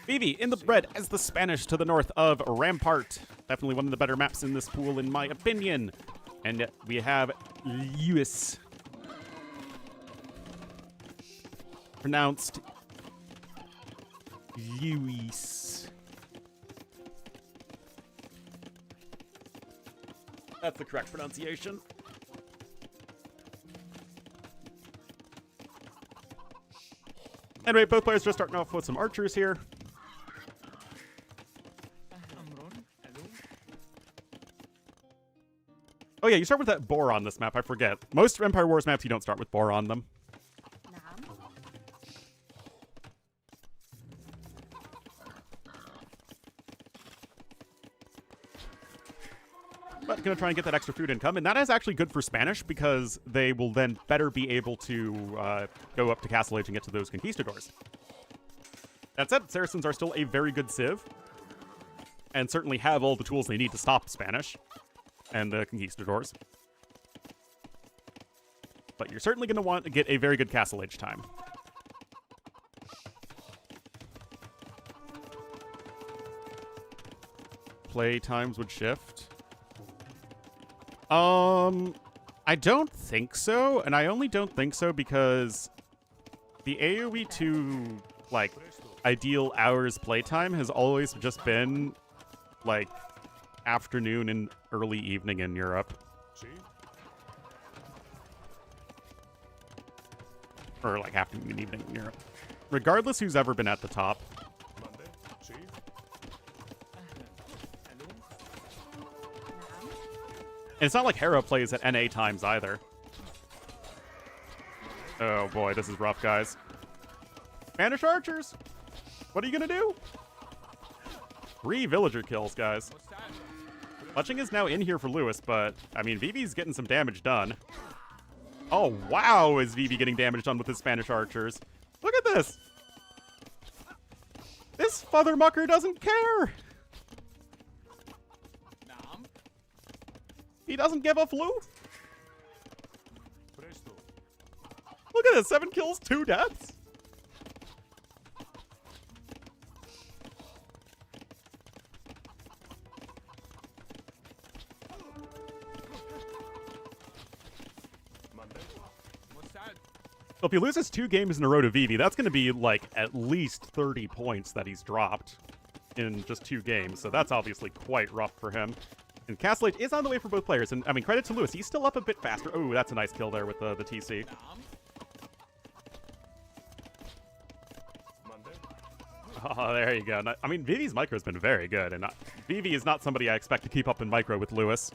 Vivi in the red as the Spanish to the north of Rampart. Definitely one of the better maps in this pool, in my opinion. And we have Lewis. Pronounced Lewis. That's the correct pronunciation. Anyway, both players just starting off with some archers here. Oh yeah, you start with that boar on this map, I forget. Most Empire Wars maps, you don't start with boar on them. But gonna try and get that extra food income, and that is actually good for Spanish because they will then better be able to go up to Castle Age and get to those conquistadors. That said, Saracens are still a very good civ, and certainly have all the tools they need to stop Spanish and the conquistadors. But you're certainly going to want to get a very good Castle Age time. Play times would shift. I don't think so, and I only don't think so because the AoE to, like, ideal hours playtime has always just been, like, afternoon and early evening in Europe. Or, like, afternoon and evening in Europe. Regardless who's ever been at the top. And it's not like Hera plays at NA times either. Oh boy, this is rough, guys. Spanish archers! What are you gonna do? 3 villager kills, guys. Clutching is now in here for Lewis, but, I mean, Vivi's getting some damage done. Oh, wow, is Vivi getting damage done with his Spanish archers. Look at this! This fathermucker doesn't care! He doesn't give a flu. Look at this, 7 kills, 2 deaths. So if he loses 2 games in a row to Vivi, that's going to be like at least 30 points that he's dropped in just 2 games. So that's obviously quite rough for him. And Castle Age is on the way for both players. And, I mean, credit to Lewis. He's still up a bit faster. Oh, that's a nice kill there with the TC. Oh, there you go. I mean, Vivi's micro has been very good, and Vivi is not somebody I expect to keep up in micro with Lewis.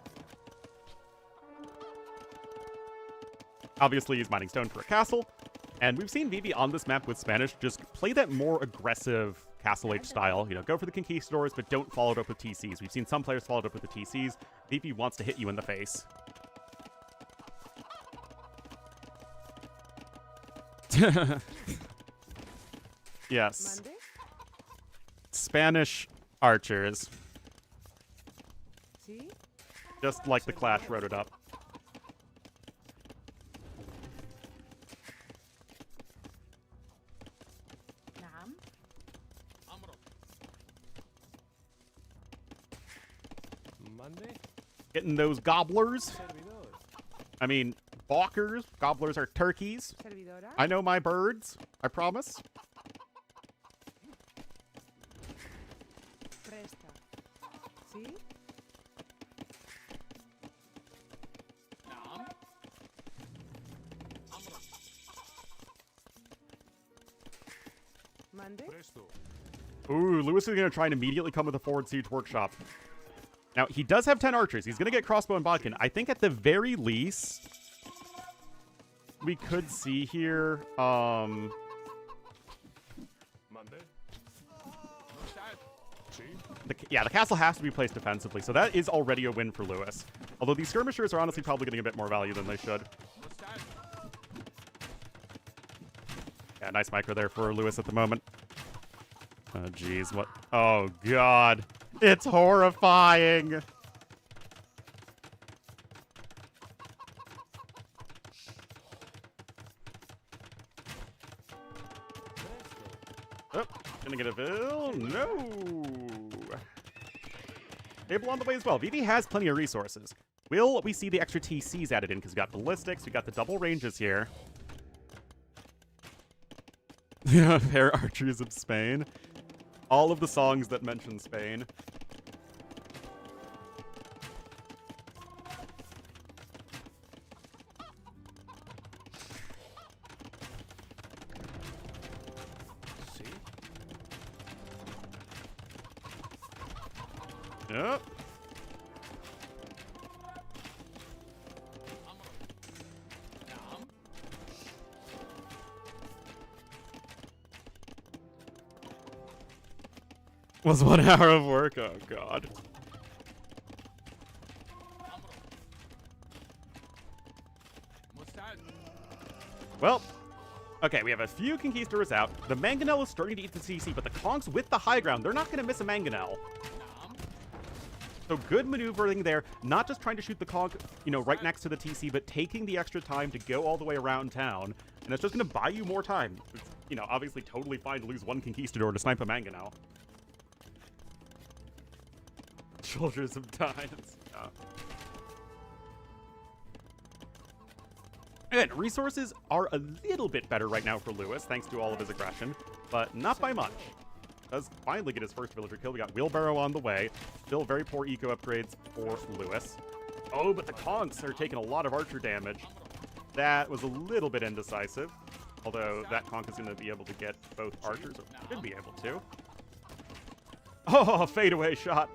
Obviously, he's mining stone for a castle, and we've seen Vivi on this map with Spanish just play that more aggressive Castle Age style. You know, go for the conquistadors, but don't follow it up with TCs. We've seen some players follow it up with the TCs. Vivi wants to hit you in the face. Yes. Monday? Spanish archers. See? Just like the Clash wrote it up. Naam? Monday? Getting those gobblers. Servidor. I mean, balkers. Gobblers are turkeys. Servidora? I know my birds. I promise. Presta. See? Monday? Presto. Ooh, Lewis is going to try and immediately come with a forward siege workshop. Now, he does have 10 archers. He's going to get crossbow and bodkin. I think at the very least, we could see here, Monday? See? the castle has to be placed defensively, so that is already a win for Lewis. Although these skirmishers are honestly probably getting a bit more value than they should. Yeah, nice micro there for Lewis at the moment. Oh, jeez, what? Oh, God. It's horrifying. Oh, gonna get a bill? No. Able on the way as well. Vivi has plenty of resources. Will we see the extra TCs added in? Because we got ballistics, we got the double ranges here. Yeah, fair archers of Spain. All of the songs that mention Spain. See? Yep. Was 1 hour of work? Oh, God. Well, okay, we have a few conquistadors out. The Mangonel is starting to eat the CC, but the Conks with the high ground, they're not going to miss a Mangonel. So good maneuvering there, not just trying to shoot the Conk, you know, right next to the TC, but taking the extra time to go all the way around town. And that's just going to buy you more time. It's, you know, obviously totally fine to lose one conquistador to snipe a Mangonel. Soldiers of Times. Yeah. Again, resources are a little bit better right now for Lewis, thanks to all of his aggression, but not by much. Does finally get his first villager kill. We got Wheelbarrow on the way. Still very poor eco upgrades for Lewis. Oh, but the Conks are taking a lot of archer damage. That was a little bit indecisive, although that Conk is going to be able to get both archers, or should be able to. Oh, fadeaway shot.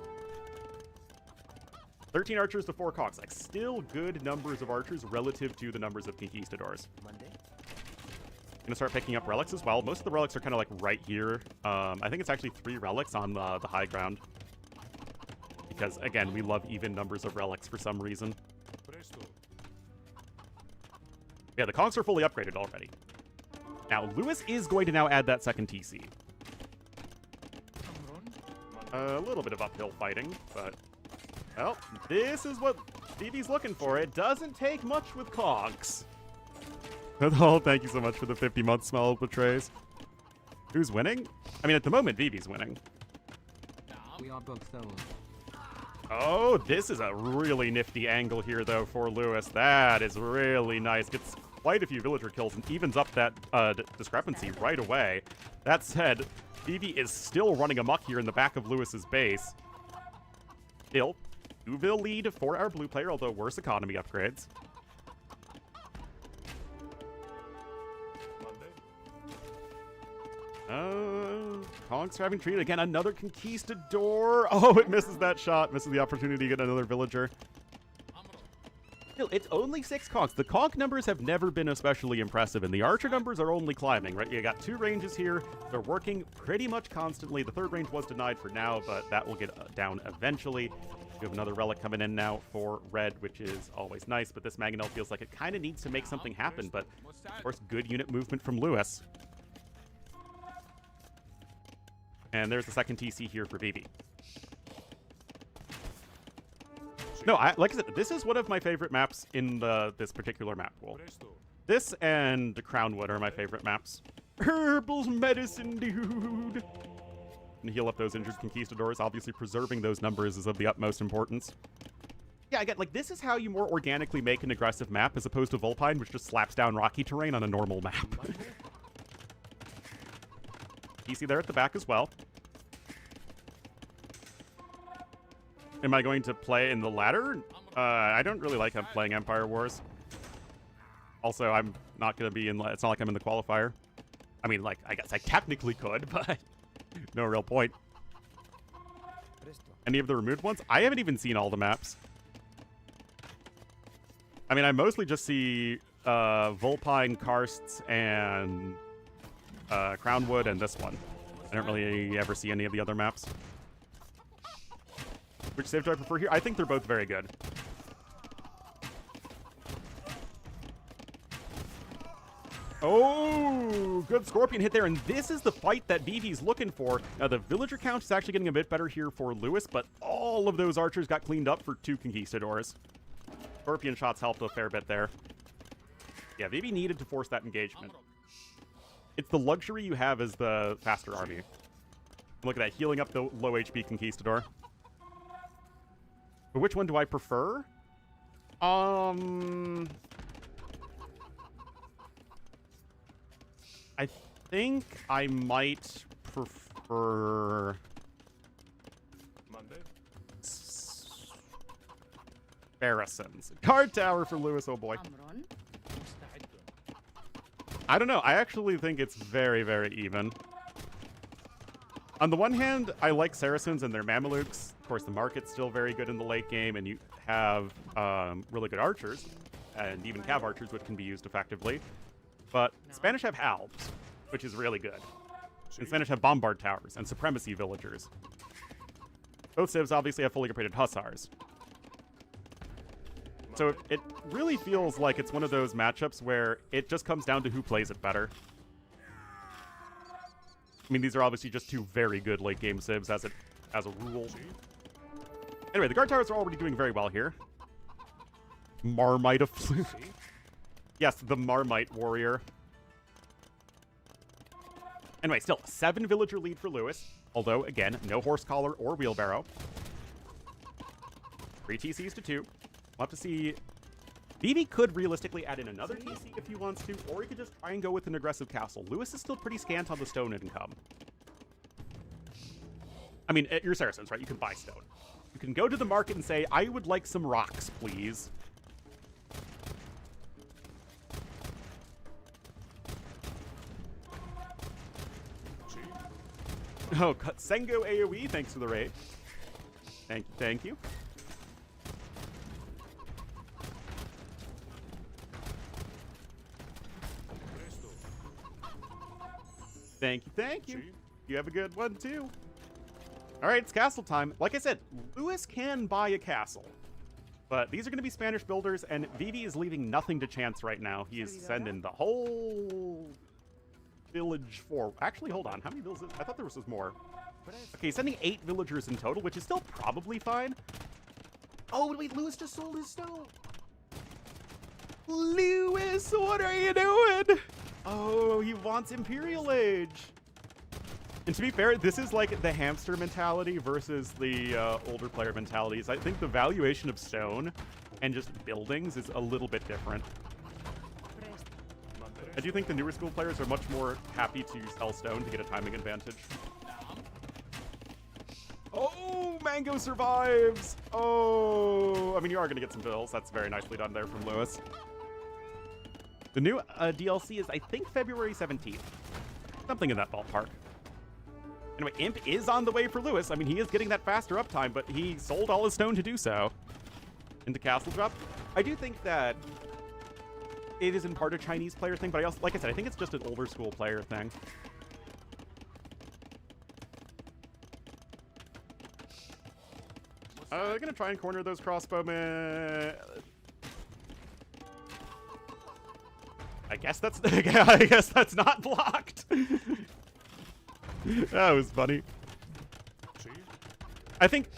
13 archers to 4 Conks. Like, still good numbers of archers relative to the numbers of conquistadors. Monday? Gonna start picking up relics as well. Most of the relics are kind of like right here. I think it's actually 3 relics on the high ground. Because, again, we love even numbers of relics for some reason. Presto. Yeah, the Conks are fully upgraded already. Now, Lewis is going to now add that second TC. A little bit of uphill fighting, but... well, this is what Vivi's looking for. It doesn't take much with Conks. Oh, thank you so much for the 50-month smell betrays. Who's winning? I mean, at the moment, Vivi's winning. We are both those. Oh, this is a really nifty angle here, though, for Lewis. That is really nice. Gets quite a few villager kills and evens up that discrepancy right away. That said, Vivi is still running amok here in the back of Lewis's base. Still, 2-vil lead for our blue player, although worse economy upgrades. Monday? Kong's having treated again. Another conquistador. Oh, it misses that shot. Misses the opportunity to get another villager. Still, it's only 6 Kongs. The Kong numbers have never been especially impressive, and the archer numbers are only climbing, right? You got 2 ranges here. They're working pretty much constantly. The 3rd range was denied for now, but that will get down eventually. We have another relic coming in now for red, which is always nice, but this Mangonel feels like it kind of needs to make something happen, but of course, good unit movement from Lewis. And there's the second TC here for Vivi. No, like I said, this is one of my favorite maps in this particular map pool. This and Crownwood are my favorite maps. Herbal medicine, dude. And heal up those injured conquistadors. Obviously, preserving those numbers is of the utmost importance. Yeah, again, like, this is how you more organically make an aggressive map as opposed to Vulpine, which just slaps down rocky terrain on a normal map. TC there at the back as well. Am I going to play in the ladder? I don't really like playing Empire Wars. Also, I'm not going to be in... It's not like I'm in the qualifier. I mean, like, I guess I technically could, but no real point. Any of the removed ones? I haven't even seen all the maps. I mean, I mostly just see Vulpine, Karsts, and Crownwood, and this one. I don't really ever see any of the other maps. Which save do I prefer here? I think they're both very good. Oh, good Scorpion hit there, and this is the fight that Vivi's looking for. Now, the villager count is actually getting a bit better here for Lewis, but all of those archers got cleaned up for 2 conquistadors. Scorpion shots helped a fair bit there. Yeah, Vivi needed to force that engagement. It's the luxury you have as the faster army. Look at that, healing up the low HP conquistador. But which one do I prefer? I think I might prefer Monday. Saracens. Card tower for Lewis, oh boy. Amron. I don't know. I actually think it's very, very even. On the one hand, I like Saracens and their Mamelukes. Of course, the market's still very good in the late game, and you have really good archers, and even cav archers, which can be used effectively. But Spanish have halves, which is really good. And Spanish have bombard towers and supremacy villagers. Both civs obviously have fully completed hussars. So it really feels like it's one of those matchups where it just comes down to who plays it better. I mean, these are obviously just 2 very good late game civs as a rule. Anyway, the guard towers are already doing very well here. Marmite of Flute. Yes, the Marmite warrior. Anyway, still 7 villager lead for Lewis. Although, again, no horse collar or wheelbarrow. 3 TCs to 2. We'll have to see. Vivi could realistically add in another TC if he wants to, or he could just try and go with an aggressive castle. Lewis is still pretty scant on the stone income. I mean, you're Saracens, right? You can buy stone. You can go to the market and say, I would like some rocks, please. Oh, Sengo AoE, thanks for the raid. Thank you. Thank you. You have a good one, too. All right, it's castle time. Like I said, Lewis can buy a castle. But these are going to be Spanish builders, and Vivi is leaving nothing to chance right now. He is sending the whole village for... Actually, hold on. How many villages? I thought there was more. Okay, he's sending 8 villagers in total, which is still probably fine. Oh, wait, Lewis just sold his stone. Lewis, what are you doing? Oh, he wants Imperial Age. And to be fair, this is like the hamster mentality versus the older player mentalities. I think the valuation of stone and just buildings is a little bit different. I do think the newer school players are much more happy to sell stone to get a timing advantage. Oh, Mango survives. Oh, I mean, you are going to get some bills. That's very nicely done there from Lewis. The new DLC is, I think, February 17th. Something in that ballpark. Anyway, Imp is on the way for Lewis. I mean, he is getting that faster uptime, but he sold all his stone to do so into Castle Drop. I do think that it is in part a Chinese player thing, but I also, like I said, I think it's just an older school player thing. I'm gonna try and corner those crossbowmen. I guess that's not blocked. That was funny. I think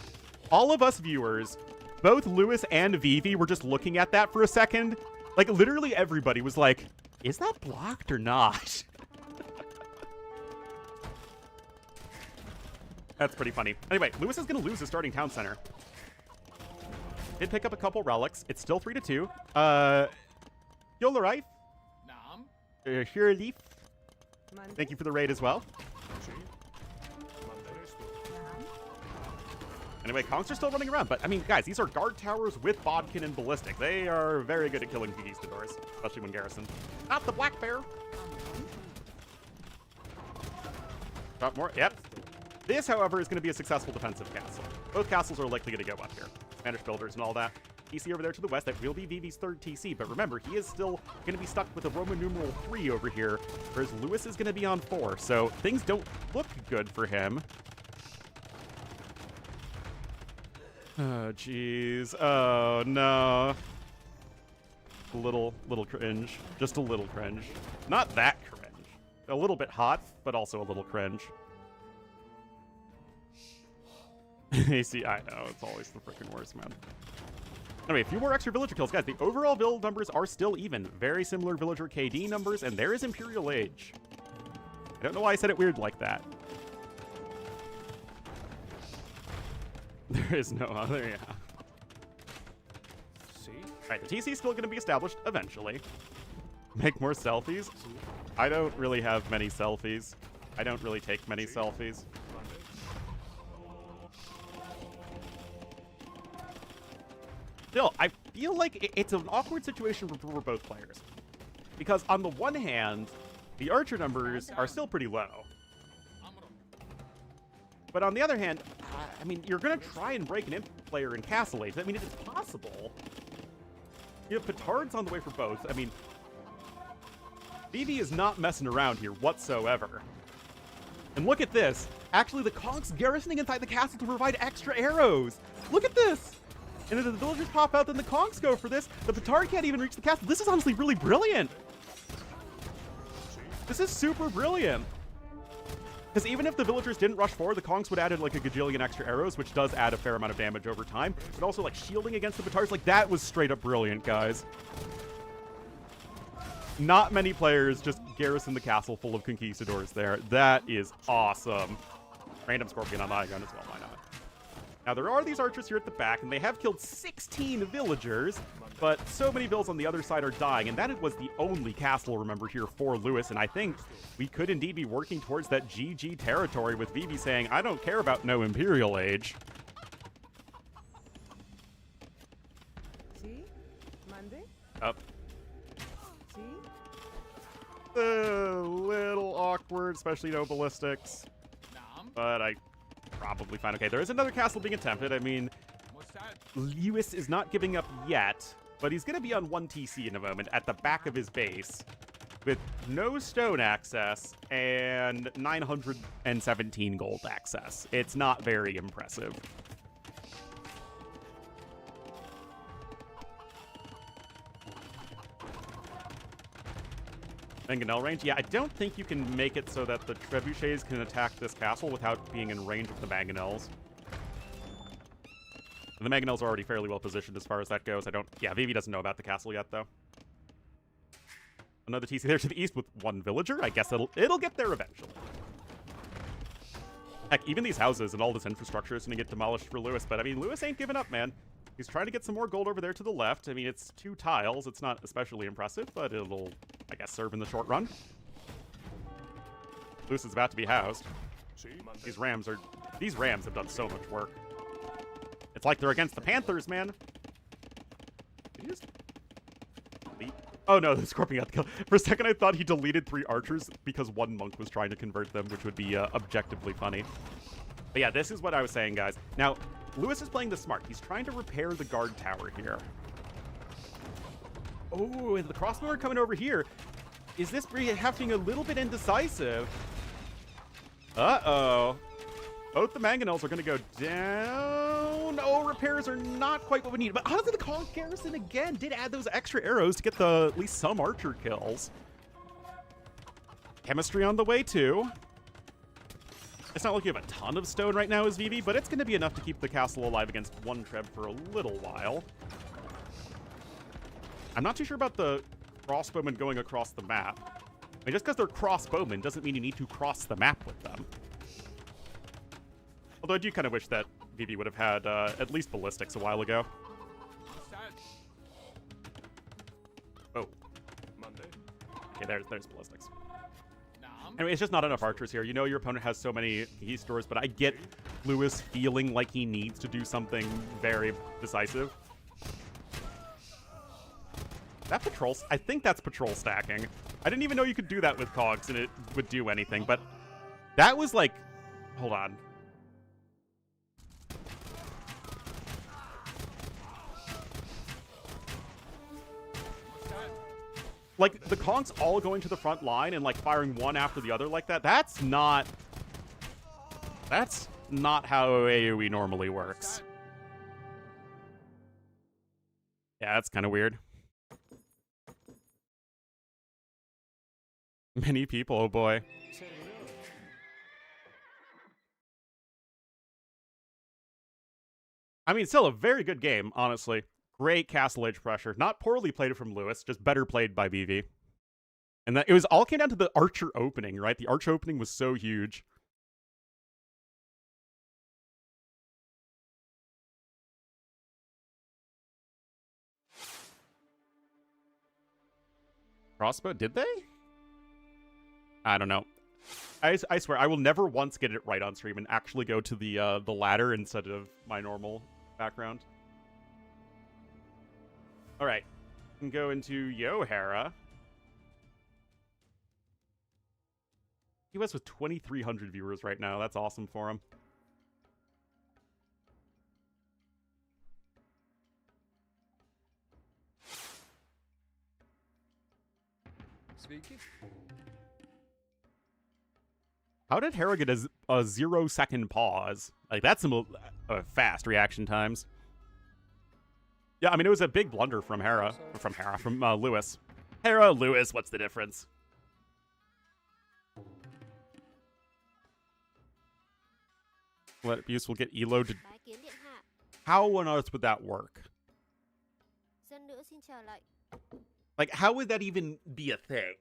all of us viewers, both Lewis and Vivi, were just looking at that for a second. Like, literally everybody was like, is that blocked or not? That's pretty funny. Anyway, Lewis is going to lose his starting town center. Did pick up a couple relics. It's still 3-2. Yola Rife. Here Leaf. Thank you for the raid as well. Anyway, Kongs are still running around, but I mean, guys, these are guard towers with Bodkin and Ballistic. They are very good at killing conquistadors, especially when garrisoned. Not the Black Bear. Got more. Yep. This, however, is going to be a successful defensive castle. Both castles are likely going to go up here. Spanish builders and all that. TC over there to the west. That will be Vivi's third TC, but remember, he is still going to be stuck with a Roman numeral 3 over here, whereas Lewis is going to be on 4, so things don't look good for him. Oh, jeez. Oh, no. A little cringe. Just a little cringe. Not that cringe. A little bit hot, but also a little cringe. See, I know. It's always the freaking worst, man. Anyway, a few more extra villager kills. Guys, the overall build numbers are still even. Very similar villager KD numbers, and there is Imperial Age. I don't know why I said it weird like that. There is no other, yeah. Alright, the TC is still going to be established eventually. Make more selfies? I don't really have many selfies. I don't really take many selfies. Still, I feel like it's an awkward situation for both players. Because on the one hand, the archer numbers are still pretty low. But on the other hand, I mean, you're going to try and break an imp player in Castle Age. I mean, it is possible. You have Petard's on the way for both. I mean, Vivi is not messing around here whatsoever. And look at this. Actually, the Kongs garrisoning inside the castle to provide extra arrows. Look at this. And if the villagers pop out, then the Kongs go for this. The Petard can't even reach the castle. This is honestly really brilliant. This is super brilliant. Because even if the villagers didn't rush forward, the Kongs would add like a gajillion extra arrows, which does add a fair amount of damage over time. But also like shielding against the Petards, like that was straight up brilliant, guys. Not many players just garrison the castle full of conquistadors there. That is awesome. Random Scorpion on my gun as well, why not? Now, there are these archers here at the back, and they have killed 16 villagers, but so many vills on the other side are dying, and that was the only castle, remember, here for Lewis, and I think we could indeed be working towards that GG territory with Vivi saying, I don't care about no Imperial Age. See? Monday? Up. See? A little awkward, especially no ballistics, but I probably fine. Okay, there is another castle being attempted. I mean, Lewis is not giving up yet, but he's going to be on 1 TC in a moment at the back of his base with no stone access and 917 gold access. It's not very impressive. Mangonel range? Yeah, I don't think you can make it so that the trebuchets can attack this castle without being in range of the mangonels. The mangonels are already fairly well positioned as far as that goes. Yeah, Vivi doesn't know about the castle yet, though. Another TC there to the east with 1 villager. I guess it'll get there eventually. Heck, even these houses and all this infrastructure is going to get demolished for Lewis, but I mean, Lewis ain't giving up, man. He's trying to get some more gold over there to the left. I mean, it's 2 tiles. It's not especially impressive, but it'll, I guess, serve in the short run. Lewis is about to be housed. These rams have done so much work. It's like they're against the Panthers, man. Oh no, the Scorpion got the kill. For a second I thought he deleted 3 archers because 1 monk was trying to convert them, which would be objectively funny. But yeah, this is what I was saying, guys. Now, Lewis is playing this smart. He's trying to repair the guard tower here. Oh, and the crossbow coming over here. Is this having a little bit indecisive? Uh-oh. Both the mangonels are going to go down. Oh, repairs are not quite what we need. But honestly, the Kong garrison, again, did add those extra arrows to get at least some archer kills. Chemistry on the way, too. It's not like you have a ton of stone right now as Vivi, but it's going to be enough to keep the castle alive against 1 Treb for a little while. I'm not too sure about the crossbowmen going across the map. I mean, just because they're crossbowmen doesn't mean you need to cross the map with them. Although I do kind of wish that Vivi would have had at least ballistics a while ago. Oh. Monday. Okay, there's ballistics. Anyway, it's just not enough archers here. You know your opponent has so many key stores, but I get Lewis feeling like he needs to do something very decisive. That patrol... I think that's patrol stacking. I didn't even know you could do that with cogs and it would do anything, but that was like... Hold on. Like, the Kongs all going to the front line and, like, firing one after the other like that, that's not how AoE normally works. Yeah, that's kind of weird. Many people, oh boy. I mean, still a very good game, honestly. Great castle edge pressure. Not poorly played from Lewis, just better played by BV. And that it was all came down to the archer opening, right? The archer opening was so huge. Crossbow, did they? I don't know. I swear, I will never once get it right on stream and actually go to the ladder instead of my normal background. All right, we can go into Yohara. He was with 2,300 viewers right now. That's awesome for him. Speaking. How did Hera get a 0-second pause? Like, that's some fast reaction times. Yeah, I mean, it was a big blunder from Lewis. Hera, Lewis, what's the difference? Let abuse will get Elo to... How on earth would that work? Like, how would that even be a thing?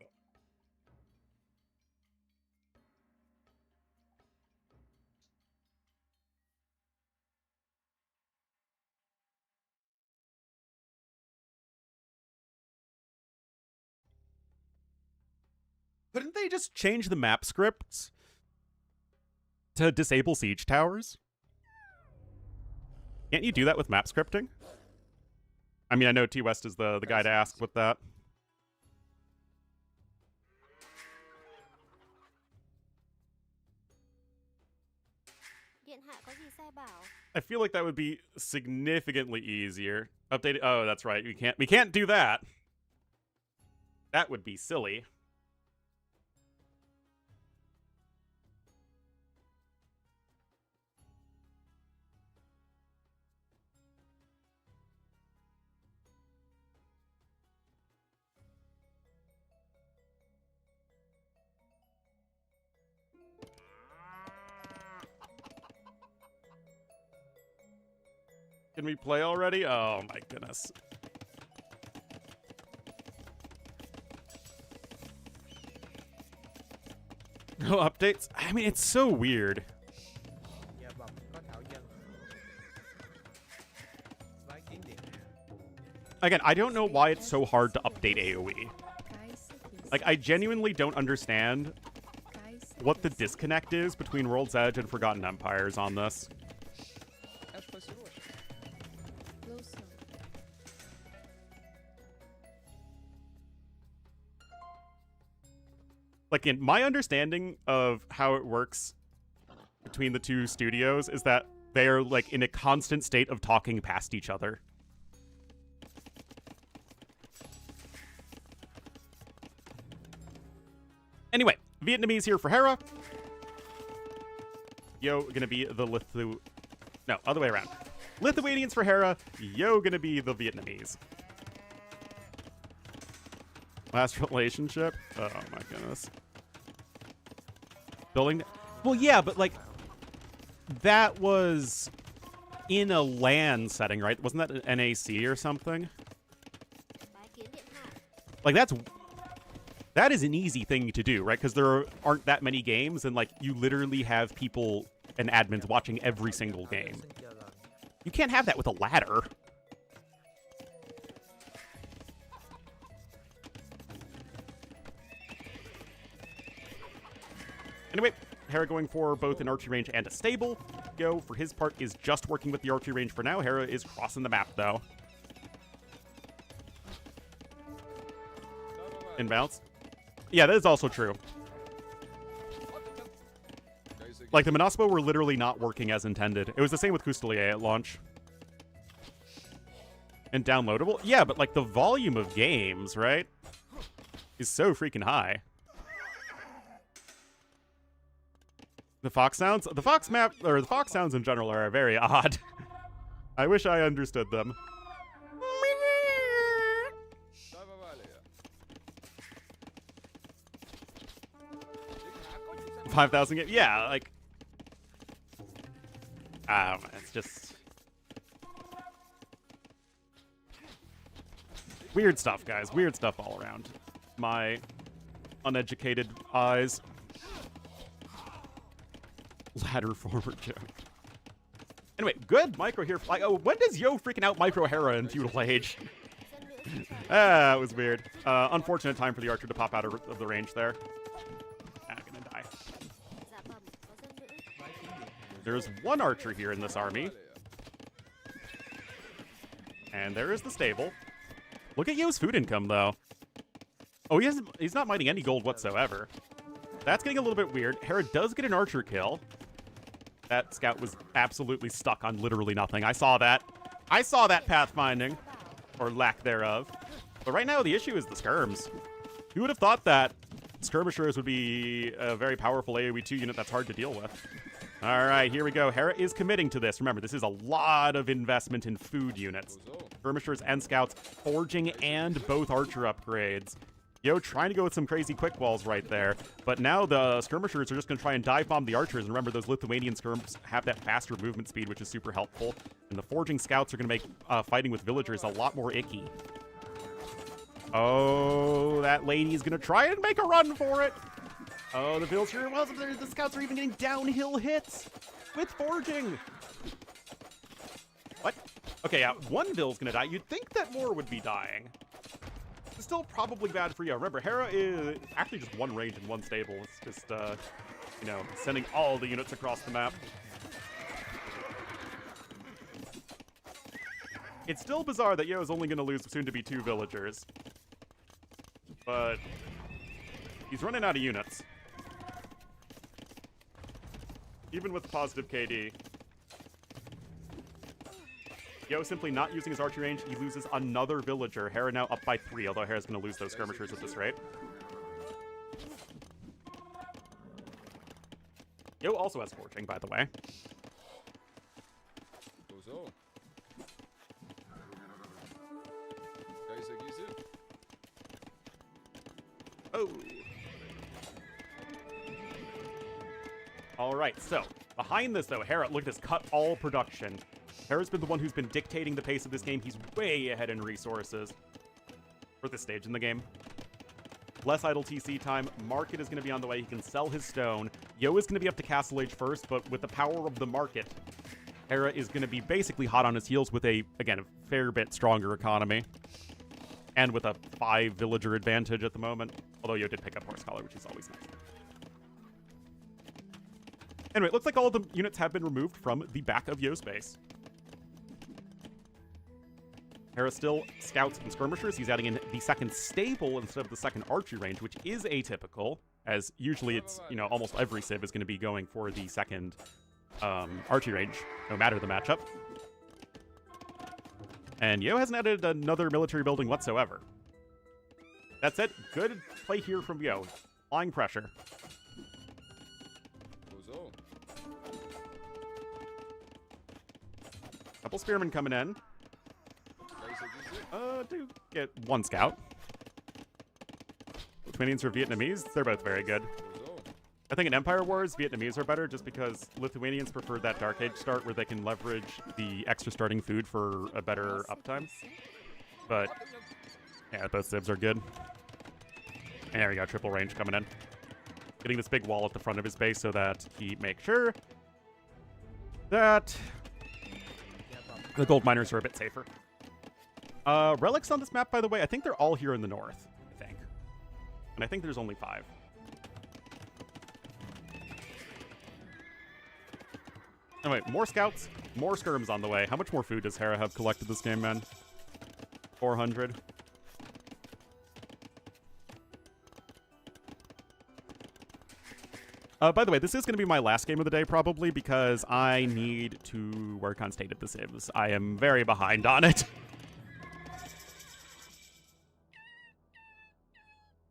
Couldn't they just change the map scripts to disable siege towers? Can't you do that with map scripting? I mean, I know T-West is the guy to ask with that. I feel like that would be significantly easier. Update. Oh, that's right. We can't do that. That would be silly. Can we play already? Oh my goodness. No updates? I mean, it's so weird. Again, I don't know why it's so hard to update AoE. Like, I genuinely don't understand what the disconnect is between World's Edge and Forgotten Empires on this. like, in my understanding of how it works between the two studios is that they are, like, in a constant state of talking past each other. Anyway, Vietnamese here for Hera. Yo, gonna be the No, other way around. Lithuanians for Hera. Yo, gonna be the Vietnamese. Last relationship? Oh my goodness. Building. Well, yeah, but like, that was in a LAN setting, right? Wasn't that an NAC or something? Like, that is an easy thing to do, right? Because there aren't that many games, and like, you literally have people and admins watching every single game. You can't have that with a ladder. Anyway, Hera going for both an archery range and a stable. Go, for his part, is just working with the archery range for now. Hera is crossing the map, though. Inbounds. Yeah, that is also true. Like, the Monospo were literally not working as intended. It was the same with Custelier at launch. And downloadable? Yeah, but, like, the volume of games, right, is so freaking high. The Fox sounds? The Fox map, or the Fox sounds in general are very odd. I wish I understood them. 5,000 games? Yeah, like... it's just... weird stuff, guys. Weird stuff all around. My uneducated eyes. Ladder forward joke. Anyway, good micro here. Like, oh, when does Yo freaking out micro Hera in Feudal Age? It was weird. Unfortunate time for the archer to pop out of the range there. Gonna die. There's one archer here in this army. And there is the stable. Look at Yo's food income, though. Oh, he's not mining any gold whatsoever. That's getting a little bit weird. Hera does get an archer kill. That scout was absolutely stuck on literally nothing. I saw that. I saw that pathfinding. Or lack thereof. But right now, the issue is the skirms. Who would have thought that skirmishers would be a very powerful AoE 2 unit that's hard to deal with? All right, here we go. Hera is committing to this. Remember, this is a lot of investment in food units. Skirmishers and scouts, forging, and both archer upgrades. Yo, trying to go with some crazy quick walls right there. But now the skirmishers are just going to try and dive bomb the archers. And remember, those Lithuanian skirms have that faster movement speed, which is super helpful. And the forging scouts are going to make fighting with villagers a lot more icky. Oh, that lady is going to try and make a run for it. Oh, the villager, well, the scouts are even getting downhill hits with forging. What? Okay, yeah, one Vill's going to die. You'd think that more would be dying. It's still probably bad for you. Remember, Hera is actually just one range and one stable. It's just, you know, sending all the units across the map. It's still bizarre that Yo is only going to lose soon to be 2 villagers. But he's running out of units. Even with the positive KD. Yo simply not using his archery range, he loses another villager. Hera now up by 3, although Hera's going to lose those skirmishers at this rate. Yo also has forging, by the way. Oh. All right, so behind this, though, Hera, look at this, cut all production. Hera's been the one who's been dictating the pace of this game. He's way ahead in resources for this stage in the game. Less idle TC time. Market is going to be on the way. He can sell his stone. Yo is going to be up to Castle Age first, but with the power of the market, Hera is going to be basically hot on his heels with a, again, a fair bit stronger economy. And with a 5 villager advantage at the moment. Although Yo did pick up Horse Scholar, which is always nice. Anyway, it looks like all of the units have been removed from the back of Yo's base. Hera still scouts and skirmishers. He's adding in the second stable instead of the second archery range, which is atypical, as usually it's, you know, almost every civ is going to be going for the second archery range, no matter the matchup. And Yo hasn't added another military building whatsoever. That's it. Good play here from Yo. Applying pressure. Couple spearmen coming in. Do get one scout. Lithuanians or Vietnamese, they're both very good. I think in Empire Wars, Vietnamese are better just because Lithuanians prefer that Dark Age start where they can leverage the extra starting food for a better uptime. But, yeah, both civs are good. And there we go, triple range coming in. Getting this big wall at the front of his base so that he makes sure that the gold miners are a bit safer. Relics on this map, by the way, I think they're all here in the north, I think. And I think there's only 5. Anyway, more scouts, more skirms on the way. How much more food does Hera have collected this game, man? 400. By the way, this is going to be my last game of the day, probably, because I need to work on State of the Civs. I am very behind on it.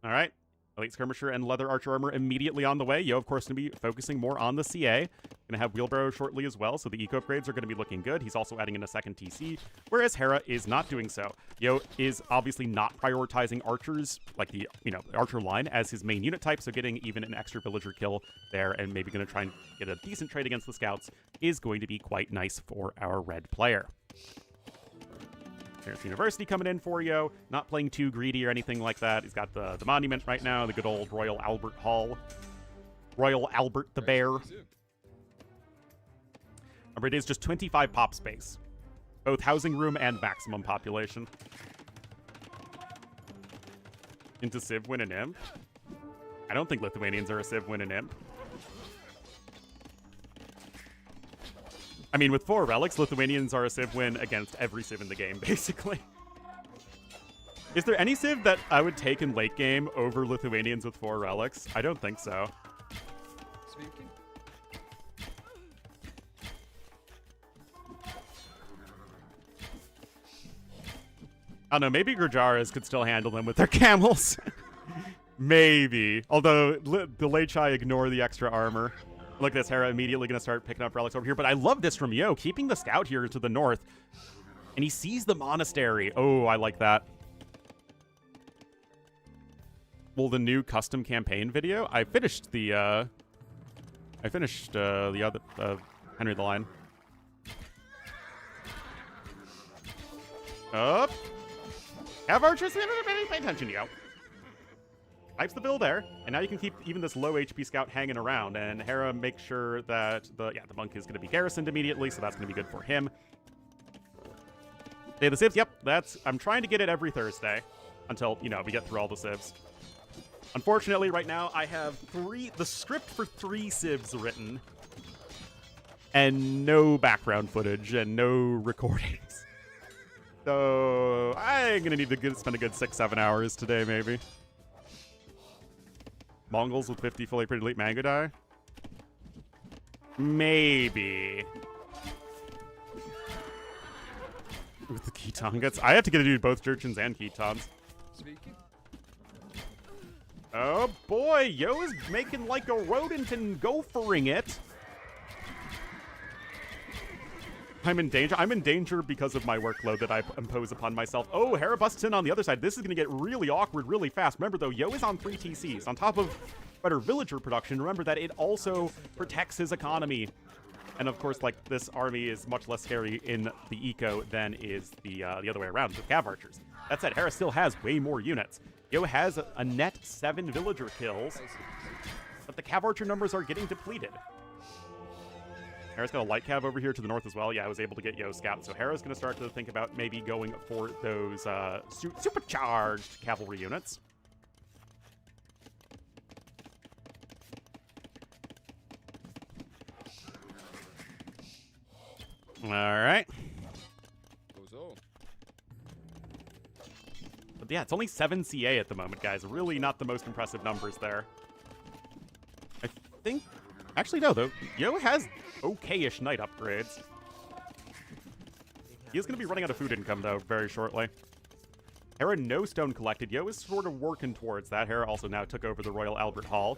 All right. Elite Skirmisher and Leather Archer Armor immediately on the way. Yo, of course, going to be focusing more on the CA. Going to have Wheelbarrow shortly as well, so the eco upgrades are going to be looking good. He's also adding in a second TC, whereas Hera is not doing so. Yo is obviously not prioritizing archers, like the, archer line, as his main unit type, so getting even an extra villager kill there and maybe going to try and get a decent trade against the scouts is going to be quite nice for our red player. There's University coming in for Yo. Not playing too greedy or anything like that. He's got the monument right now, the good old Royal Albert Hall. Royal Albert the Bear. Remember, it is just 25 pop space. Both housing room and maximum population. Into Civ win an imp? I don't think Lithuanians are a Civ win an imp. I mean, with 4 relics, Lithuanians are a Civ win against every Civ in the game, basically. Is there any Civ that I would take in late game over Lithuanians with 4 relics? I don't think so. Speaking. I don't know, maybe Grajaras could still handle them with their camels. Maybe. Although, the Lechai ignore the extra armor. Look at this, Hera immediately going to start picking up relics over here. But I love this from Yo, keeping the scout here to the north. And he sees the monastery. Oh, I like that. Well, the new custom campaign video? I finished the other, Henry the Lion. Up. Have archers, pay attention, Yo. Pipes the bill there, and now you can keep even this low HP scout hanging around, and Hera makes sure that the monk is going to be garrisoned immediately, so that's going to be good for him. Day of the Civs, yep, I'm trying to get it every Thursday until, we get through all the Civs. Unfortunately, right now, I have the script for 3 Civs written, and no background footage, and no recordings. So, I'm going to need to spend a good 6-7 hours today, maybe. Mongols with 50 fully upgraded elite mango die? Maybe. With the Keton guts. I have to get to do both Jurchens and Ketons. Speaking. Oh boy, Yo is making like a rodent and gophering it. I'm in danger. I'm in danger because of my workload that I impose upon myself. Oh, Hera busts in on the other side. This is going to get really awkward really fast. Remember, though, Yo is on 3 TCs. On top of better villager production, remember that it also protects his economy. And, of course, like, this army is much less scary in the eco than is the other way around with cav archers. That said, Hera still has way more units. Yo has a net 7 villager kills, but the cav archer numbers are getting depleted. Hera's got a light cav over here to the north as well. Yeah, I was able to get Yo scout. So Hera's going to start to think about maybe going for those supercharged cavalry units. All right. yeah, it's only 7 CA at the moment, guys. Really not the most impressive numbers there. I think... Actually, no, though. Yo has okay-ish knight upgrades. He is going to be running out of food income, though, very shortly. Hera, no stone collected. Yo is sort of working towards that. Hera also now took over the Royal Albert Hall.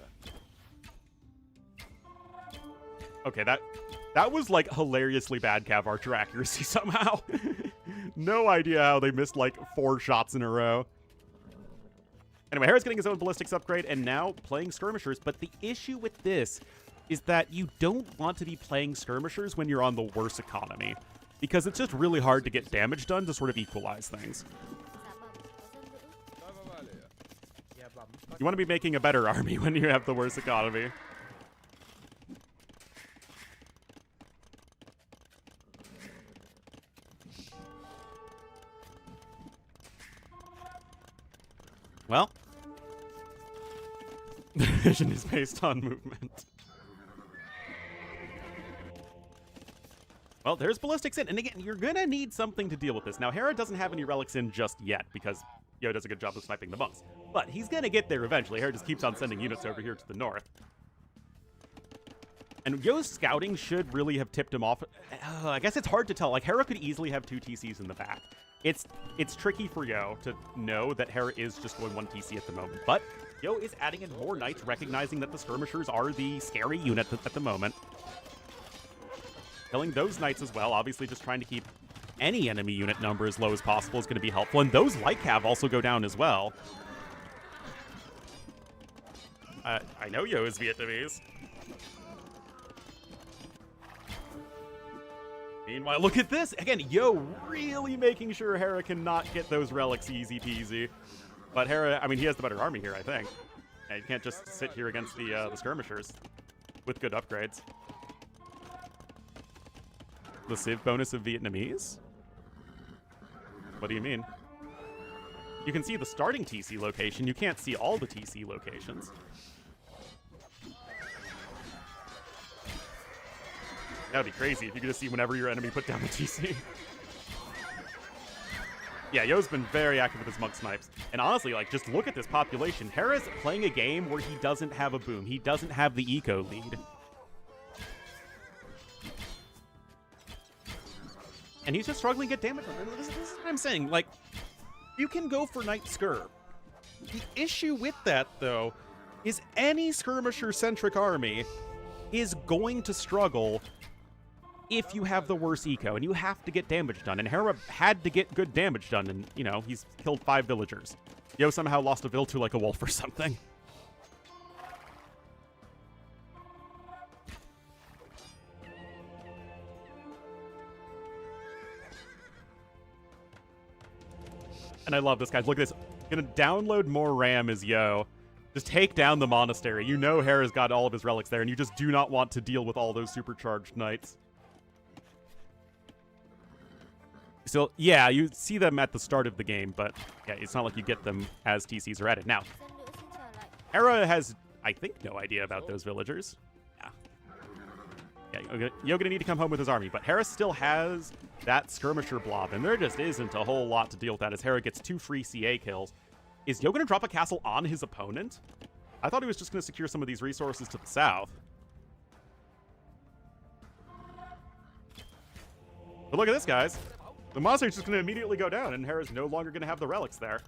Okay, that was, like, hilariously bad Cav Archer accuracy somehow. No idea how they missed, like, 4 shots in a row. Anyway, Hera's getting his own ballistics upgrade and now playing skirmishers. But the issue with this is that you don't want to be playing skirmishers when you're on the worst economy, because it's just really hard to get damage done to sort of equalize things. You want to be making a better army when you have the worst economy. Well, the vision is based on movement. Well, there's ballistics in, and again, you're gonna need something to deal with this. Now, Hera doesn't have any relics in just yet, because Yo does a good job of sniping the monks. But he's gonna get there eventually. Hera just keeps on sending units over here to the north. And Yo's scouting should really have tipped him off. I guess it's hard to tell. Like, Hera could easily have 2 TCs in the back. It's tricky for Yo to know that Hera is just going 1 TC at the moment. But Yo is adding in more knights, recognizing that the skirmishers are the scary unit at the moment. Killing those knights as well, obviously just trying to keep any enemy unit number as low as possible is going to be helpful. And those light cav also go down as well. I know Yo is Vietnamese. Meanwhile, look at this! Again, Yo really making sure Hera cannot get those relics easy peasy. But Hera, I mean, he has the better army here, I think. And you can't just sit here against the skirmishers with good upgrades. The Civ bonus of Vietnamese? What do you mean? You can see the starting TC location. You can't see all the TC locations. That would be crazy if you could just see whenever your enemy put down the TC. Yeah, Yo's been very active with his monk snipes. And honestly, like, just look at this population. Hera's playing a game where he doesn't have a boom. He doesn't have the eco lead. And he's just struggling to get damage. This is what I'm saying. Like, you can go for Knight Skir. The issue with that, though, is any skirmisher-centric army is going to struggle if you have the worst eco, and you have to get damage done. And Hera had to get good damage done, and, you know, he's killed 5 villagers. Yo somehow lost a vill to, like, a wolf or something. And I love this, guys. Look at this. Gonna download more RAM as Yo. Just take down the monastery. You know Hera's got all of his relics there, and you just do not want to deal with all those supercharged knights. So, yeah, you see them at the start of the game, but yeah, it's not like you get them as TCs are added. Now, Hera has, I think, no idea about those villagers. Yeah, Yo gonna need to come home with his army, but Hera still has that skirmisher blob, and there just isn't a whole lot to deal with that as Hera gets 2 free CA kills. Is Yo gonna drop a castle on his opponent? I thought he was just gonna secure some of these resources to the south. But look at this, guys. The monster's just gonna immediately go down, and Hera's no longer gonna have the relics there.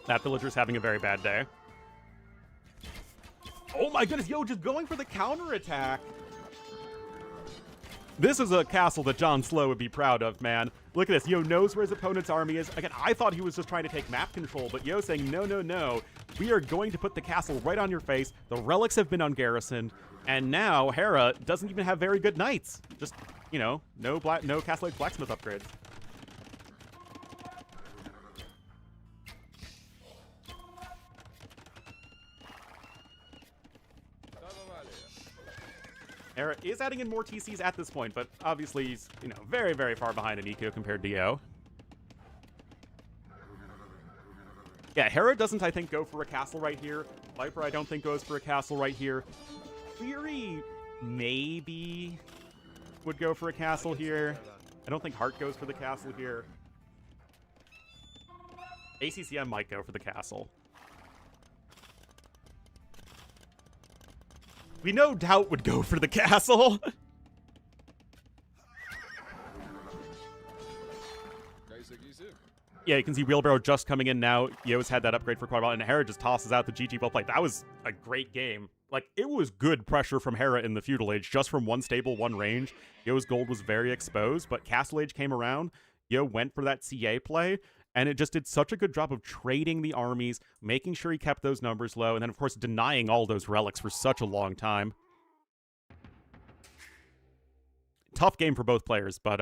That villager's having a very bad day. Oh my goodness, Yo just going for the counterattack. This is a castle that John Slow would be proud of, man. Look at this. Yo knows where his opponent's army is. Again, I thought he was just trying to take map control, but Yo saying, no, no, no. We are going to put the castle right on your face. The relics have been ungarrisoned. And now Hera doesn't even have very good knights. Just, you know, no Castle Age Blacksmith upgrades. Hera is adding in more TCs at this point, but obviously he's, you know, very, very far behind in eco compared to Yo. Yeah, Hera doesn't, I think, go for a castle right here. Viper, I don't think, goes for a castle right here. Fury maybe would go for a castle here. I don't think Hart goes for the castle here. ACCM might go for the castle. We no doubt would go for the castle. Yeah, you can see Wheelbarrow just coming in now. Yo's had that upgrade for quite a while, and Hera just tosses out the GG well played. That was a great game. Like, it was good pressure from Hera in the Feudal Age, just from one stable, one range. Yo's gold was very exposed, but Castle Age came around. Yo went for that CA play, and it just did such a good job of trading the armies, making sure he kept those numbers low, and then, of course, denying all those relics for such a long time. Tough game for both players, but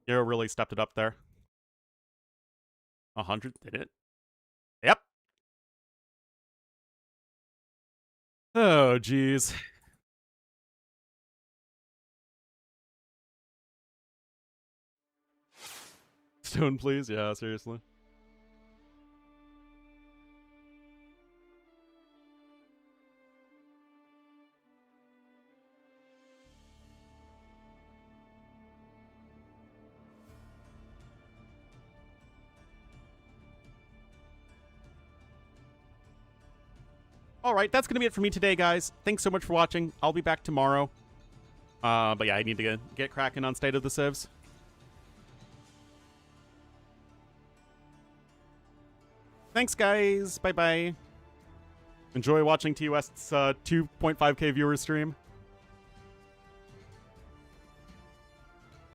Yo really stepped it up there. 100, did it? Yep. Oh, geez. Stone, please? Yeah, seriously. All right, that's going to be it for me today, guys. Thanks so much for watching. I'll be back tomorrow. But yeah, I need to get cracking on State of the Civs. Thanks, guys. Bye-bye. Enjoy watching TUS's 2.5K viewer stream.